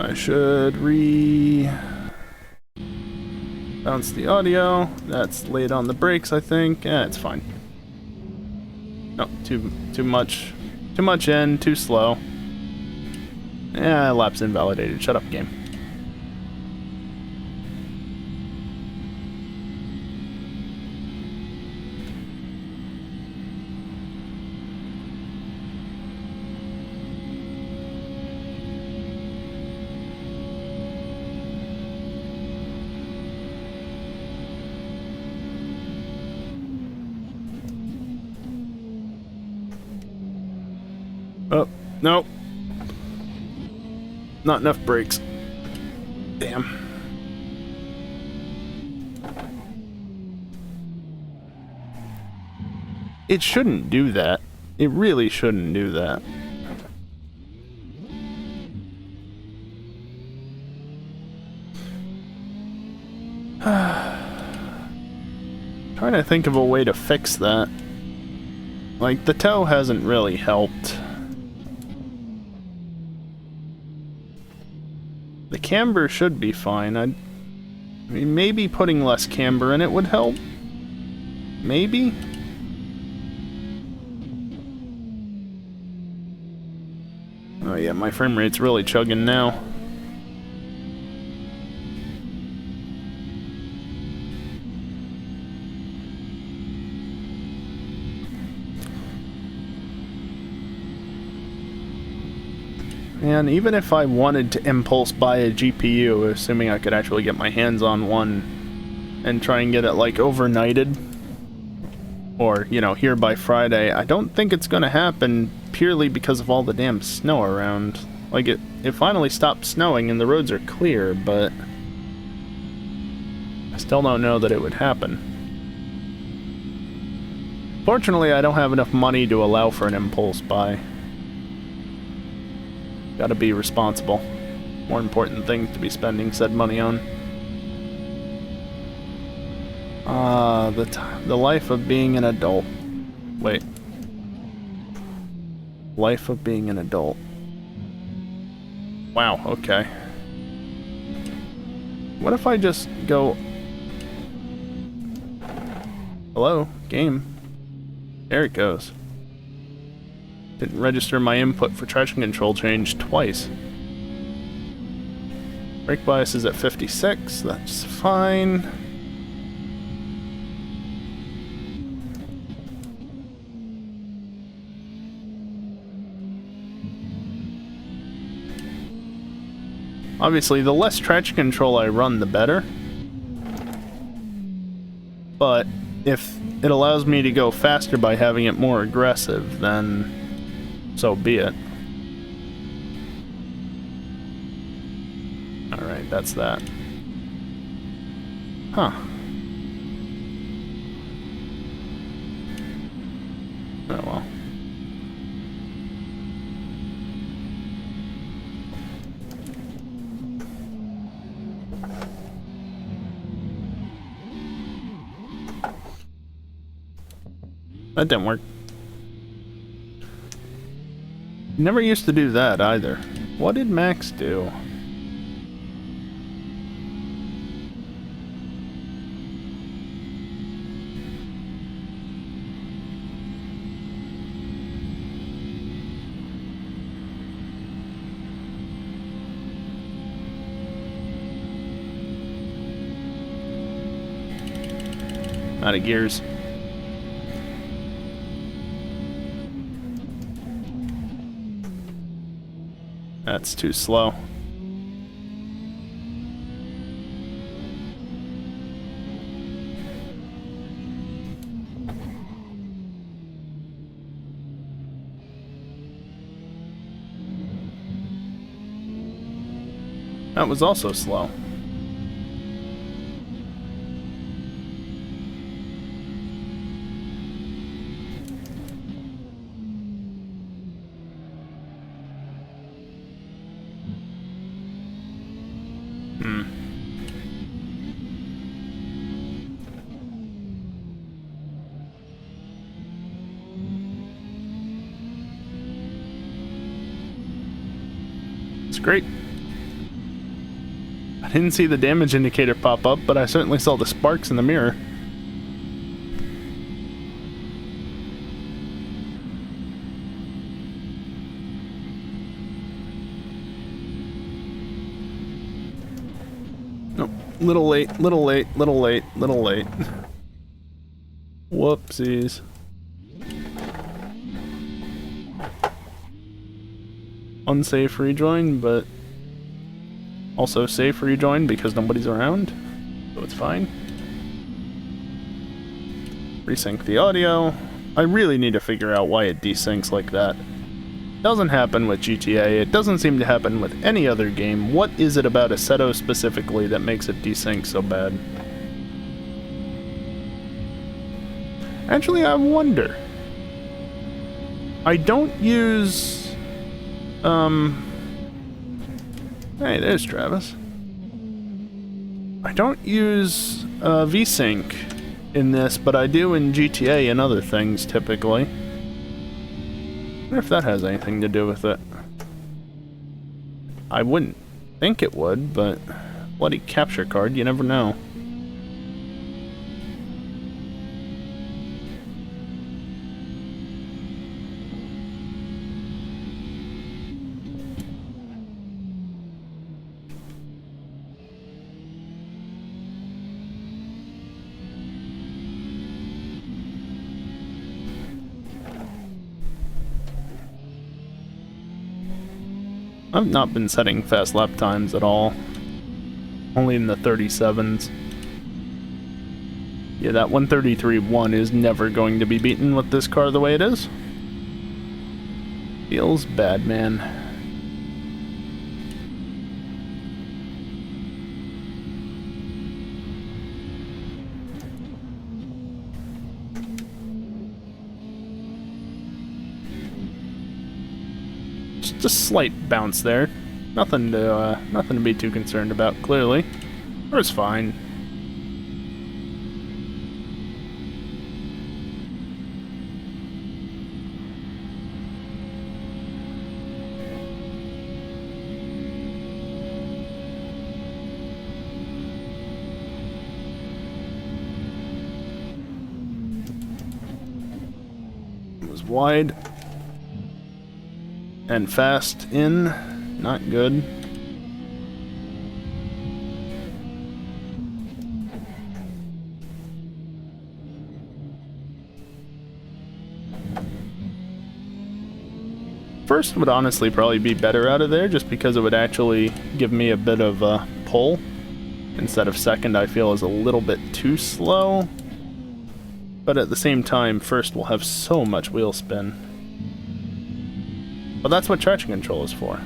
Speaker 1: I should bounce the audio. That's laid on the brakes, I think. Yeah, it's fine. No, too much in, too slow. Yeah, lapse invalidated. Shut up, game. Oh, no. Not enough brakes. Damn. It shouldn't do that. It really shouldn't do that. Trying to think of a way to fix that. Like, the tow hasn't really helped. The camber should be fine. I mean, maybe putting less camber in it would help. Maybe? Oh yeah, my frame rate's really chugging now. And even if I wanted to impulse buy a GPU, assuming I could actually get my hands on one and try and get it like overnighted, or, you know, here by Friday, I don't think it's gonna happen purely because of all the damn snow around. Like, it finally stopped snowing and the roads are clear, but I still don't know that it would happen. Fortunately, I don't have enough money to allow for an impulse buy. Gotta be responsible. More important things to be spending said money on. The life of being an adult. Wait. Life of being an adult. Wow, okay. What if I just go... Hello, game. There it goes. Didn't register my input for traction control change twice. Brake bias is at 56, that's fine. Obviously, the less traction control I run, the better. But if it allows me to go faster by having it more aggressive, then so be it. Alright, that's that. Huh. Oh well. That didn't work. Never used to do that either. What did Max do? Out of gears. That's too slow. That was also slow. Great. I didn't see the damage indicator pop up, but I certainly saw the sparks in the mirror. Nope. Little late, little late, little late, little late. Whoopsies. Unsafe rejoin, but also safe rejoin because nobody's around, so it's fine. Resync the audio. I really need to figure out why it desyncs like that. Doesn't happen with GTA, it doesn't seem to happen with any other game. What is it about Assetto specifically that makes it desync so bad? Actually, I wonder. I don't use... Hey, there's Travis. I don't use VSync in this, but I do in GTA and other things, typically. I wonder if that has anything to do with it. I wouldn't think it would, but bloody capture card, you never know. I've not been setting fast lap times at all. Only in the 37s. Yeah, that 133.1 is never going to be beaten with this car the way it is. Feels bad, man. Just a slight bounce there. Nothing to be too concerned about, clearly. Car's fine. It was wide. And fast in. Not good. First would honestly probably be better out of there, just because it would actually give me a bit of a pull. Instead of second, I feel is a little bit too slow. But at the same time, first will have so much wheel spin. But that's what traction control is for.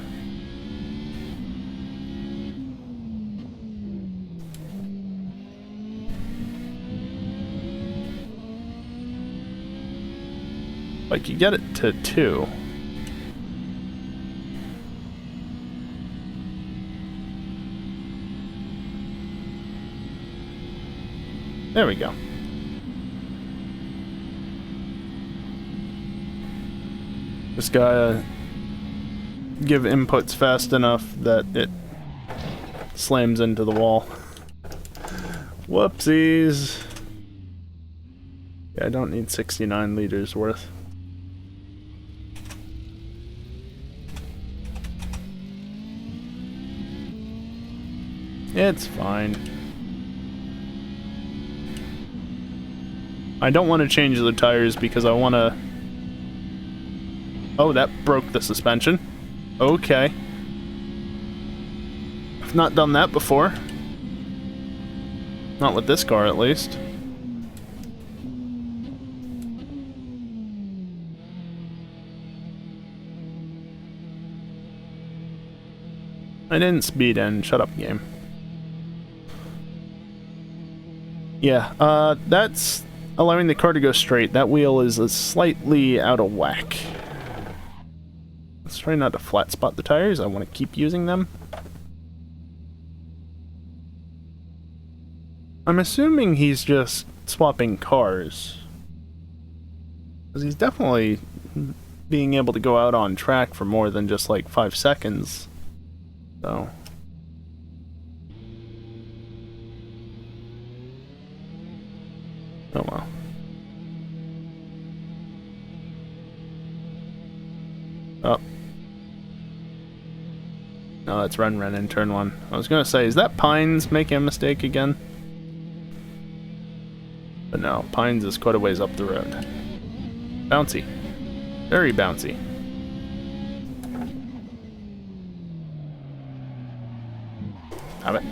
Speaker 1: Like, you get it to 2. There we go. Just gotta give inputs fast enough that it slams into the wall. Whoopsies. Yeah, I don't need 69 liters worth. It's fine. I don't want to change the tires because I want to... Oh, that broke the suspension. Okay. I've not done that before. Not with this car, at least. I didn't speed in. Shut up, game. Yeah, that's allowing the car to go straight. That wheel is slightly out of whack. Let's try not to flat spot the tires. I want to keep using them. I'm assuming he's just swapping cars. Because he's definitely being able to go out on track for more than just like 5 seconds. So... oh well. Oh. No, that's Ren in turn 1. I was gonna say, is that Pines making a mistake again? But no, Pines is quite a ways up the road. Bouncy. Very bouncy. Have it.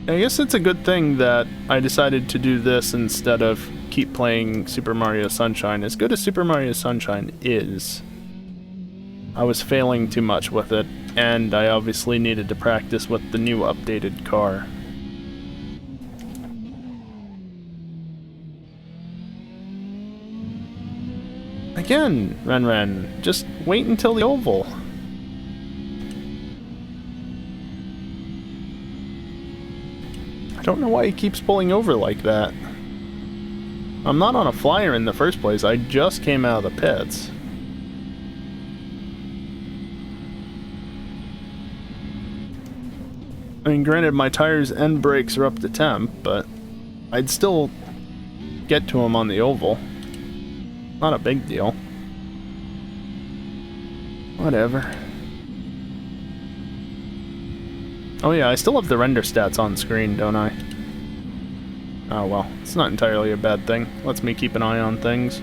Speaker 1: I guess it's a good thing that I decided to do this instead of keep playing Super Mario Sunshine. As good as Super Mario Sunshine is, I was failing too much with it, and I obviously needed to practice with the new updated car. Again, Ren, just wait until the oval. I don't know why he keeps pulling over like that. I'm not on a flyer in the first place, I just came out of the pits. I mean, granted, my tires and brakes are up to temp, but I'd still get to him on the oval. Not a big deal. Whatever. Oh yeah, I still have the render stats on screen, don't I? Oh well, it's not entirely a bad thing. Lets me keep an eye on things.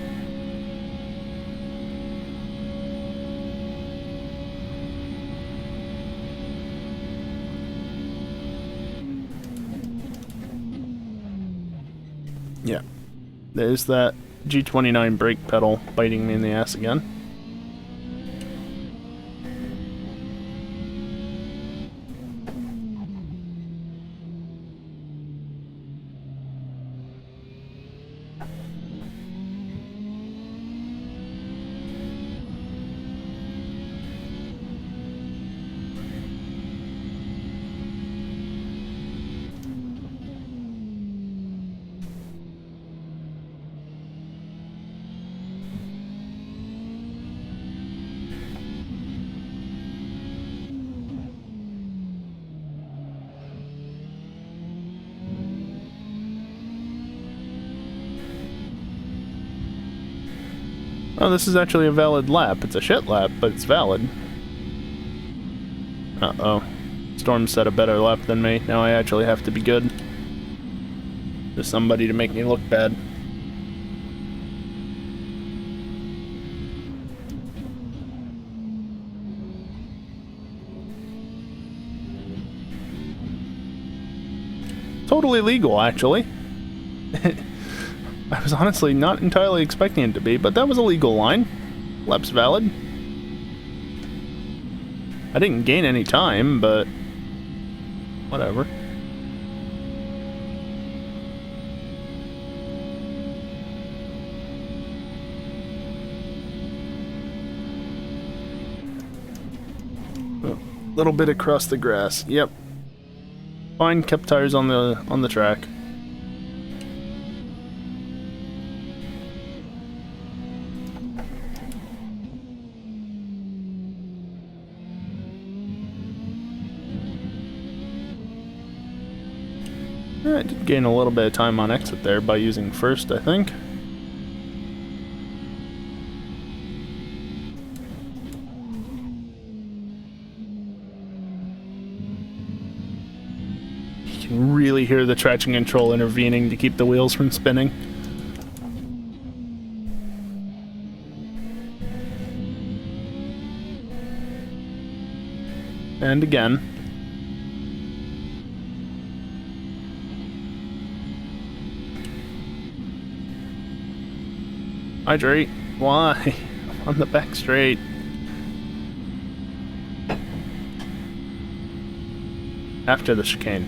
Speaker 1: Yeah. There's that G29 brake pedal biting me in the ass again. Oh, this is actually a valid lap. It's a shit lap, but it's valid. Uh-oh. Storm set a better lap than me. Now I actually have to be good. There's somebody to make me look bad. Totally legal, actually. I was honestly not entirely expecting it to be, but that was a legal line. Lap's valid. I didn't gain any time, but whatever. A little bit across the grass. Yep. Fine, kept tires on the track. I did gain a little bit of time on exit there by using first, I think. You can really hear the traction control intervening to keep the wheels from spinning. And again. Hydrate. Why? I'm on the back straight. After the chicane.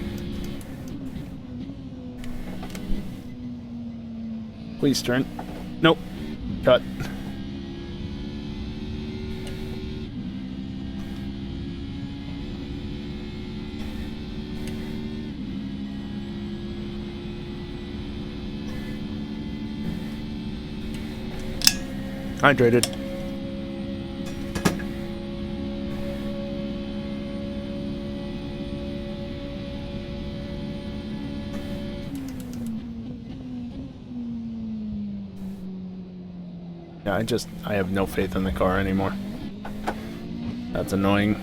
Speaker 1: Please turn. Nope. Cut. Hydrated. Yeah, I have no faith in the car anymore. That's annoying.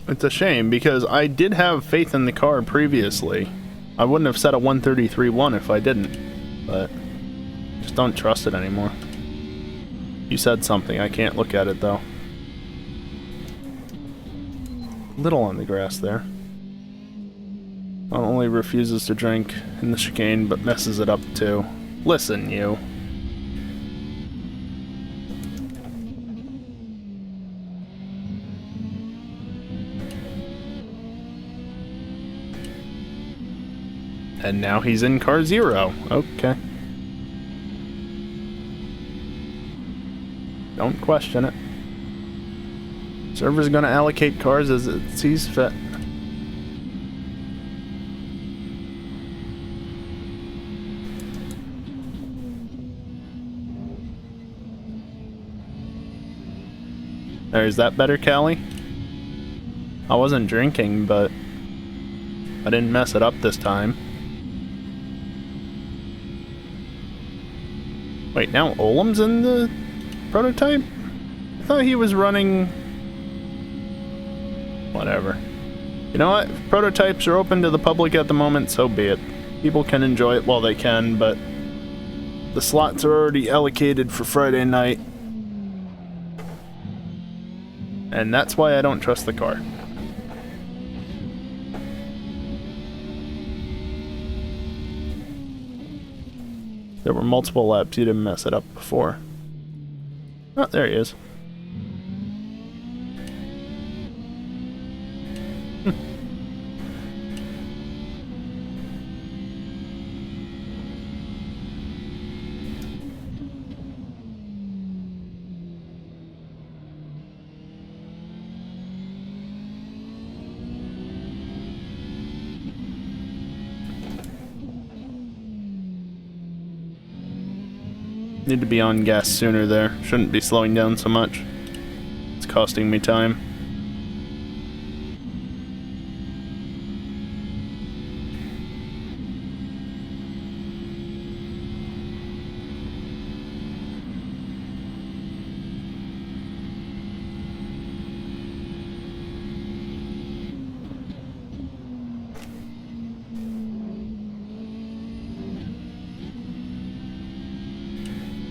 Speaker 1: It's a shame because I did have faith in the car previously. I wouldn't have set a 133.1 if I didn't, but just don't trust it anymore. You said something, I can't look at it though. Little on the grass there. Not only refuses to drink in the chicane, but messes it up too. Listen, you. And now he's in car 0. Okay. Don't question it. Server's gonna allocate cars as it sees fit. Is that better, Callie? I wasn't drinking, but I didn't mess it up this time. Wait, now Olam's in the prototype? I thought he was running Whatever. You know what? If prototypes are open to the public at the moment, so be it. People can enjoy it while they can, but the slots are already allocated for Friday night. And that's why I don't trust the car. There were multiple laps, you didn't mess it up before. Oh, there he is. Need to be on gas sooner there. Shouldn't be slowing down so much. It's costing me time.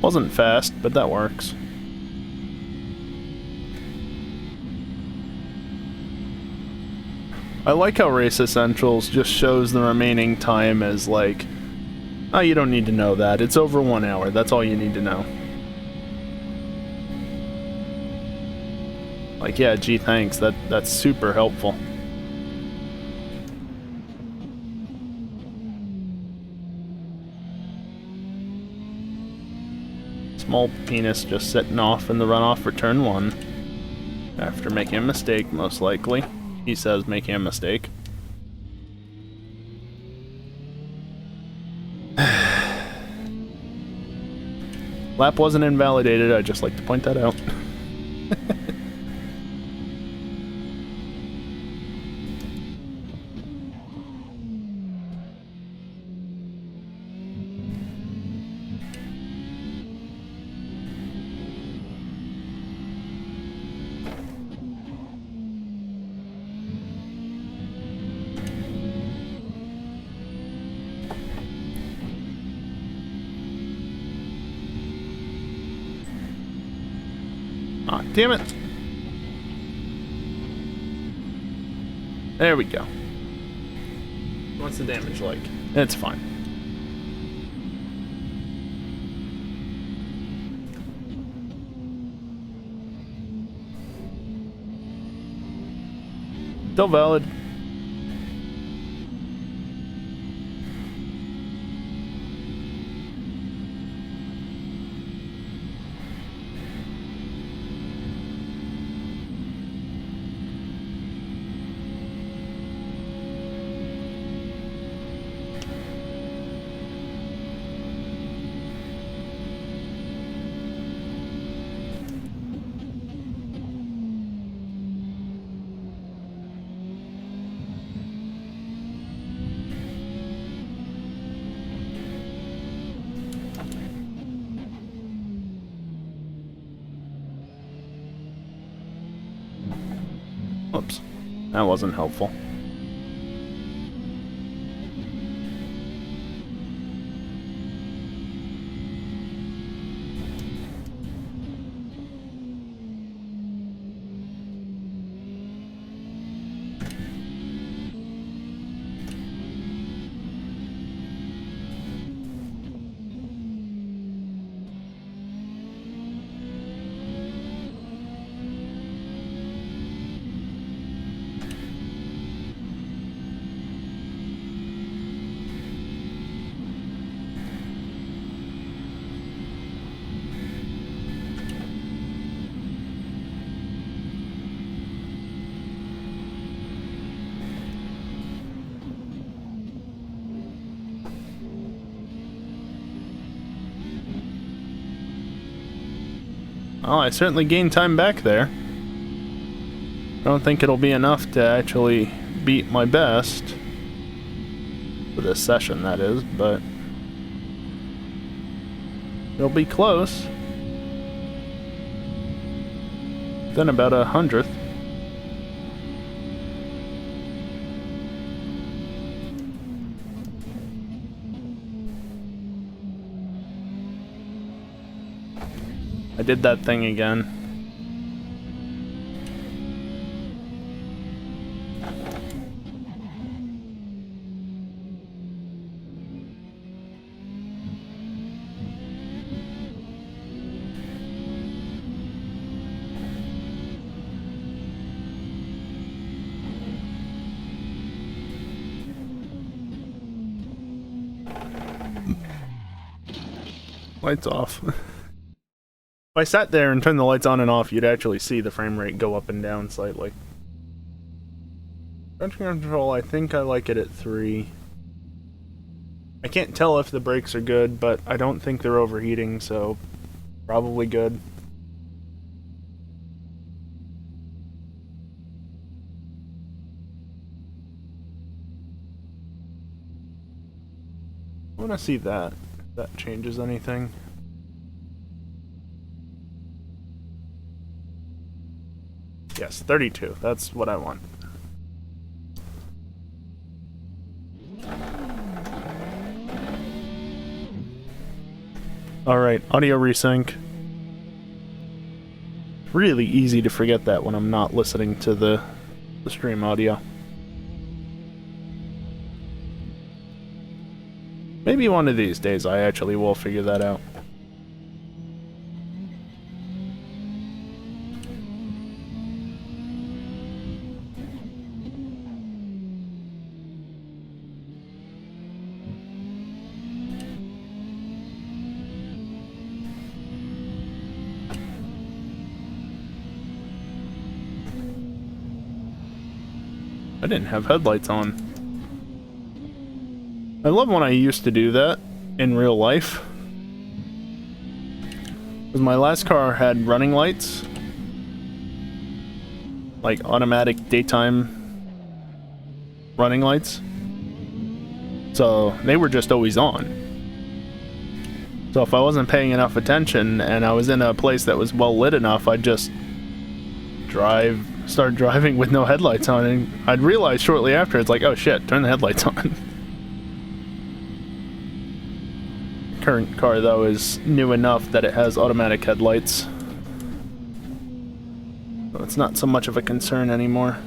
Speaker 1: Wasn't fast, but that works. I like how Race Essentials just shows the remaining time as like, oh, you don't need to know that. It's over 1 hour. That's all you need to know. Like, yeah, gee, thanks. That's super helpful. Small penis just setting off in the runoff for turn 1. After making a mistake, most likely. He says making a mistake. Lap wasn't invalidated, I'd just like to point that out. Aw, damn it. There we go. What's the damage like? It's fine. Still valid. Whoops. That wasn't helpful. Oh, I certainly gained time back there. I don't think it'll be enough to actually beat my best. For this session, that is, but it'll be close. Then about 100th. I did that thing again. Lights off. If I sat there and turned the lights on and off, you'd actually see the frame rate go up and down slightly. Traction control, I think I like it at 3. I can't tell if the brakes are good, but I don't think they're overheating, so probably good. I want to see that, if that changes anything. Yes, 32. That's what I want. Alright, audio resync. Really easy to forget that when I'm not listening to the stream audio. Maybe one of these days I actually will figure that out. I didn't have headlights on. I love when I used to do that in real life. Because my last car had running lights. Like automatic daytime running lights. So they were just always on. So if I wasn't paying enough attention and I was in a place that was well lit enough, I'd just start driving with no headlights on, and I'd realize shortly after, it's like, oh shit, turn the headlights on. Current car, though, is new enough that it has automatic headlights. So it's not so much of a concern anymore.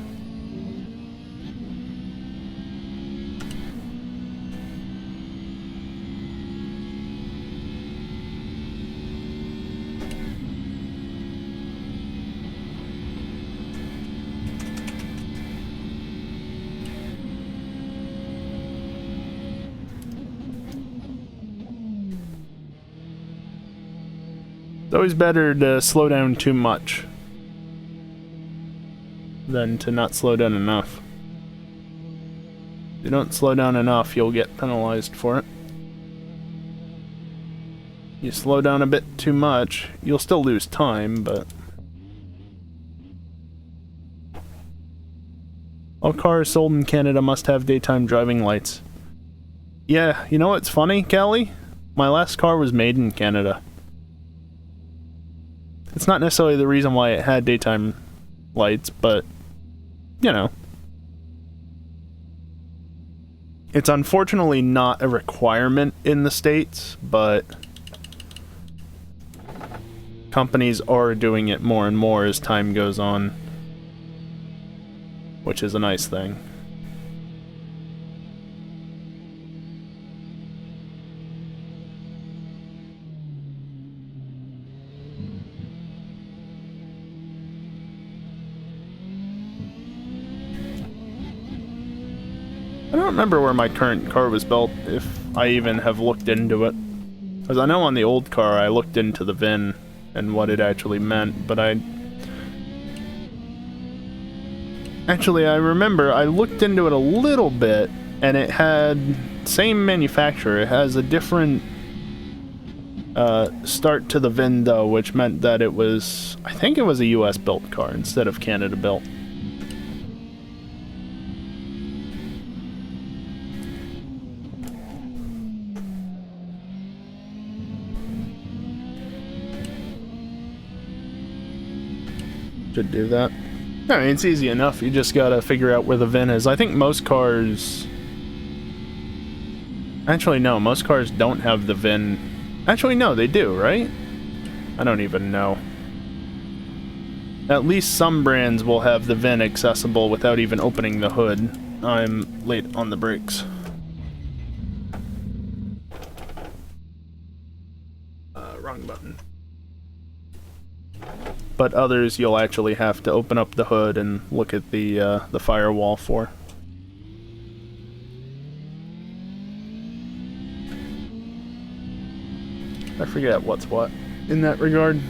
Speaker 1: It's always better to slow down too much than to not slow down enough. If you don't slow down enough, you'll get penalized for it. You slow down a bit too much, you'll still lose time, but... All cars sold in Canada must have daytime driving lights. Yeah, you know what's funny, Callie? My last car was made in Canada. It's not necessarily the reason why it had daytime lights, but, you know. It's unfortunately not a requirement in the States, but companies are doing it more and more as time goes on, which is a nice thing. I don't remember where my current car was built, if I even have looked into it. Because I know on the old car I looked into the VIN and what it actually meant, but I remember I looked into it a little bit, and it had same manufacturer. It has a different start to the VIN though, which meant that it was, I think it was a US built car instead of Canada built. Should do that. I mean, it's easy enough. You just gotta figure out where the VIN is. I think most cars... Actually, no. Most cars don't have the VIN. Actually, no, they do, right? I don't even know. At least some brands will have the VIN accessible without even opening the hood. I'm late on the brakes. Wrong button. But others you'll actually have to open up the hood and look at the firewall for. I forget what's what in that regard.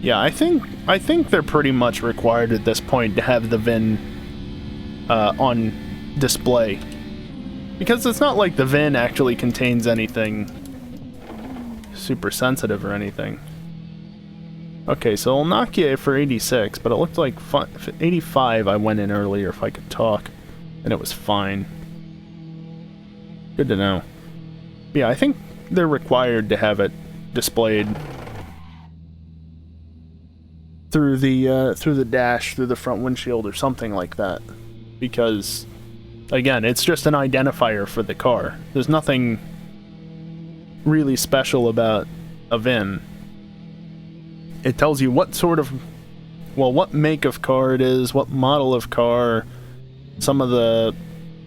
Speaker 1: Yeah, I think they're pretty much required at this point to have the VIN on display. Because it's not like the VIN actually contains anything super sensitive or anything. Okay, so I'll knock you for 86, but it looked like 85 I went in earlier if I could talk, and it was fine. Good to know. Yeah, I think they're required to have it displayed through the dash, through the front windshield or something like that. Because, again, it's just an identifier for the car. There's nothing really special about a VIN. It tells you what sort of, well, what make of car it is, what model of car, some of the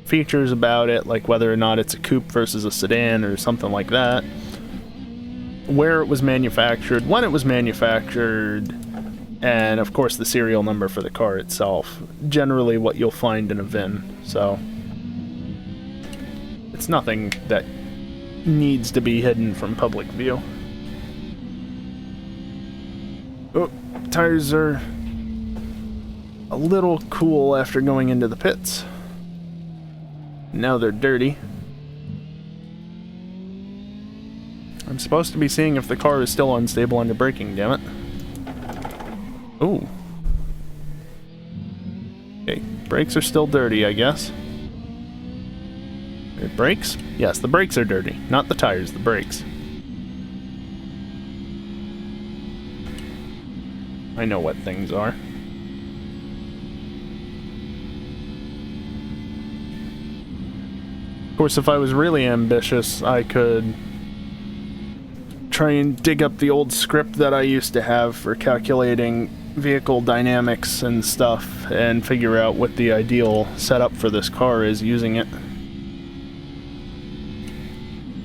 Speaker 1: features about it, like whether or not it's a coupe versus a sedan or something like that, where it was manufactured, when it was manufactured, and of course the serial number for the car itself. Generally what you'll find in a VIN, so it's nothing that needs to be hidden from public view. Oh, tires are a little cool after going into the pits. Now they're dirty. I'm supposed to be seeing if the car is still unstable under braking, damn it. Ooh. Okay, brakes are still dirty, I guess. Brakes? Yes, the brakes are dirty. Not the tires, the brakes. I know what things are. Of course, if I was really ambitious, I could try and dig up the old script that I used to have for calculating vehicle dynamics and stuff and figure out what the ideal setup for this car is using it.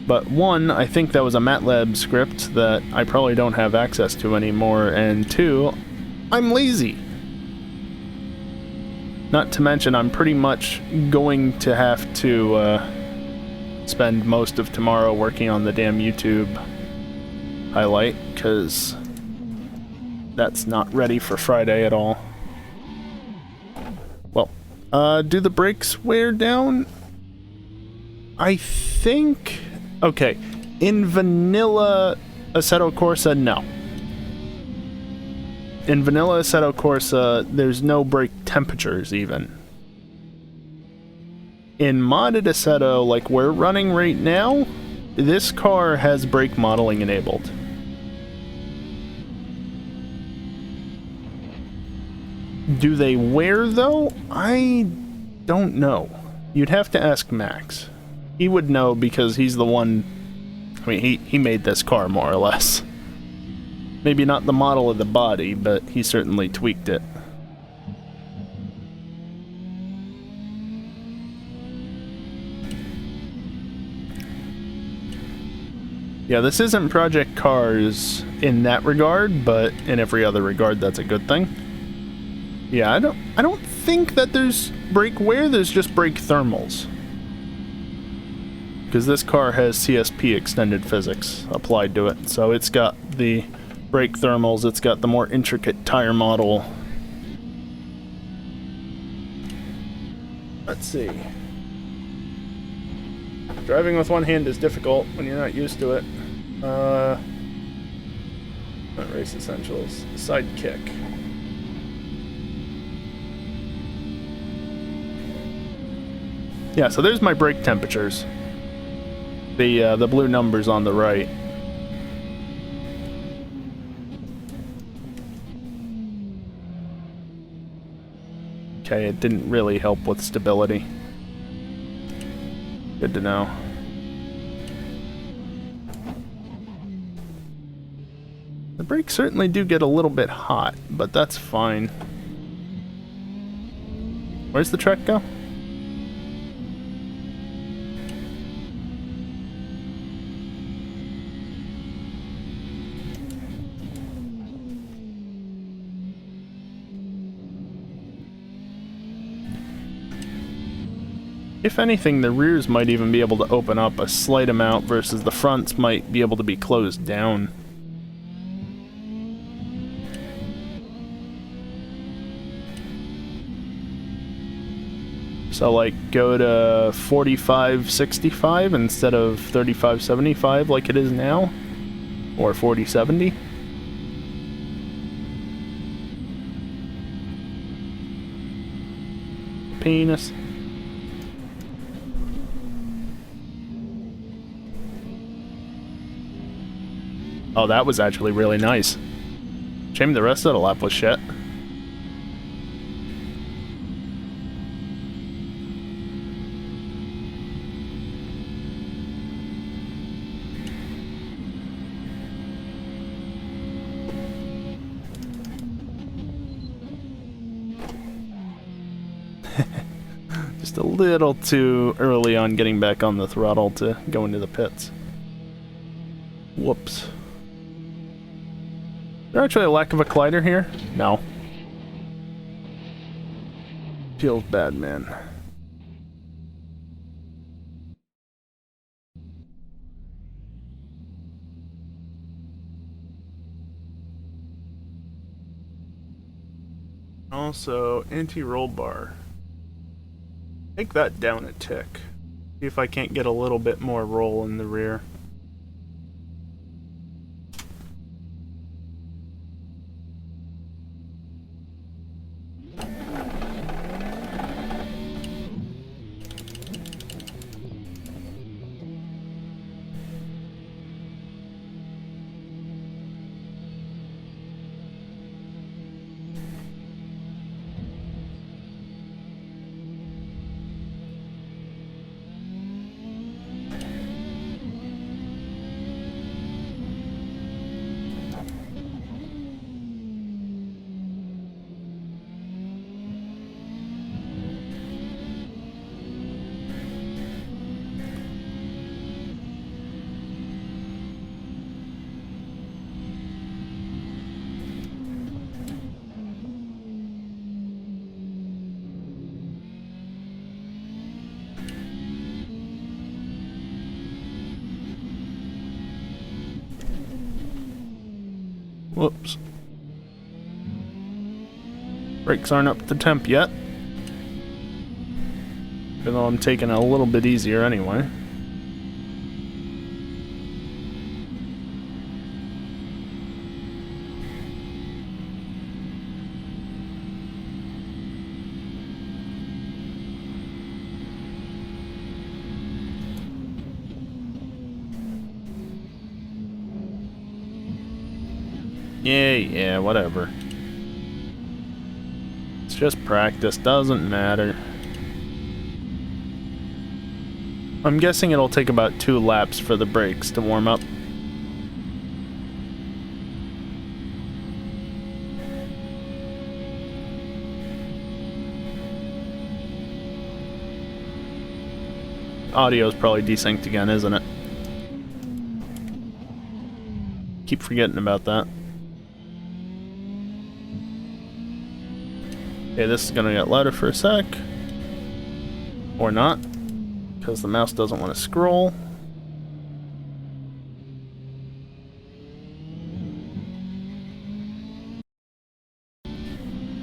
Speaker 1: But one, I think that was a MATLAB script that I probably don't have access to anymore, and two, I'm lazy. Not to mention, I'm pretty much going to have to spend most of tomorrow working on the damn YouTube highlight, because that's not ready for Friday at all. Well, do the brakes wear down? I think... Okay, in vanilla Assetto Corsa, no. In vanilla Assetto Corsa, there's no brake temperatures, even. In modded Assetto, like we're running right now, this car has brake modeling enabled. Do they wear, though? I don't know. You'd have to ask Max. He would know because he's the one... I mean, he made this car, more or less. Maybe not the model of the body, but he certainly tweaked it. Yeah, this isn't Project Cars in that regard, but in every other regard, that's a good thing. Yeah, I don't think that there's brake wear, there's just brake thermals. Because this car has CSP extended physics applied to it. So it's got the brake thermals, it's got the more intricate tire model. Let's see. Driving with one hand is difficult when you're not used to it. Not race essentials. Sidekick. Yeah, so there's my brake temperatures. The blue numbers on the right. Okay, it didn't really help with stability. Good to know. The brakes certainly do get a little bit hot, but that's fine. Where's the truck go? If anything, the rears might even be able to open up a slight amount versus the fronts might be able to be closed down. So like go to 45-65 instead of 35-75 like it is now, or 40-70. Penis. Oh, that was actually really nice. Shame the rest of the lap was shit. Just a little too early on getting back on the throttle to go into the pits. Whoops. Is there actually a lack of a collider here? No. Feels bad, man. Also, anti-roll bar. Take that down a tick. See if I can't get a little bit more roll in the rear. Whoops. Brakes aren't up to temp yet. Even though I'm taking it a little bit easier anyway. Yeah, whatever. It's just practice, doesn't matter. I'm guessing it'll take about 2 laps for the brakes to warm up. Audio's probably desynced again, isn't it? Keep forgetting about that. Okay, this is gonna get louder for a sec. Or not, because the mouse doesn't want to scroll.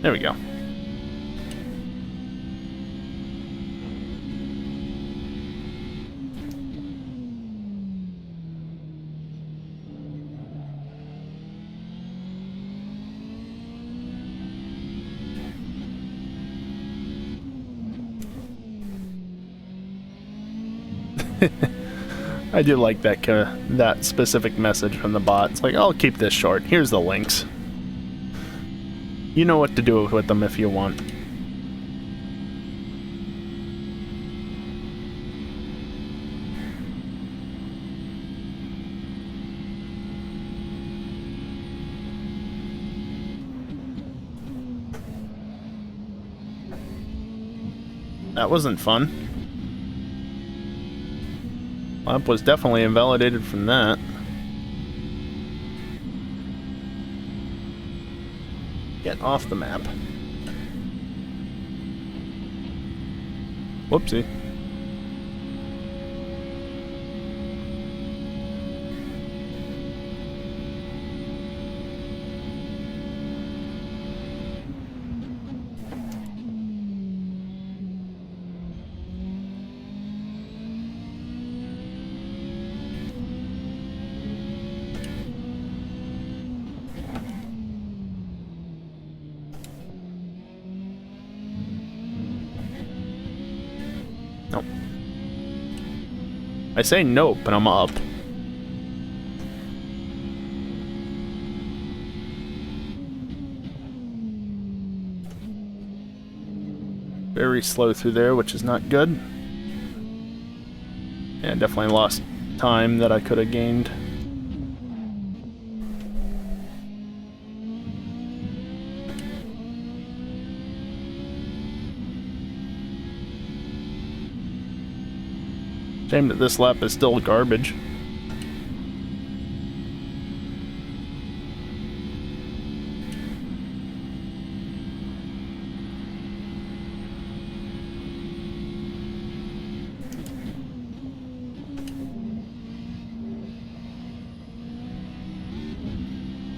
Speaker 1: There we go. I do like that specific message from the bot. It's like, I'll keep this short. Here's the links. You know what to do with them if you want. That wasn't fun. Lap was definitely invalidated from that. Get off the map. Whoopsie. Nope. I say nope, and I'm up. Very slow through there, which is not good. And definitely lost time that I could have gained. Shame that this lap is still garbage.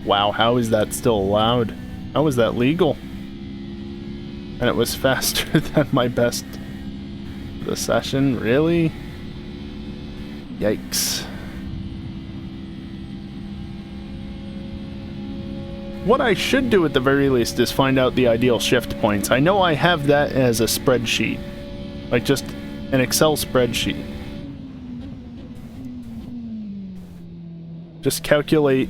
Speaker 1: Wow, how is that still allowed? How is that legal? And it was faster than my best of the session, really? Yikes. What I should do at the very least is find out the ideal shift points. I know I have that as a spreadsheet. Like just an Excel spreadsheet. Just calculate.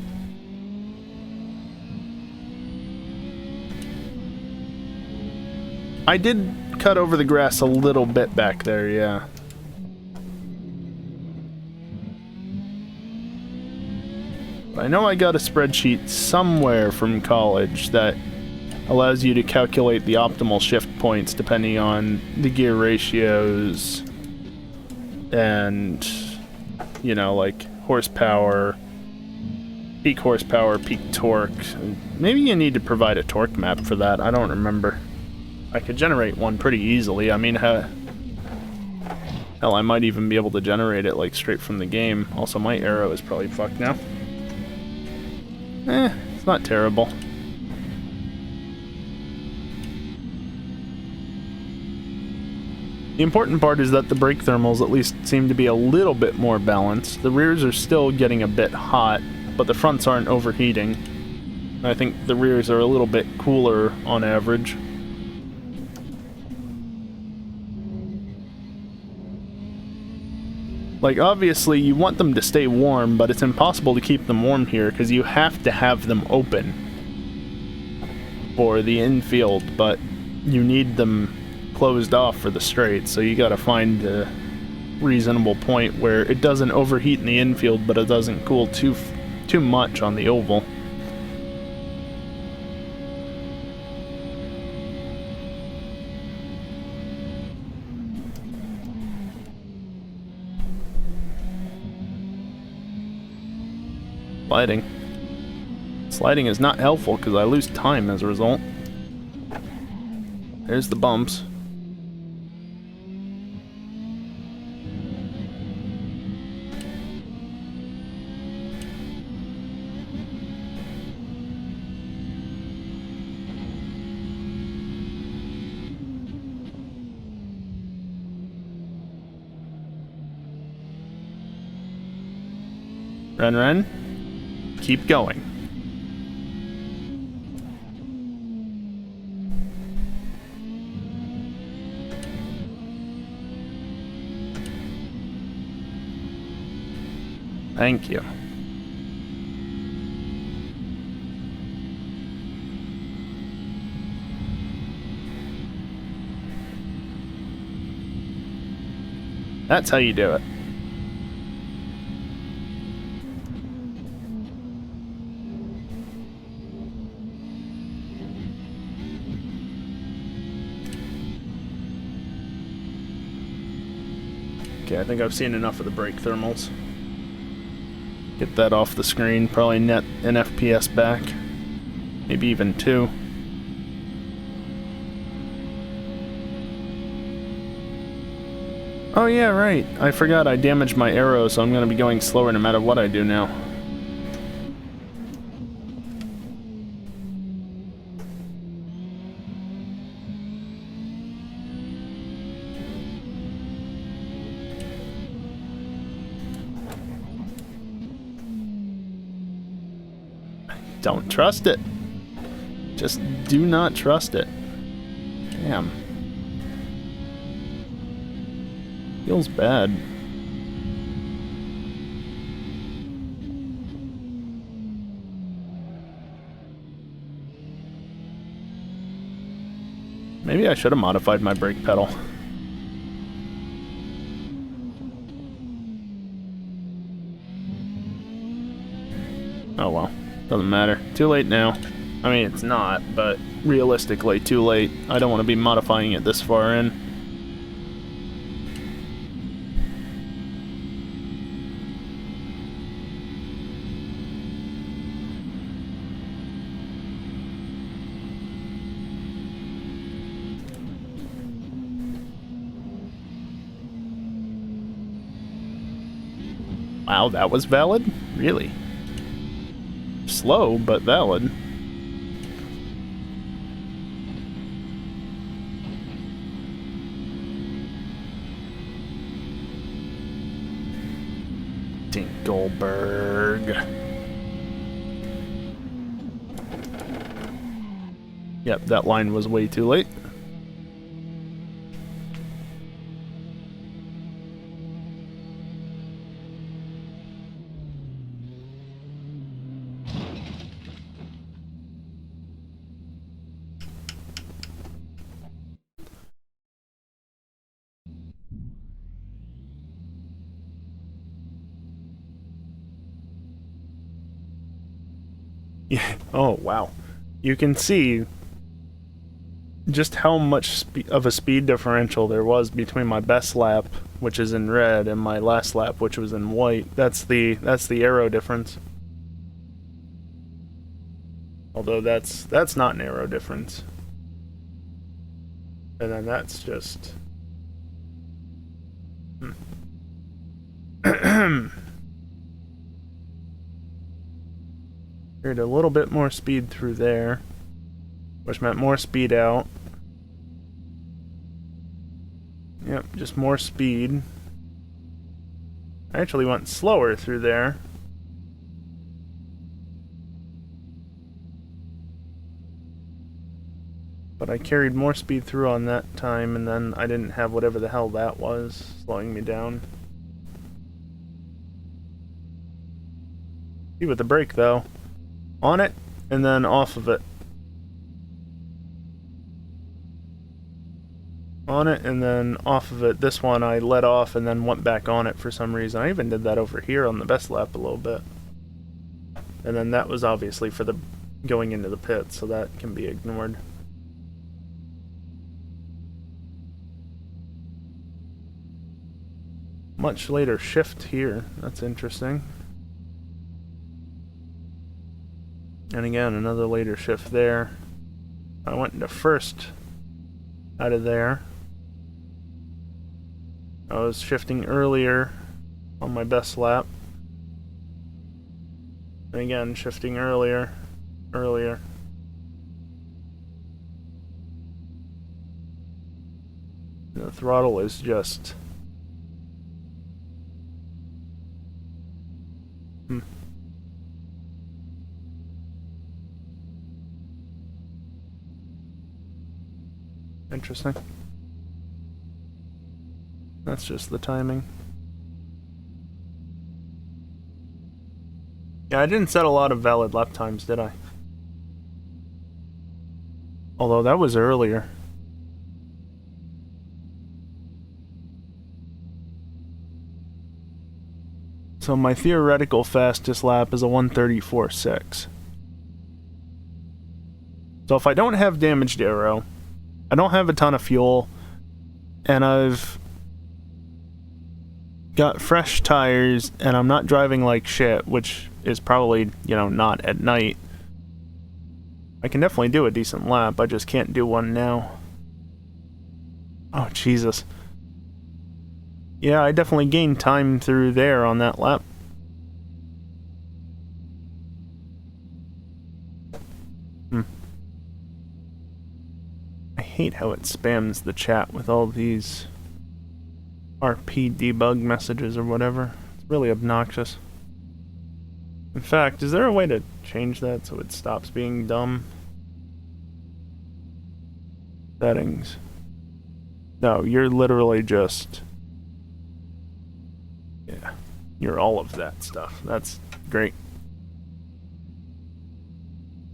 Speaker 1: I did cut over the grass a little bit back there, yeah. I know I got a spreadsheet somewhere from college that allows you to calculate the optimal shift points depending on the gear ratios and, you know, like horsepower, peak torque. Maybe you need to provide a torque map for that. I don't remember. I could generate one pretty easily. I mean, hell, I might even be able to generate it like straight from the game. Also, my arrow is probably fucked now. It's not terrible. The important part is that the brake thermals at least seem to be a little bit more balanced. The rears are still getting a bit hot, but the fronts aren't overheating. I think the rears are a little bit cooler on average. Like, obviously, you want them to stay warm, but it's impossible to keep them warm here because you have to have them open for the infield, but you need them closed off for the straight, so you gotta find a reasonable point where it doesn't overheat in the infield, but it doesn't cool too much on the oval. Sliding is not helpful because I lose time as a result. There's the bumps. Ren. Keep going. Thank you. That's how you do it. Okay, I think I've seen enough of the brake thermals. Get that off the screen, probably net an FPS back. Maybe even 2. Oh yeah, right. I forgot I damaged my arrow, so I'm gonna be going slower no matter what I do now. Don't trust it. Just do not trust it. Damn. Feels bad. Maybe I should have modified my brake pedal. Oh well. Doesn't matter. Too late now. I mean, it's not, but realistically, too late. I don't want to be modifying it this far in. Wow, that was valid? Really? Slow, but valid. Goldberg. Yep, that line was way too late. Yeah. Oh, wow. You can see just how much of a speed differential there was between my best lap, which is in red, and my last lap, which was in white. That's the arrow difference. Although that's not an arrow difference. And then that's just... Heard a little bit more speed through there, which meant more speed out. Yep, just more speed. I actually went slower through there. But I carried more speed through on that time, and then I didn't have whatever the hell that was, slowing me down. See with the brake, though. On it, and then off of it. On it, and then off of it. This one I let off and then went back on it for some reason. I even did that over here on the best lap a little bit. And then that was obviously for the going into the pit, so that can be ignored. Much later shift here. That's interesting. And again, another later shift there. I went into first out of there. I was shifting earlier on my best lap. And again, shifting earlier. The throttle is just... Interesting. That's just the timing. Yeah, I didn't set a lot of valid lap times, did I? Although that was earlier. So my theoretical fastest lap is a 1:34.6. So if I don't have damaged aero, I don't have a ton of fuel, and I've got fresh tires, and I'm not driving like shit, which is probably, you know, not at night, I can definitely do a decent lap. I just can't do one now. Oh, Jesus. Yeah, I definitely gained time through there on that lap. I hate how it spams the chat with all these RP debug messages or whatever. It's really obnoxious. In fact, is there a way to change that so it stops being dumb? Settings. No, you're literally just... Yeah, you're all of that stuff. That's great.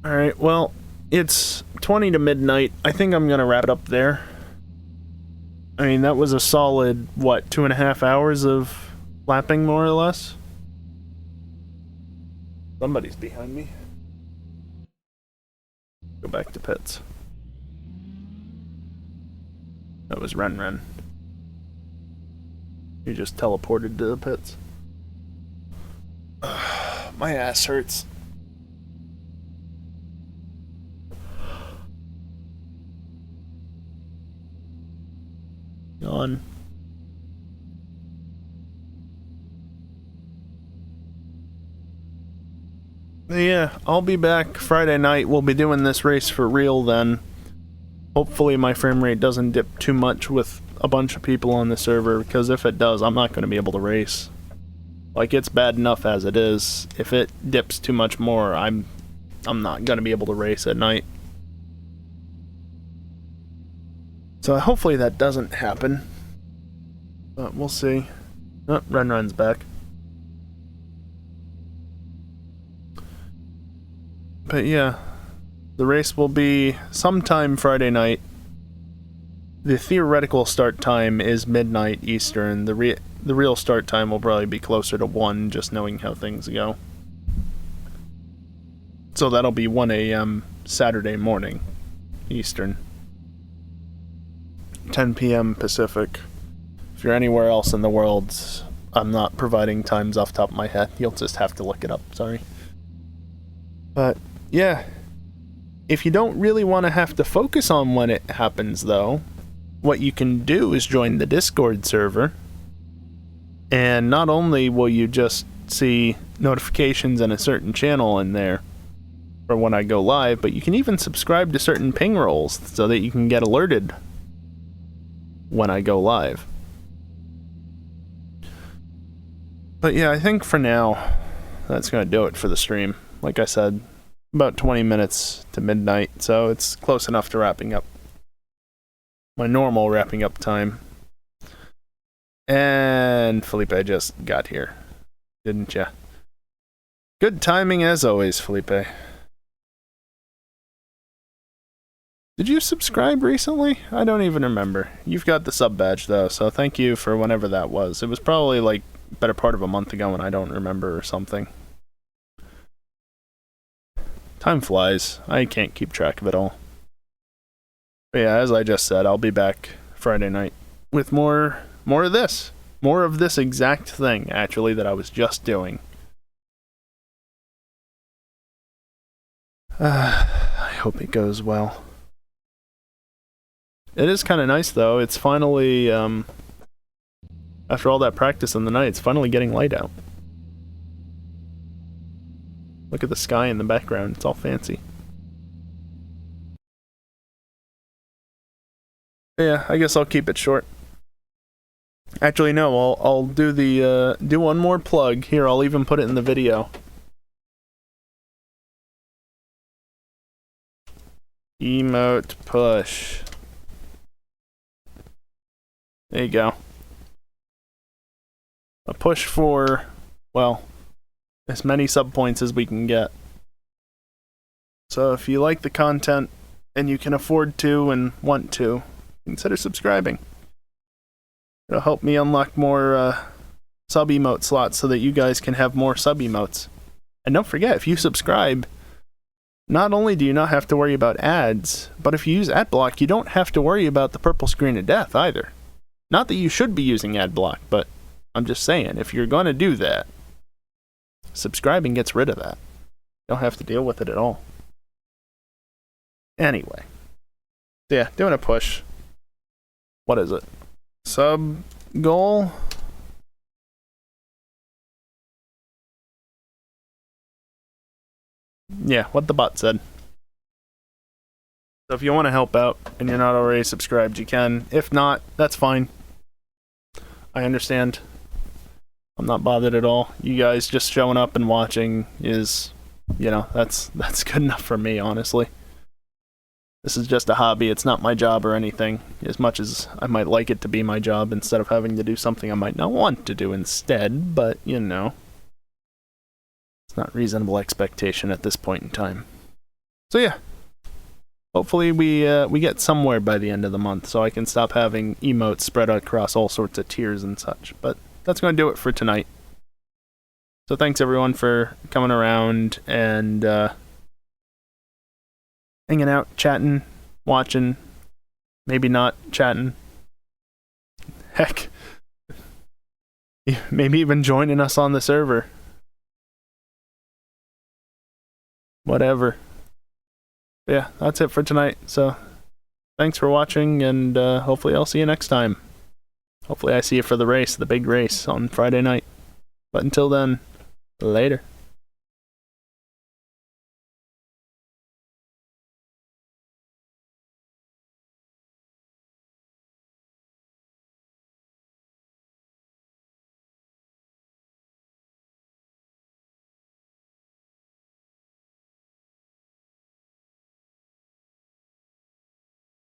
Speaker 1: Alright, well, it's 20 to midnight. I think I'm gonna wrap it up there. I mean, that was a solid, what, 2.5 hours of lapping, more or less? Somebody's behind me. Go back to pits. That was Ren. He just teleported to the pits. My ass hurts. Yawn. Yeah, I'll be back Friday night. We'll be doing this race for real then. Hopefully my frame rate doesn't dip too much with a bunch of people on the server, because if it does, I'm not going to be able to race. Like, it's bad enough as it is. If it dips too much more, I'm not going to be able to race at night. So hopefully that doesn't happen. But we'll see. Oh, Ren's back. But yeah, the race will be sometime Friday night. The theoretical start time is midnight Eastern. The real start time will probably be closer to 1, just knowing how things go. So that'll be 1 a.m. Saturday morning Eastern. 10 p.m. Pacific. If you're anywhere else in the world, I'm not providing times off the top of my head. You'll just have to look it up, sorry. But, yeah. If you don't really want to have to focus on when it happens, though, what you can do is join the Discord server. And not only will you just see notifications in a certain channel in there for when I go live, but you can even subscribe to certain ping rolls so that you can get alerted when I go live. But yeah, I think for now, that's going to do it for the stream. Like I said, about 20 minutes to midnight, so it's close enough to wrapping up. My normal wrapping up time. And Felipe just got here, didn't ya? Good timing as always, Felipe. Did you subscribe recently? I don't even remember. You've got the sub badge though, so thank you for whenever that was. It was probably like better part of a month ago and I don't remember or something. Time flies. I can't keep track of it all. But yeah, as I just said, I'll be back Friday night with more of this. More of this exact thing, actually, that I was just doing. I hope it goes well. It is kind of nice, though. It's finally, after all that practice in the night, it's finally getting light out. Look at the sky in the background. It's all fancy. Yeah, I guess I'll keep it short. Actually, no, I'll do the, do one more plug. Here, I'll even put it in the video. Emote push. There you go. A push for, well, as many sub points as we can get. So if you like the content and you can afford to and want to, consider subscribing. It'll help me unlock more sub emote slots so that you guys can have more sub emotes. And don't forget, if you subscribe, not only do you not have to worry about ads, but if you use AdBlock, you don't have to worry about the purple screen of death either. Not that you should be using AdBlock, but I'm just saying, if you're going to do that, subscribing gets rid of that. You don't have to deal with it at all. Anyway. Yeah, doing a push. What is it? Sub goal? Yeah, what the bot said. So if you want to help out and you're not already subscribed, you can. If not, that's fine. I understand. I'm not bothered at all. You guys just showing up and watching is, you know, that's good enough for me, honestly. This is just a hobby. It's not my job or anything, as much as I might like it to be my job instead of having to do something I might not want to do instead, but, you know, it's not reasonable expectation at this point in time. So yeah, hopefully we get somewhere by the end of the month so I can stop having emotes spread across all sorts of tiers and such, but that's going to do it for tonight. So thanks everyone for coming around and hanging out, chatting, watching, maybe not chatting. Heck, maybe even joining us on the server. Whatever. Yeah, that's it for tonight. So, thanks for watching, and hopefully I'll see you next time. Hopefully I see you for the race, the big race on Friday night. But until then, later.